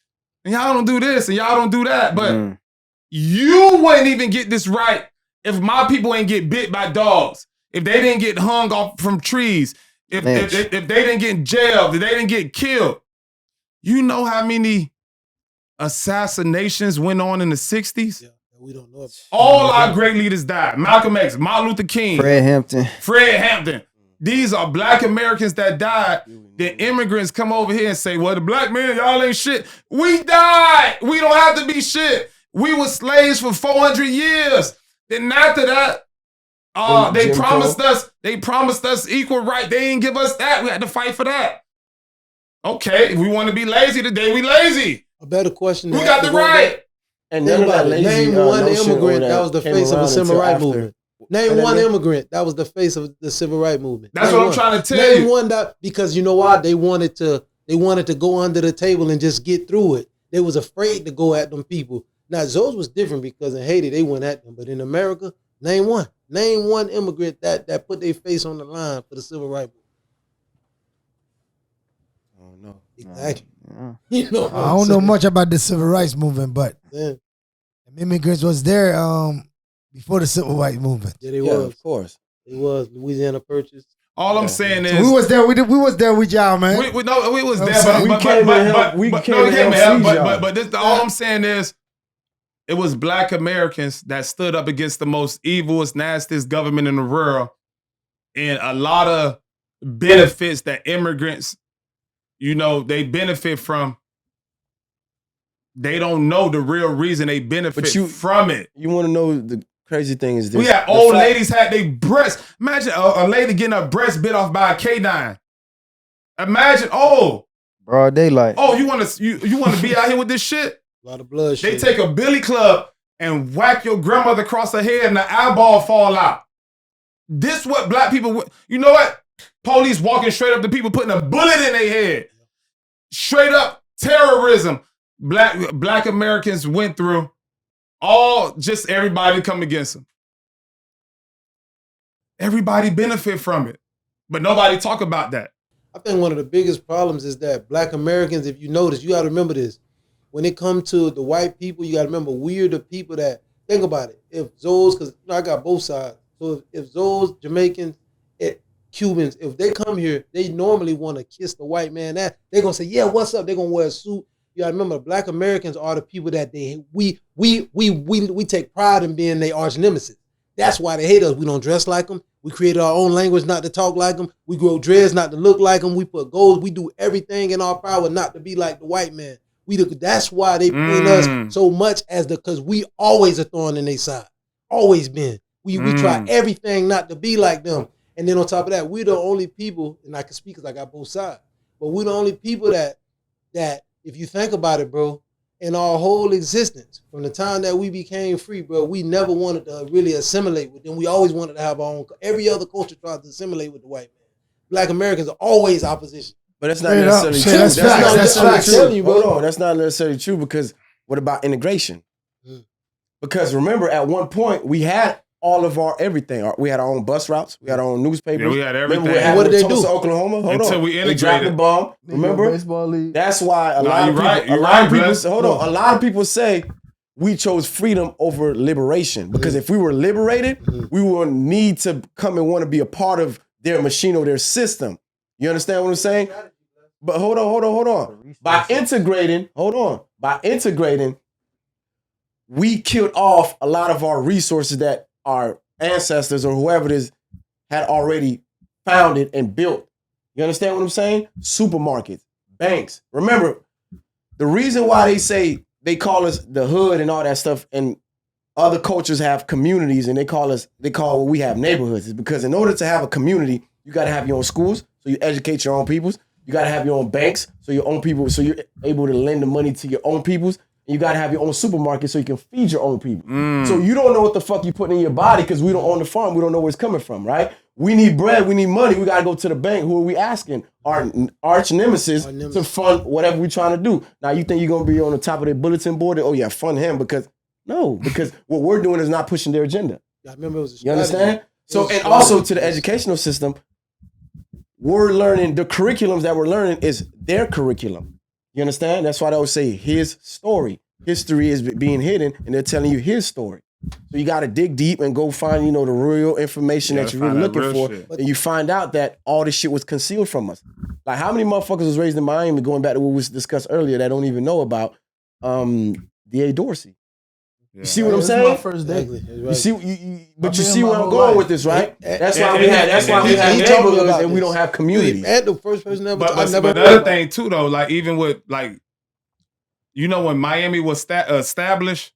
And y'all don't do this and y'all don't do that. But you wouldn't even get this right if my people ain't get bit by dogs. If they didn't get hung off from trees. If they didn't get jailed. If they didn't get killed. You know how many assassinations went on in the 60s? Yeah. We don't know. All our great leaders died. Malcolm X, Martin Luther King, Fred Hampton. These are Black Americans that died. Then immigrants come over here and say, well, the Black men, y'all ain't shit. We died. We don't have to be shit. We were slaves for 400 years. Then after that, they promised us equal right. They didn't give us that. We had to fight for that. Okay, we want to be lazy today. We lazy. A better question. Who got the right? And name one immigrant that was the face of the civil rights movement. Name one immigrant that was the face of the civil rights movement. That's what I'm trying to tell you. Name one that, because you know why? They wanted to go under the table and just get through it. They was afraid to go at them people. Now, Zoes was different because in Haiti, they went at them. But in America, name one. Name one immigrant that put their face on the line for the civil rights movement. Oh, no. Exactly. You know, I don't know much about the civil rights movement, but immigrants was there before the civil rights movement. Yeah, they was. Of course. They was. Louisiana Purchase. All I'm saying is... So we was there. We was there with y'all, man. We was there, but all I'm saying is it was Black Americans that stood up against the most evilest, nastiest government in the world, and a lot of benefits that immigrants, you know, they benefit from. They don't know the real reason they benefit from it. You want to know the crazy thing is this. We had old ladies had their breasts. Imagine a lady getting her breast bit off by a canine. Imagine, broad daylight. You want to be out here with this shit? A lot of blood. They take a billy club and whack your grandmother across the head and the eyeball fall out. This what Black people, you know what? Police walking straight up to people putting a bullet in their head. Straight up terrorism. Black Americans went through. Just everybody come against them. Everybody benefit from it. But nobody talk about that. I think one of the biggest problems is that Black Americans, if you notice, you got to remember this. When it comes to the white people, you got to remember we're the people that, think about it. If Zoes, because I got both sides. So if Zoes, Jamaicans, Cubans, if they come here, they normally want to kiss the white man. They're going to say, yeah, what's up? They're going to wear a suit. You gotta remember, Black Americans are the people that we take pride in being their arch nemesis. That's why they hate us. We don't dress like them. We created our own language not to talk like them. We grow dreads not to look like them. We put goals. We do everything in our power not to be like the white man. That's why they paint us so much because we always a thorn in their side. Always been. We try everything not to be like them. And then on top of that, we're the only people, and I can speak because I got both sides, but we're the only people that if you think about it, bro, in our whole existence, from the time that we became free, bro, we never wanted to really assimilate with them. We always wanted to have our own. Every other culture tried to assimilate with the white man. Black Americans are always opposition. But that's not necessarily true. That's not necessarily true. Hold on, that's not necessarily true because what about integration? Because remember, at one point, we had all of our everything. We had our own bus routes. We had our own newspapers. Yeah, we had everything. What did they do? Oklahoma. Until we integrated. They dropped the bomb. Remember? Baseball league. That's why a lot of people say, we chose freedom over liberation. Because if we were liberated, we would need to come and want to be a part of their machine or their system. You understand what I'm saying? But hold on. By integrating, we killed off a lot of our resources that our ancestors or whoever it is had already founded and built. You understand what I'm saying? Supermarkets, banks. Remember, the reason why they call us the hood and all that stuff, and other cultures have communities and they call what we have neighborhoods, is because in order to have a community, you got to have your own schools, so you educate your own peoples. You got to have your own banks, so your own people, so you're able to lend the money to your own peoples. And you got to have your own supermarket so you can feed your own people. So you don't know what the fuck you putting in your body because we don't own the farm. We don't know where it's coming from, right? We need bread. We need money. We got to go to the bank. Who are we asking? Our arch nemesis to fund whatever we're trying to do. Now, you think you're going to be on the top of their bulletin board? Oh, yeah, fund him because what we're doing is not pushing their agenda. I remember it was a You understand? So, and also to the educational system, we're learning, the curriculums that we're learning is their curriculum. You understand? That's why they always say his story. History is being hidden and they're telling you his story. So you got to dig deep and go find, the real information that you're really looking for. And you find out that all this shit was concealed from us. Like how many motherfuckers was raised in Miami, going back to what we discussed earlier, that don't even know about D.A. Dorsey. You see what I'm saying? My first day. You see, you see where I'm going with this, right? That's why we have neighborhoods and we don't have communities. And the first person ever. But the other thing too, though, like even with like, when Miami was established,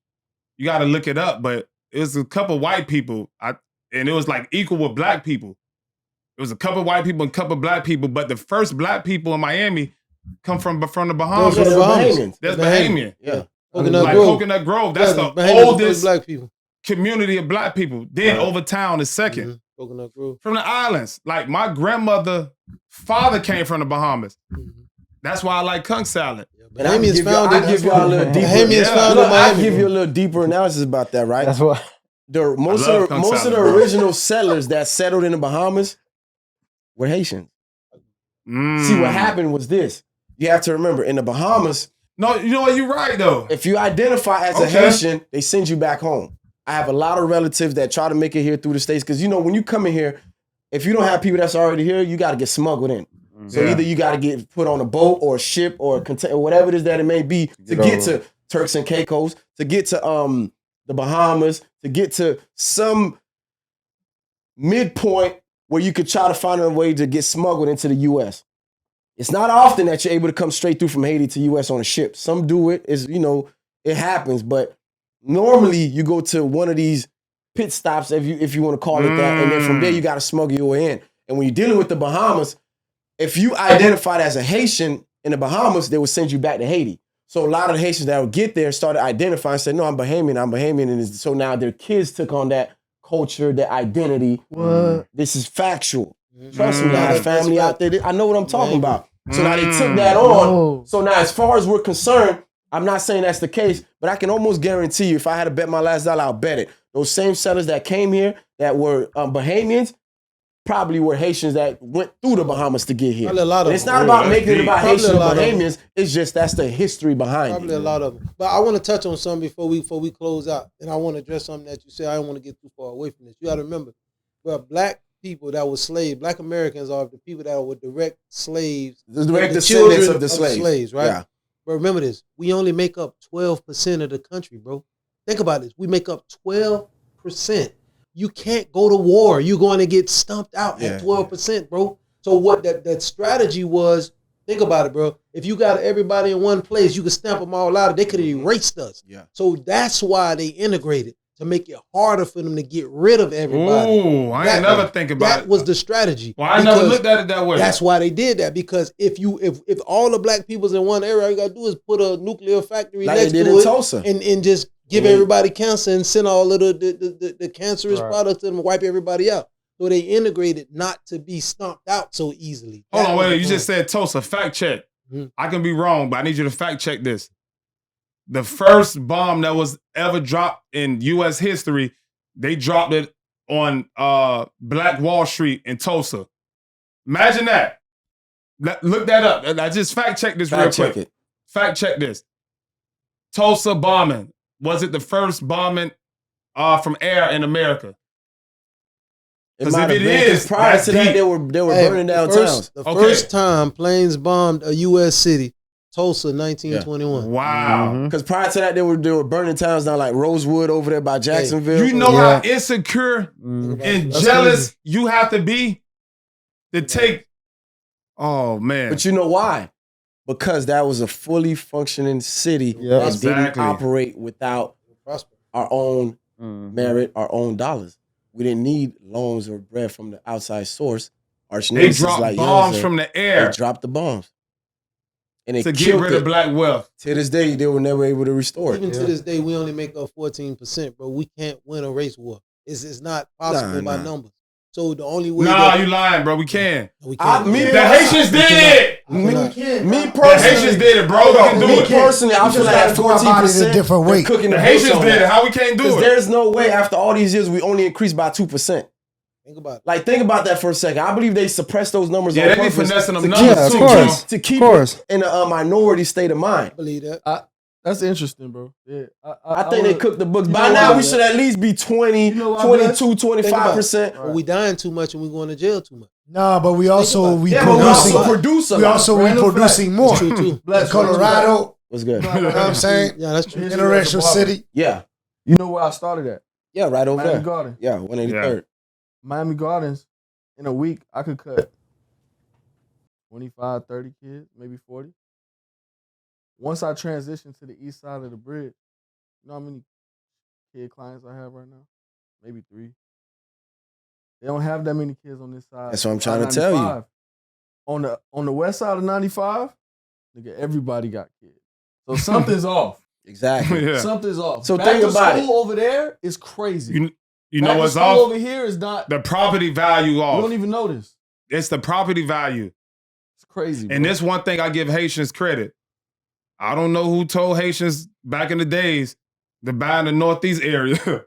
you got to look it up. But it was a couple white people, and it was like equal with black people. It was a couple white people and a couple black people, but the first black people in Miami come from the Bahamas. Those are the Bahamians. That's Bahamian. Yeah. Coconut Grove. That's the oldest black people community of black people. Then Overtown is second. Coconut Grove. From the islands. Like my grandmother, father came from the Bahamas. That's why I like conch salad. And I'll give y'all a little deeper. I'll give you a little deeper analysis about that, right? That's why. Most of the original settlers that settled in the Bahamas were Haitians. See, what happened was this. You have to remember, in the Bahamas. No, you know what? You're right, though. If you identify as a Haitian, they send you back home. I have a lot of relatives that try to make it here through the States. Because, when you come in here, if you don't have people that's already here, you got to get smuggled in. So either you got to get put on a boat or a ship or a container, whatever it is that it may be, to get to Turks and Caicos, to get to the Bahamas, to get to some midpoint where you could try to find a way to get smuggled into the U.S. It's not often that you're able to come straight through from Haiti to U.S. on a ship. Some do it. It happens. But normally you go to one of these pit stops, if you want to call it that, and then from there you got to smuggle your way in. And when you're dealing with the Bahamas, if you identified as a Haitian in the Bahamas, they would send you back to Haiti. So a lot of the Haitians that would get there started identifying and said, no, I'm Bahamian. And so now their kids took on that culture, that identity. This is factual. Trust me, I have family out there. I know what I'm talking about. So now they took that on. So now as far as we're concerned, I'm not saying that's the case, but I can almost guarantee you, if I had to bet my last dollar, I'll bet it. Those same settlers that came here that were Bahamians, probably were Haitians that went through the Bahamas to get here. It's not about making it about Haitians or Bahamians. It's just that's the history behind it. Probably a lot of them. But I want to touch on something before we close out. And I want to address something that you said. I don't want to get too far away from this. You got to remember, black people that were slaves, black Americans are the people that were direct slaves. The direct descendants of the slaves, right? Yeah. But remember this, we only make up 12% of the country, bro. Think about this. We make up 12%. You can't go to war. You're going to get stumped out at 12%, bro. So what that strategy was, think about it, bro. If you got everybody in one place, you could stamp them all out. They could have erased us. Yeah. So that's why they integrated, to make it harder for them to get rid of everybody. Ooh, I ain't never think about it. That was the strategy. Well, I never looked at it that way. That's why they did that, because if all the black people's in one area, all you got to do is put a nuclear factory like next they did to in it Tulsa. and just give everybody cancer and send all of the cancerous products to them and wipe everybody out. So they integrated not to be stomped out so easily. Hold on, wait. You just said Tulsa. Fact check. I can be wrong, but I need you to fact check this. The first bomb that was ever dropped in U.S. history, they dropped it on Black Wall Street in Tulsa. Imagine that. Look that up. I just fact check this real quick. Fact check this. Tulsa bombing. was it the first bombing from air in America? Because if it is, prior to that, they were burning down towns. The first time planes bombed a U.S. city, Tulsa, 1921. Wow. Because prior to that, they were burning towns down like Rosewood over there by Jacksonville. You know how insecure and jealous you have to be to take. Oh man! But you know why? Because that was a fully functioning city that didn't operate without our own merit, our own dollars. We didn't need loans or bread from the outside source. They dropped bombs from the air. They dropped the bombs. And they to get rid of black wealth. To this day, they were never able to restore it. Even to this day, we only make up 14%, bro. We can't win a race war. It's not possible by numbers. So the only way. Nah, you lying, bro. We can. We can. The Haitians did it. Me personally, the Haitians did it, bro. We can do it. Personally, I feel like at 14%, different way. Cooking the Haitians did it. How we can't do it? There's no way after all these years we only increased by 2%. Think about it. Like, think about that for a second. I believe they suppressed those numbers on they be purpose finessing them to numbers keep, to keep it in a minority state of mind. I believe that. That's interesting, bro. Yeah, I think they cooked the books. By now, we should at least be 20, 22, 25%. But we dying too much and we going to jail too much. No, but we also producing more. True too. Colorado. What's good? You know what I'm saying? Yeah, that's true. Interracial city. Yeah. You know where I started at? Yeah, right over Miami there. Gardens. Yeah, 183rd. Miami Gardens, in a week, I could cut 25, 30 kids, maybe 40. Once I transitioned to the east side of the bridge, you know how many kid clients I have right now? Maybe 3. They don't have that many kids on this side. That's what I'm trying to tell you. On the west side of 95, nigga, everybody got kids. So something's off. Exactly. Yeah. Something's off. So Back think to about it. school over there is crazy. You know what's school off? Over here is not. The property value off. You don't even notice. It's the property value. It's crazy. And bro. this one thing I give Haitians credit. I don't know who told Haitians back in the days to buy in the Northeast area,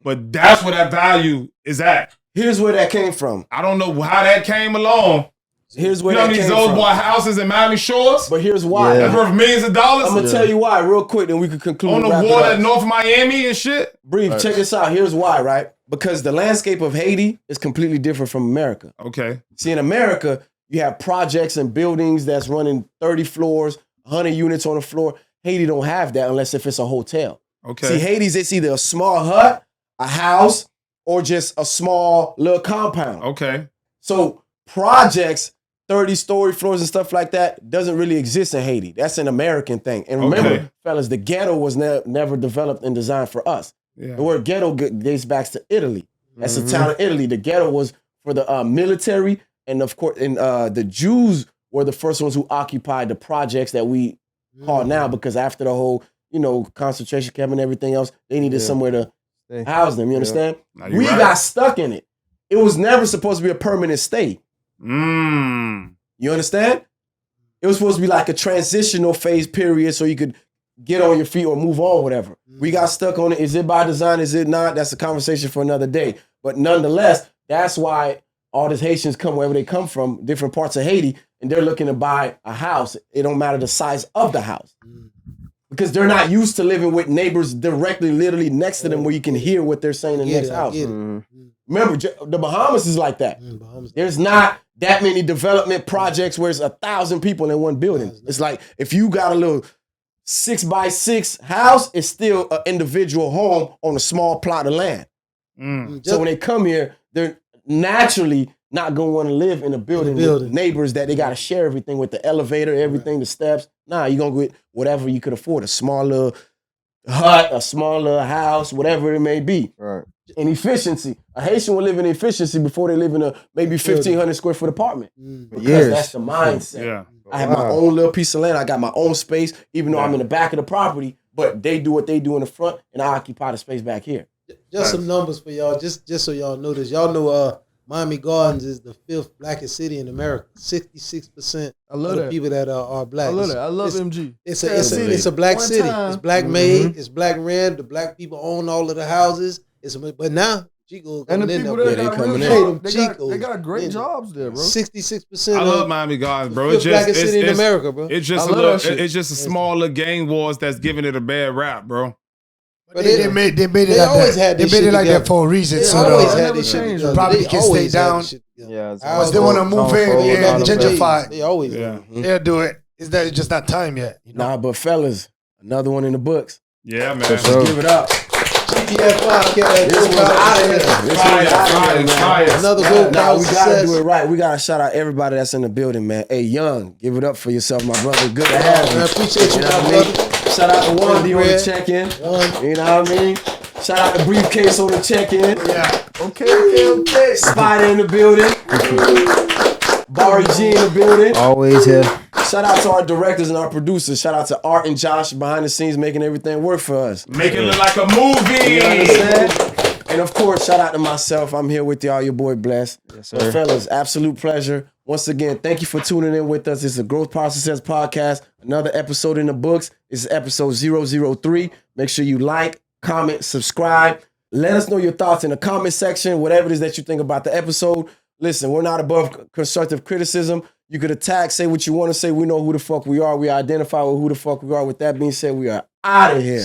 but that's where that value is at. Here's where that came from. I don't know how that came along. Here's where you know that these came old from. boy houses in Miami Shores? But here's why. That's worth millions of dollars. I'm going to tell you why real quick, then we can conclude. On the water at North Miami and shit? Breathe, check this out. Here's why, right? Because the landscape of Haiti is completely different from America. Okay. See, in America, you have projects and buildings that's running 30 floors, 100 units on the floor. Haiti don't have that unless if it's a hotel. Okay. See, Haiti's, it's either a small hut, a house, or just a small little compound. Okay. So projects, 30-story floors and stuff like that doesn't really exist in Haiti. That's an American thing. And remember, fellas, the ghetto was never developed and designed for us. Yeah. The word ghetto dates back to Italy. That's a town in Italy. The ghetto was for the military, and of course, the Jews were the first ones who occupied the projects that we call now, because after the whole, concentration camp and everything else, they needed somewhere to house them. You understand? We got stuck in it. It was never supposed to be a permanent stay. You understand? It was supposed to be like a transitional phase period so you could get on your feet or move on, whatever. We got stuck on it. Is it by design? Is it not? That's a conversation for another day. But nonetheless, that's why all these Haitians come wherever they come from, different parts of Haiti, and they're looking to buy a house. It don't matter the size of the house. Because they're not used to living with neighbors directly, literally next to them where you can hear what they're saying in the next house. Remember, the Bahamas is like that. There's not that many development projects where it's 1,000 people in one building. It's like if you got a little 6x6 house, it's still an individual home on a small plot of land. So when they come here, they're naturally not going to want to live in a building with neighbors that they got to share everything with, the elevator, everything, the steps. Nah, you're going to get whatever you could afford, a small little hut, a small little house, whatever it may be. Right. And efficiency. A Haitian will live in efficiency before they live in a maybe 1,500 square foot apartment. Because that's the mindset. Yeah. I have my own little piece of land. I got my own space, even though I'm in the back of the property, but they do what they do in the front, and I occupy the space back here. Just some numbers for y'all, just so y'all know this. Y'all know Miami Gardens is the 5th blackest city in America. 66% of the people that are black. I love that. I love MG. It's a black city. It's black made. It's black ran. The black people own all of the houses. But now Chico and the people that coming in. They got great jobs there, bro. 66%. I love Miami Gardens, bro. It's blackest city in America, bro. It's just a small little gang wars that's giving it a bad rap, bro. But they made it they like always that. had They this made shit it like together. that for a reason. They So always the had this shit together. property They can stay always had down. this shit together. Yeah, Once they want to move in and gentrify, They always they'll do it. It's just not time yet. You know? Nah, but fellas, another one in the books. Yeah, man. Let's give it up. GPF podcast. This one's out of here. This one's out of here, man. Another gold Nah, pound we gotta success. do it right. We gotta shout out everybody that's in the building, man. Hey, Young, give it up for yourself, my brother. Good to have you. I appreciate you, know my what I mean? brother. Shout out to One D on the Bread. check-in. One. You know what I mean? Shout out to Briefcase on the check-in. Yeah. Okay. Spider in the building. Barry G in the building. Always here. Shout out to our directors and our producers. Shout out to Art and Josh behind the scenes making everything work for us. Make it look like a movie. You understand? And of course, shout out to myself. I'm here with y'all, your boy Bless. Yes, So, sir. fellas, absolute pleasure. Once again, thank you for tuning in with us. It's a Growth Process podcast. Another episode in the books. This is episode 003. Make sure you like, comment, subscribe. Let us know your thoughts in the comment section, whatever it is that you think about the episode. Listen, we're not above constructive criticism. You could attack, say what you want to say. We know who the fuck we are. We identify with who the fuck we are. With that being said, we are out of here.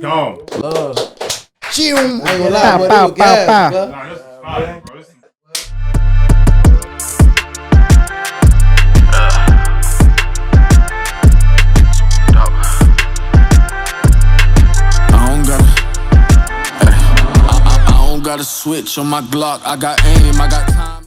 Gone. Love. I ain't gonna lie, but it was gas, bro. Nah, this is fire, bro. This is- I don't got a switch on my Glock. I got aim, I got time.